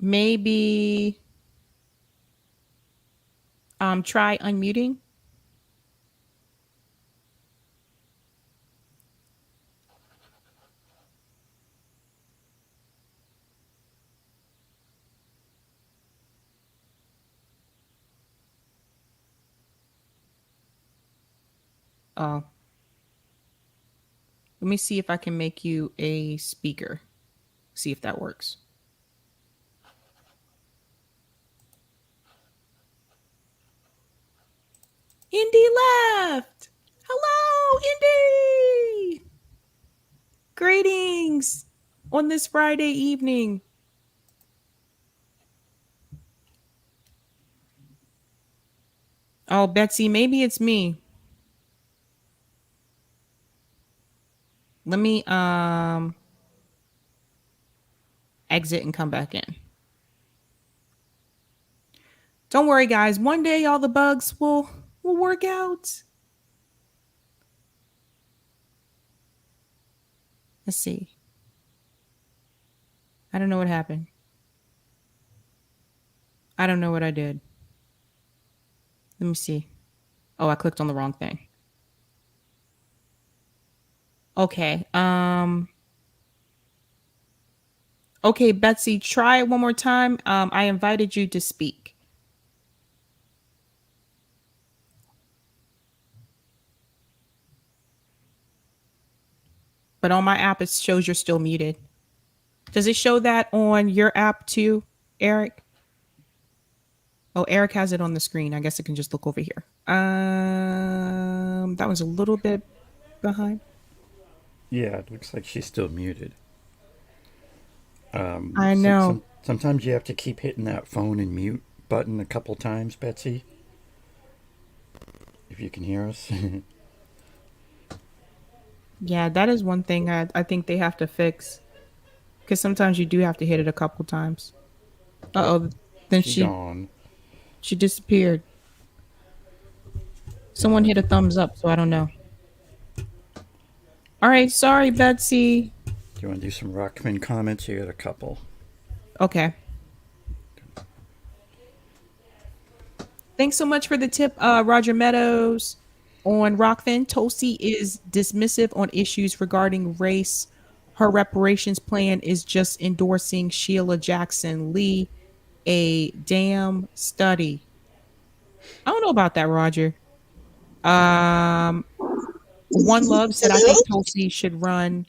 maybe try unmuting. Oh, let me see if I can make you a speaker. See if that works. Indy left. Hello, Indy. Greetings on this Friday evening. Oh, Betsy, maybe it's me. Let me exit and come back in. Don't worry, guys. One day all the bugs will work out. Let's see. I don't know what happened. I don't know what I did. Let me see. Oh, I clicked on the wrong thing. Okay. Okay, Betsy, try it one more time. I invited you to speak. But on my app, it shows you're still muted. Does it show that on your app too, Eric? Oh, Eric has it on the screen. I guess I can just look over here. That was a little bit behind. Yeah, it looks like she's still muted. I know. Sometimes you have to keep hitting that phone and mute button a couple times, Betsy. If you can hear us. Yeah, that is one thing I think they have to fix. Because sometimes you do have to hit it a couple times. Uh-oh. Then She's gone. She disappeared. Someone hit a thumbs up, so I don't know. All right, sorry, Betsy. Do you want to do some Rockman comments? You got a couple. Okay. Thanks so much for the tip, Roger Meadows. On Rockfin, Tulsi is dismissive on issues regarding race. Her reparations plan is just endorsing Sheila Jackson Lee, a damn study. I don't know about that, Roger. One Love said, I think Tulsi should run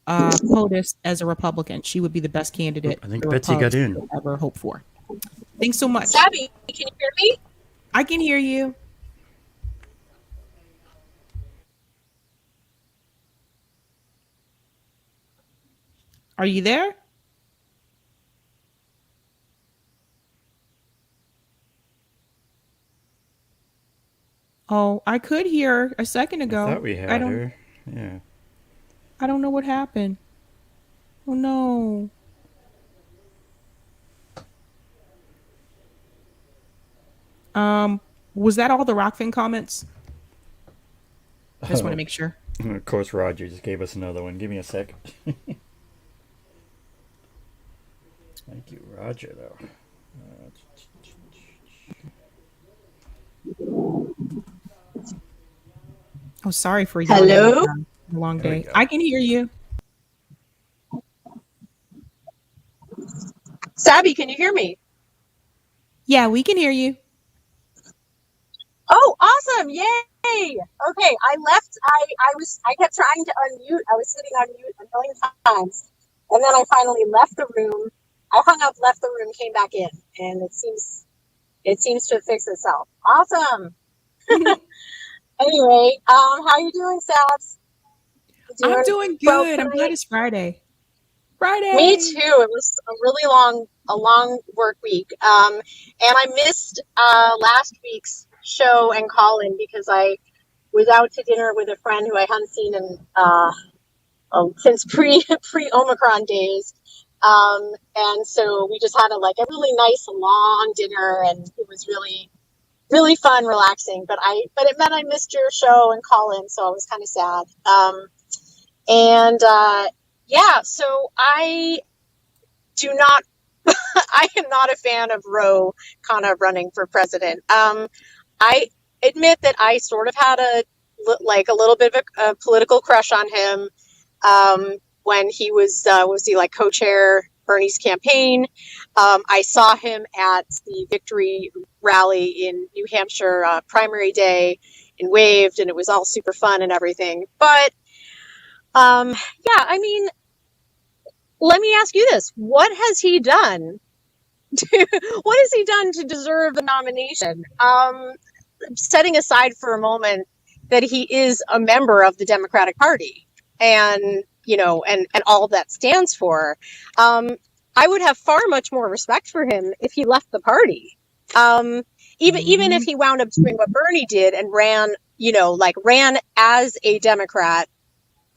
POTUS as a Republican. She would be the best candidate I think the Betsy got Republicans in. could ever hope for. Thanks so much. Sabby, can you hear me? I can hear you. Are you there? Oh, I could hear a second ago. I thought we had her. Yeah. I don't know what happened. Oh no. Was that all the Rockfin comments? I just want to make sure. Of course, Roger just gave us another one. Give me a sec. Thank you, Roger, though. Oh, sorry for you. Hello? A long day. I can hear you. Sabby, can you hear me? Yeah, we can hear you. Oh, awesome. Yay. Okay, I kept trying to unmute. I was sitting on mute a million times. And then I finally left the room. I hung up, left the room, came back in, and it seems to fix itself. Awesome. Anyway, how are you doing, Sabs? I'm doing good. I'm glad it's Friday. Friday. Me too. It was a really long work week. And I missed last week's show and call-in because I was out to dinner with a friend who I hadn't seen in since pre-Omicron days. And so we just had a really nice long dinner, and it was really, really fun, relaxing. But it meant I missed your show and call-in, so I was kind of sad. Yeah, so I do not I am not a fan of Ro Khanna running for president. I admit that I sort of had a little bit of a political crush on him when he was he like co-chair Bernie's campaign. I saw him at the victory rally in New Hampshire primary day and waved, and it was all super fun and everything. But yeah, I mean, let me ask you this: what has he done? What has he done to deserve the nomination? Setting aside for a moment that he is a member of the Democratic Party and, you know, and all that stands for, I would have far much more respect for him if he left the party. Even if he wound up doing what Bernie did and ran, you know, like ran as a Democrat.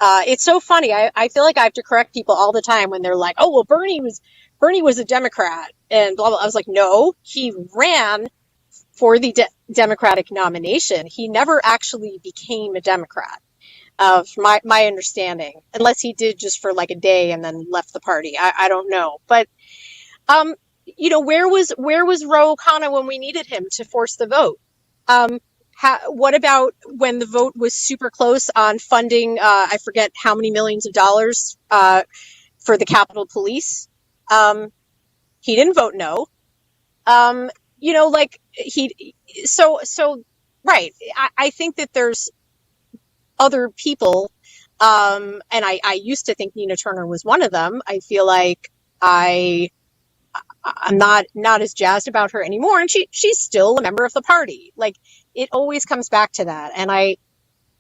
It's so funny. I feel like I have to correct people all the time when they're like, oh, well, Bernie was a Democrat and blah, blah. I was like, no, he ran for the Democratic nomination. He never actually became a Democrat, from my understanding, unless he did just for like a day and then left the party. I don't know. But, you know, where was Ro Khanna when we needed him to force the vote? What about when the vote was super close on funding, I forget how many millions of dollars for the Capitol Police? He didn't vote no. You know, like so right. I think that there's other people, and I used to think Nina Turner was one of them. I feel like I'm not as jazzed about her anymore, and she's still a member of the party. Like, it always comes back to that. And I,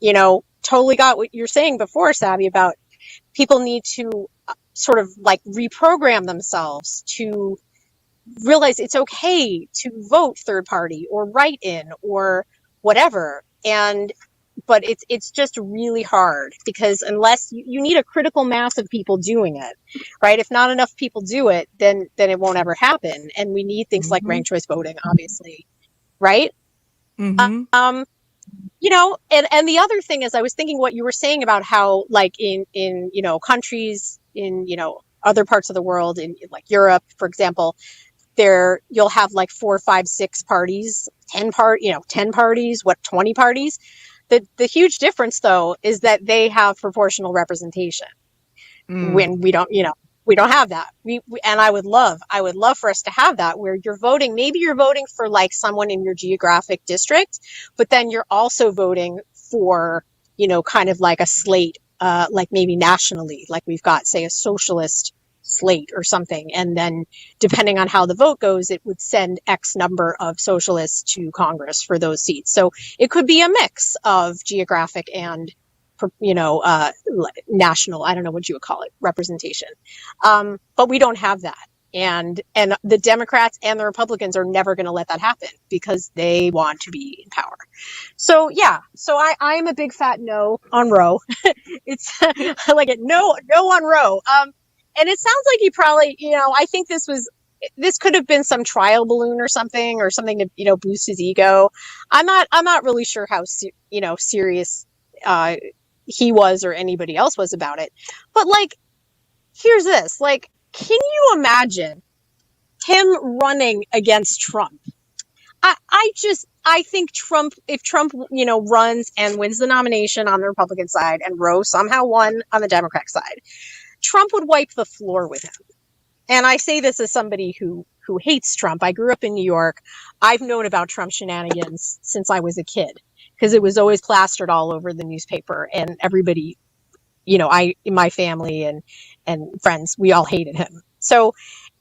you know, totally got what you're saying before, Sabby, about people need to sort of like reprogram themselves to realize it's okay to vote third party or write in or whatever. But it's just really hard, because unless you need a critical mass of people doing it, right? If not enough people do it, then it won't ever happen. And we need things like ranked choice voting, obviously, right? You know, and the other thing is, I was thinking what you were saying about how, like, in you know, countries in, you know, other parts of the world, in like Europe, for example, there you'll have like 4, 5, 6 parties, 10 parties, 20 parties. The huge difference, though, is that they have proportional representation. When we don't, you know, we don't have that. And I would love for us to have that, where you're voting, maybe you're voting for like someone in your geographic district, but then you're also voting for, you know, kind of like a slate, like maybe nationally, like we've got, say, a socialist slate or something. And then depending on how the vote goes, it would send X number of socialists to Congress for those seats. So it could be a mix of geographic and, you know, national, I don't know what you would call it, representation. But we don't have that. And the Democrats and the Republicans are never going to let that happen, because they want to be in power. So yeah, so I am a big fat no on Ro. It's I like it. No on Ro. And it sounds like he probably, you know, I think this could have been some trial balloon or something to, you know, boost his ego. I'm not really sure how, you know, serious he was or anybody else was about it. But like, here's this, like, can you imagine him running against Trump? I think if Trump, you know, runs and wins the nomination on the Republican side and Ro somehow won on the Democratic side, Trump would wipe the floor with him. And I say this as somebody who hates Trump. I grew up in New York. I've known about Trump shenanigans since I was a kid, because it was always plastered all over the newspaper, and everybody, you know, my family and friends, we all hated him. So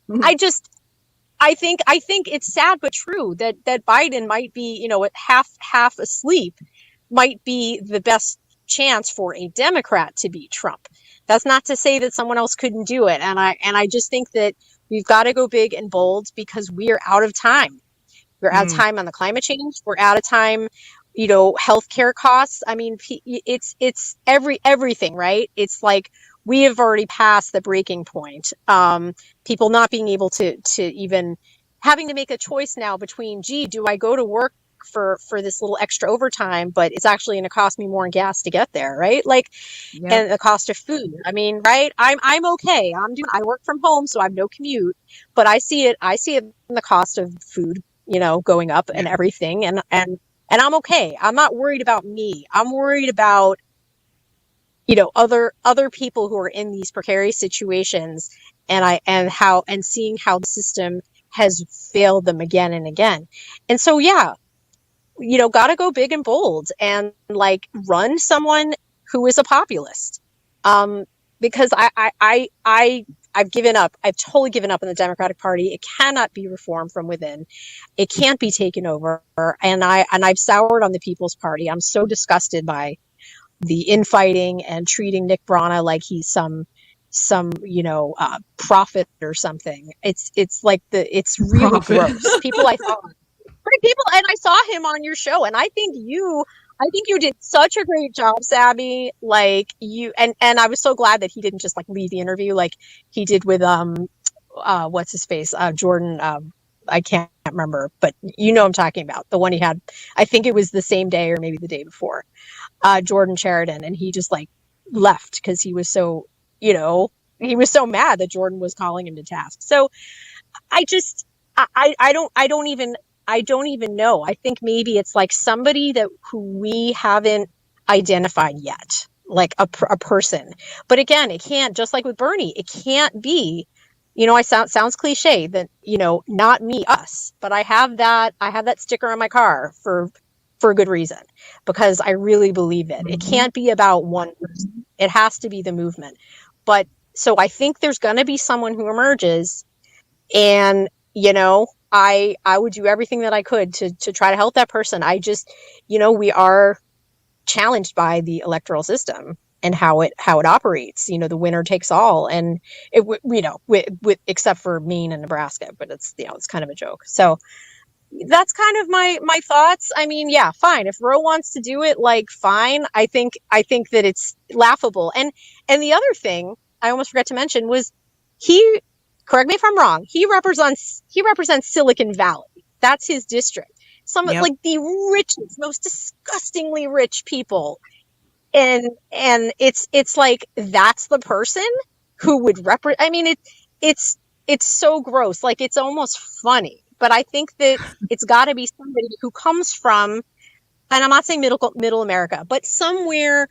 I think it's sad but true that Biden might be, you know, half asleep, might be the best chance for a Democrat to beat Trump. That's not to say that someone else couldn't do it. And I just think that we've got to go big and bold, because we are out of time. We're out of time on the climate change. We're out of time, you know, healthcare costs. I mean, it's everything, right? It's like we have already passed the breaking point. People not being able to even having to make a choice now between, gee, do I go to work for this little extra overtime, but it's actually going to cost me more in gas to get there, right? Like, and the cost of food. I mean, right? I'm okay. I work from home, so I have no commute, but I see it in the cost of food, going up and everything, and I'm okay. I'm not worried about me. I'm worried about other people who are in these precarious situations, and seeing how the system has failed them again and again. And so gotta go big and bold and like run someone who is a populist, because I've given up. I've totally given up on the Democratic Party. It cannot be reformed from within. It can't be taken over, and I've soured on the People's Party. I'm so disgusted by the infighting and treating Nick Brana like he's some prophet or something. It's like it's really Prophet. gross. People, and I saw him on your show, and I think you did such a great job, Sabby. Like you, and I was so glad that he didn't just like leave the interview like he did with what's his face, Jordan. I can't remember, but I'm talking about the one he had. I think it was the same day or maybe the day before. Jordan Sheridan, and he just like left because he was so mad that Jordan was calling him to task. So I don't even know. I think maybe it's like somebody who we haven't identified yet, like a person. But again, it can't, just like with Bernie, it can't be, sounds cliche that, not me, us, but I have that sticker on my car for a good reason, because I really believe it. It can't be about one person. It has to be the movement. But so I think there's going to be someone who emerges, and, I would do everything that I could to try to help that person. I just, we are challenged by the electoral system and how it operates. The winner takes all, and it, with except for Maine and Nebraska, but it's kind of a joke. So that's kind of my thoughts. I mean, yeah, fine. If Roe wants to do it, like, fine. I think that it's laughable. And the other thing I almost forgot to mention was correct me if I'm wrong, he represents Silicon Valley. That's his district. Some of like the richest, most disgustingly rich people. And it's like, that's the person who would represent. I mean, it's so gross. Like, it's almost funny. But I think that it's got to be somebody who comes from, and I'm not saying middle America, but somewhere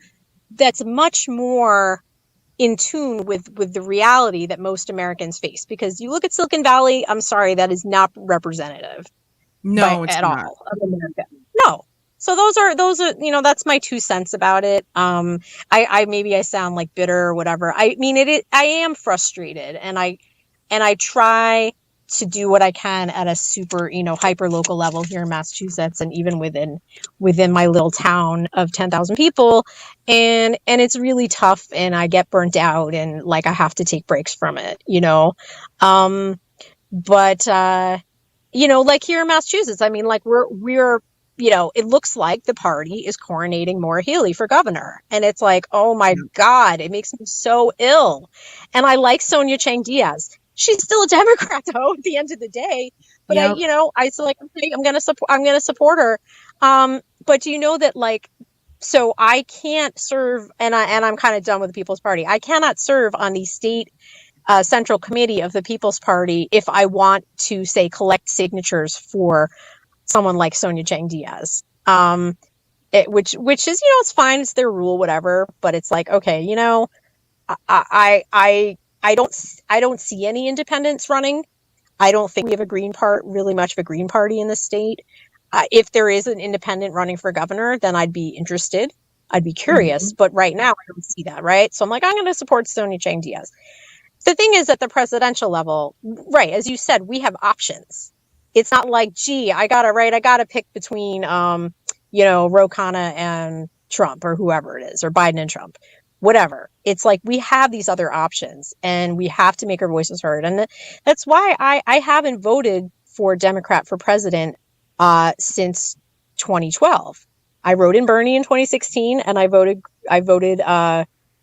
that's much more in tune with the reality that most Americans face. Because you look at Silicon Valley, I'm sorry, that is not representative. No, it's at not. all of America. No. So those are, that's my 2 cents about it. I maybe I sound like bitter or whatever. I mean, I am frustrated, and I try to do what I can at a super, hyper local level here in Massachusetts, and even within my little town of 10,000 people. And it's really tough, and I get burnt out, and like, I have to take breaks from it, but like here in Massachusetts, I mean, like we're it looks like the party is coronating Maura Healey for governor. And it's like, oh my God, it makes me so ill. And I like Sonia Chang Diaz. She's still a Democrat, though, at the end of the day. But I still like, okay, I'm gonna support her. But do you know that, like, so I can't serve, and I'm kind of done with the People's Party. I cannot serve on the state central committee of the People's Party if I want to, say, collect signatures for someone like Sonia Chang Diaz. Which is, it's fine, it's their rule, whatever. But it's like, okay, I don't see any independents running. I don't think we have really much of a Green Party in the state. If there is an independent running for governor, then I'd be interested. I'd be curious. But right now, I don't see that, right? So I'm like, I'm going to support Sonia Chang Diaz. The thing is, at the presidential level, right, as you said, we have options. It's not like, gee, I got to pick between, Ro Khanna and Trump, or whoever it is, or Biden and Trump, whatever. It's like, we have these other options, and we have to make our voices heard. And that's why I haven't voted for Democrat for president since 2012. I wrote in Bernie in 2016, and I voted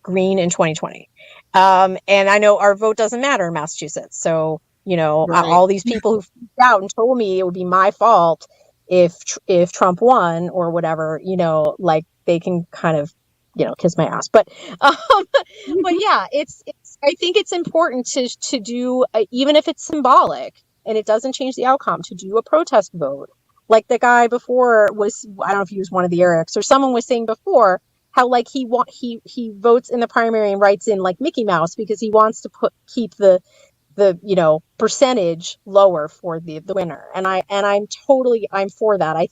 Green in 2020. And I know our vote doesn't matter in Massachusetts. So, Right. all these people who freaked out and told me it would be my fault if Trump won or whatever, like they can kind of, kiss my ass. But yeah, it's I think it's important to do, even if it's symbolic and it doesn't change the outcome, to do a protest vote. Like the guy before was, I don't know if he was one of the Erics or someone was saying before, how like he votes in the primary and writes in like Mickey Mouse because he wants to keep the percentage lower for the winner. And I'm for that. I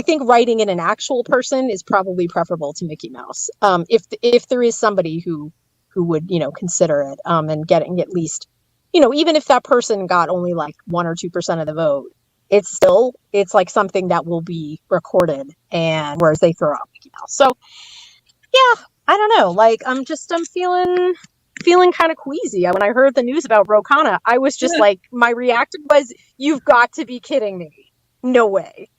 think writing in an actual person is probably preferable to Mickey Mouse. If there is somebody who would, consider it, and getting at least, even if that person got only like 1 or 2% of the vote, it's like something that will be recorded, and whereas they throw out Mickey Mouse. So yeah, I don't know. Like I'm feeling kind of queasy. When I heard the news about Ro Khanna, I was just like, my reaction was, "You've got to be kidding me! No way!"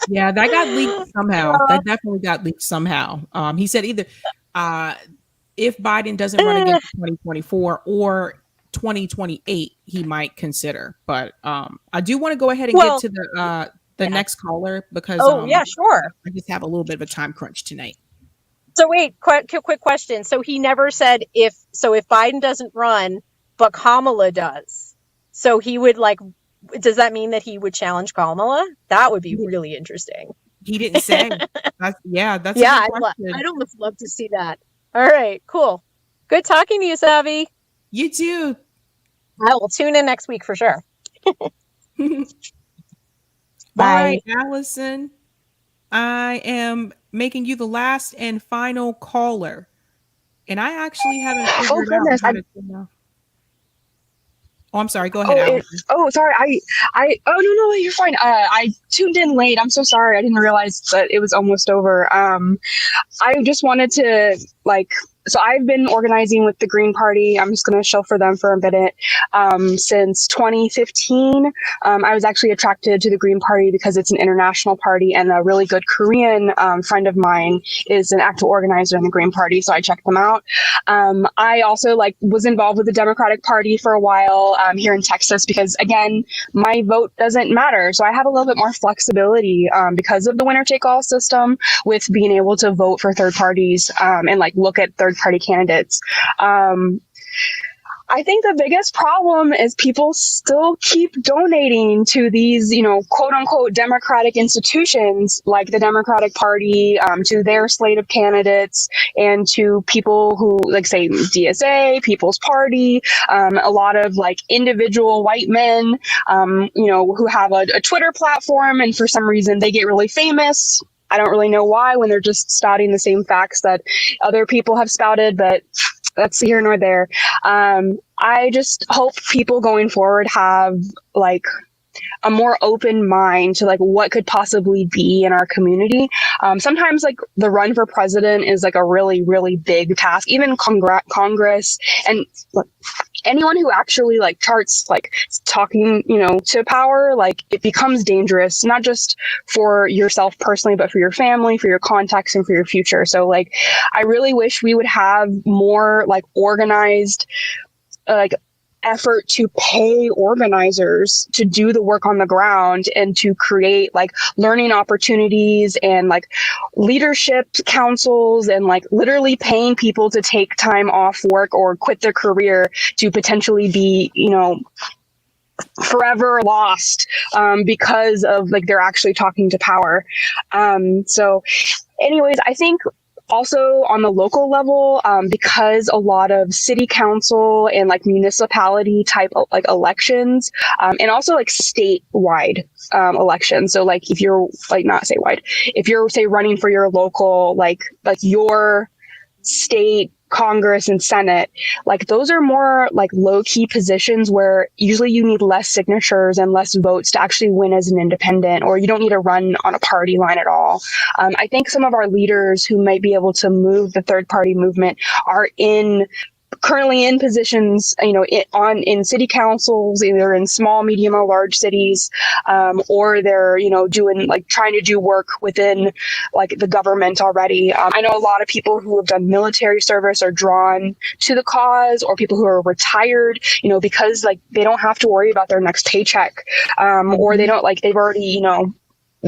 Yeah, that got leaked somehow. That definitely got leaked somehow. He said either if Biden doesn't run again for 2024 or 2028, he might consider. But I do want to go ahead and get to the next caller because yeah, sure. I just have a little bit of a time crunch tonight. So wait, quick question. So he never said if Biden doesn't run, but Kamala does. So he would does that mean that he would challenge Kamala? That would be really interesting. He didn't say. That's a good question. I'd almost love to see that. All right, cool. Good talking to you, Sabby. You too. I will tune in next week for sure. Bye, Allison. I am making you the last and final caller. And I actually haven't figured out how to do that. Oh, I'm sorry. Go ahead, Allison. Sorry. No, you're fine. I tuned in late. I'm so sorry. I didn't realize that it was almost over. I just wanted to so I've been organizing with the Green Party. I'm just going to show for them for a minute. Since 2015, I was actually attracted to the Green Party because it's an international party, and a really good Korean friend of mine is an active organizer in the Green Party, so I checked them out. I also was involved with the Democratic Party for a while here in Texas because, again, my vote doesn't matter. So I have a little bit more flexibility because of the winner-take-all system with being able to vote for third parties and look at third-party candidates. I think the biggest problem is people still keep donating to these, quote unquote, democratic institutions like the Democratic Party, to their slate of candidates, and to people who, say, DSA, People's Party, a lot of individual white men, who have a Twitter platform, and for some reason they get really famous. I don't really know why, when they're just spouting the same facts that other people have spouted, but that's here nor there. I just hope people going forward have a more open mind to what could possibly be in our community. Sometimes the run for president is a really, really big task. Even Congress and anyone who actually charts talking, to power, it becomes dangerous, not just for yourself personally, but for your family, for your contacts, and for your future. So I really wish we would have more organized effort to pay organizers to do the work on the ground and to create learning opportunities and leadership councils and literally paying people to take time off work or quit their career to potentially be, forever lost because of they're actually talking to power. So anyways, I think also on the local level, because a lot of city council and municipality type elections, and also statewide elections. So if you're not statewide, if you're say running for your local your state Congress and Senate, those are more low key positions where usually you need less signatures and less votes to actually win as an independent, or you don't need to run on a party line at all. I think some of our leaders who might be able to move the third party movement are in currently in positions, in city councils, either in small, medium, or large cities, or they're, doing trying to do work within the government already. I know a lot of people who have done military service are drawn to the cause, or people who are retired, because they don't have to worry about their next paycheck, or they don't they've already,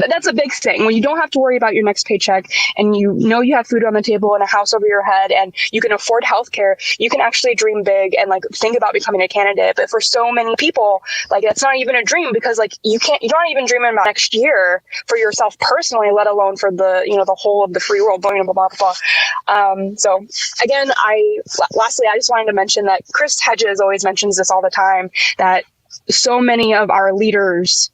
that's a big thing when you don't have to worry about your next paycheck and you have food on the table and a house over your head and you can afford healthcare. You can actually dream big and think about becoming a candidate. But for so many people, that's not even a dream, because you're not even dreaming about next year for yourself personally, let alone for the the whole of the free world. Blah blah blah blah. So again, lastly, I just wanted to mention that Chris Hedges always mentions this all the time, that so many of our leaders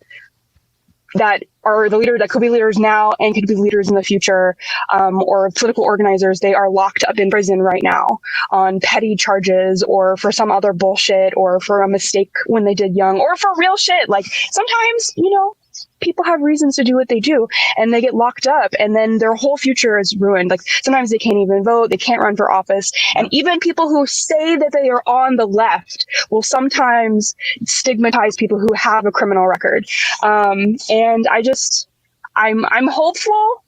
that are the leader that could be leaders now and could be leaders in the future, or political organizers, they are locked up in prison right now on petty charges or for some other bullshit or for a mistake when they did young or for real shit. Sometimes, people have reasons to do what they do and they get locked up and then their whole future is ruined. Sometimes they can't even vote, they can't run for office. And even people who say that they are on the left will sometimes stigmatize people who have a criminal record. And I'm hopeful,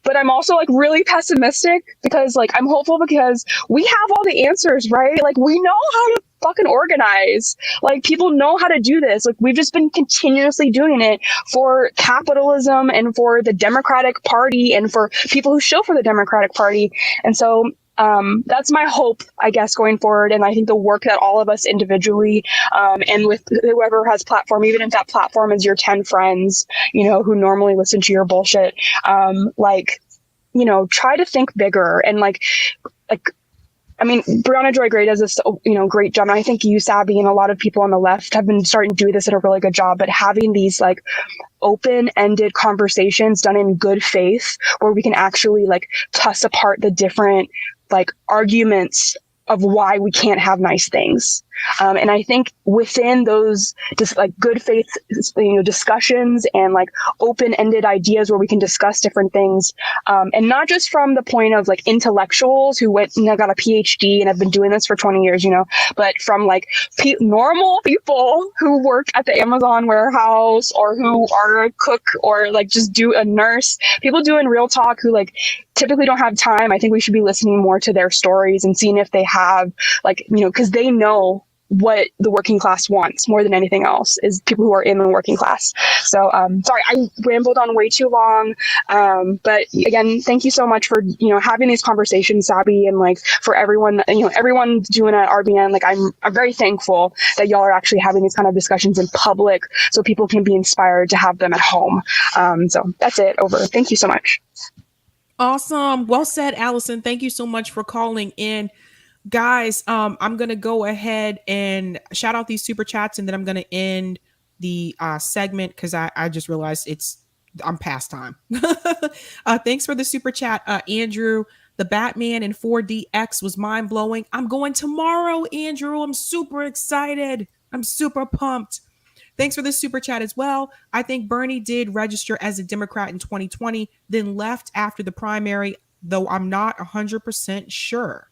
but I'm also really pessimistic, because I'm hopeful because we have all the answers, right? We know how to fucking organize. People know how to do this. We've just been continuously doing it for capitalism and for the Democratic Party and for people who show for the Democratic Party. And so that's my hope, I guess, going forward. And I think the work that all of us individually, and with whoever has platform, even if that platform is your 10 friends, who normally listen to your bullshit, try to think bigger and Brianna Joy Gray does this, great job. And I think you, Sabby, and a lot of people on the left have been starting to do this at a really good job. But having these open-ended conversations done in good faith, where we can actually tuss apart the different arguments of why we can't have nice things. And I think within those just good faith, discussions and open-ended ideas where we can discuss different things, and not just from the point of intellectuals who went got a PhD and have been doing this for 20 years, but from normal people who work at the Amazon warehouse or who are a cook or just do a nurse, people doing real talk who typically don't have time. I think we should be listening more to their stories and seeing if they have because they know what the working class wants more than anything else is people who are in the working class. So sorry, I rambled on way too long, but again, thank you so much for having these conversations, Sabby, and for everyone, everyone doing at RBN. I'm very thankful that y'all are actually having these kind of discussions in public so people can be inspired to have them at home. So that's it. Over. Thank you so much. Awesome. Well said, Allison. Thank you so much for calling in. Guys, I'm going to go ahead and shout out these super chats, and then I'm going to end the segment because I just realized I'm past time. Thanks for the super chat, Andrew. The Batman in 4DX was mind blowing. I'm going tomorrow, Andrew. I'm super excited. I'm super pumped. Thanks for the super chat as well. I think Bernie did register as a Democrat in 2020, then left after the primary, though I'm not 100% sure.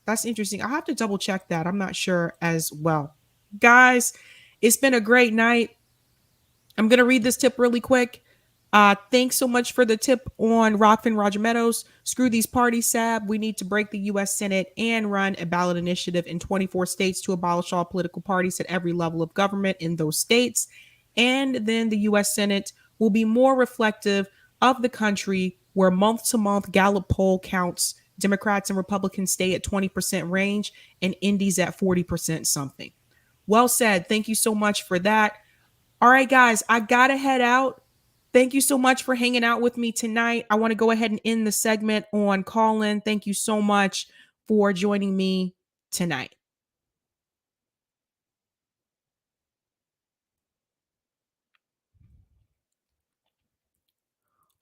That's interesting. I'll have to double check that. I'm not sure as well. Guys, it's been a great night. I'm going to read this tip really quick. Thanks so much for the tip on Rockfin Roger Meadows. Screw these parties, Sab. We need to break the U.S. Senate and run a ballot initiative in 24 states to abolish all political parties at every level of government in those states. And then the U.S. Senate will be more reflective of the country, where month-to-month Gallup poll counts Democrats and Republicans stay at 20% range and indies at 40% something. Well said. Thank you so much for that. All right, guys, I got to head out. Thank you so much for hanging out with me tonight. I want to go ahead and end the segment on Callin. Thank you so much for joining me tonight.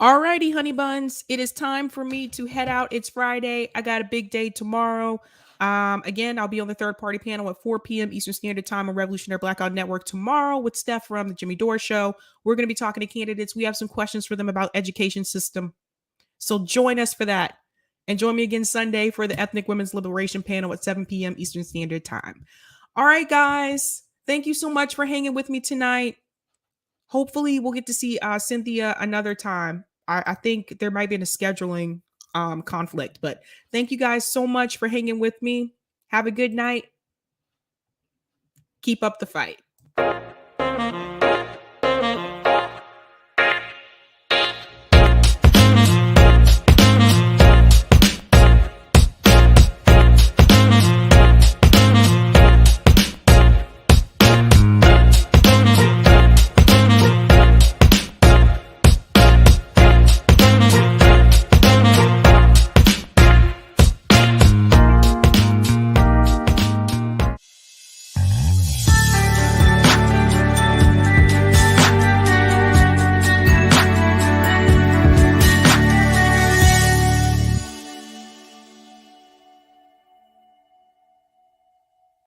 Alrighty, honey buns. It is time for me to head out. It's Friday. I got a big day tomorrow. Again, I'll be on the third party panel at 4 p.m. Eastern Standard Time on Revolutionary Blackout Network tomorrow with Steph from the Jimmy Dore Show. We're going to be talking to candidates. We have some questions for them about education system. So join us for that. And join me again Sunday for the Ethnic Women's Liberation panel at 7 p.m. Eastern Standard Time. All right, guys. Thank you so much for hanging with me tonight. Hopefully, we'll get to see Cynthia another time. I think there might be a scheduling conflict, but thank you guys so much for hanging with me. Have a good night. Keep up the fight.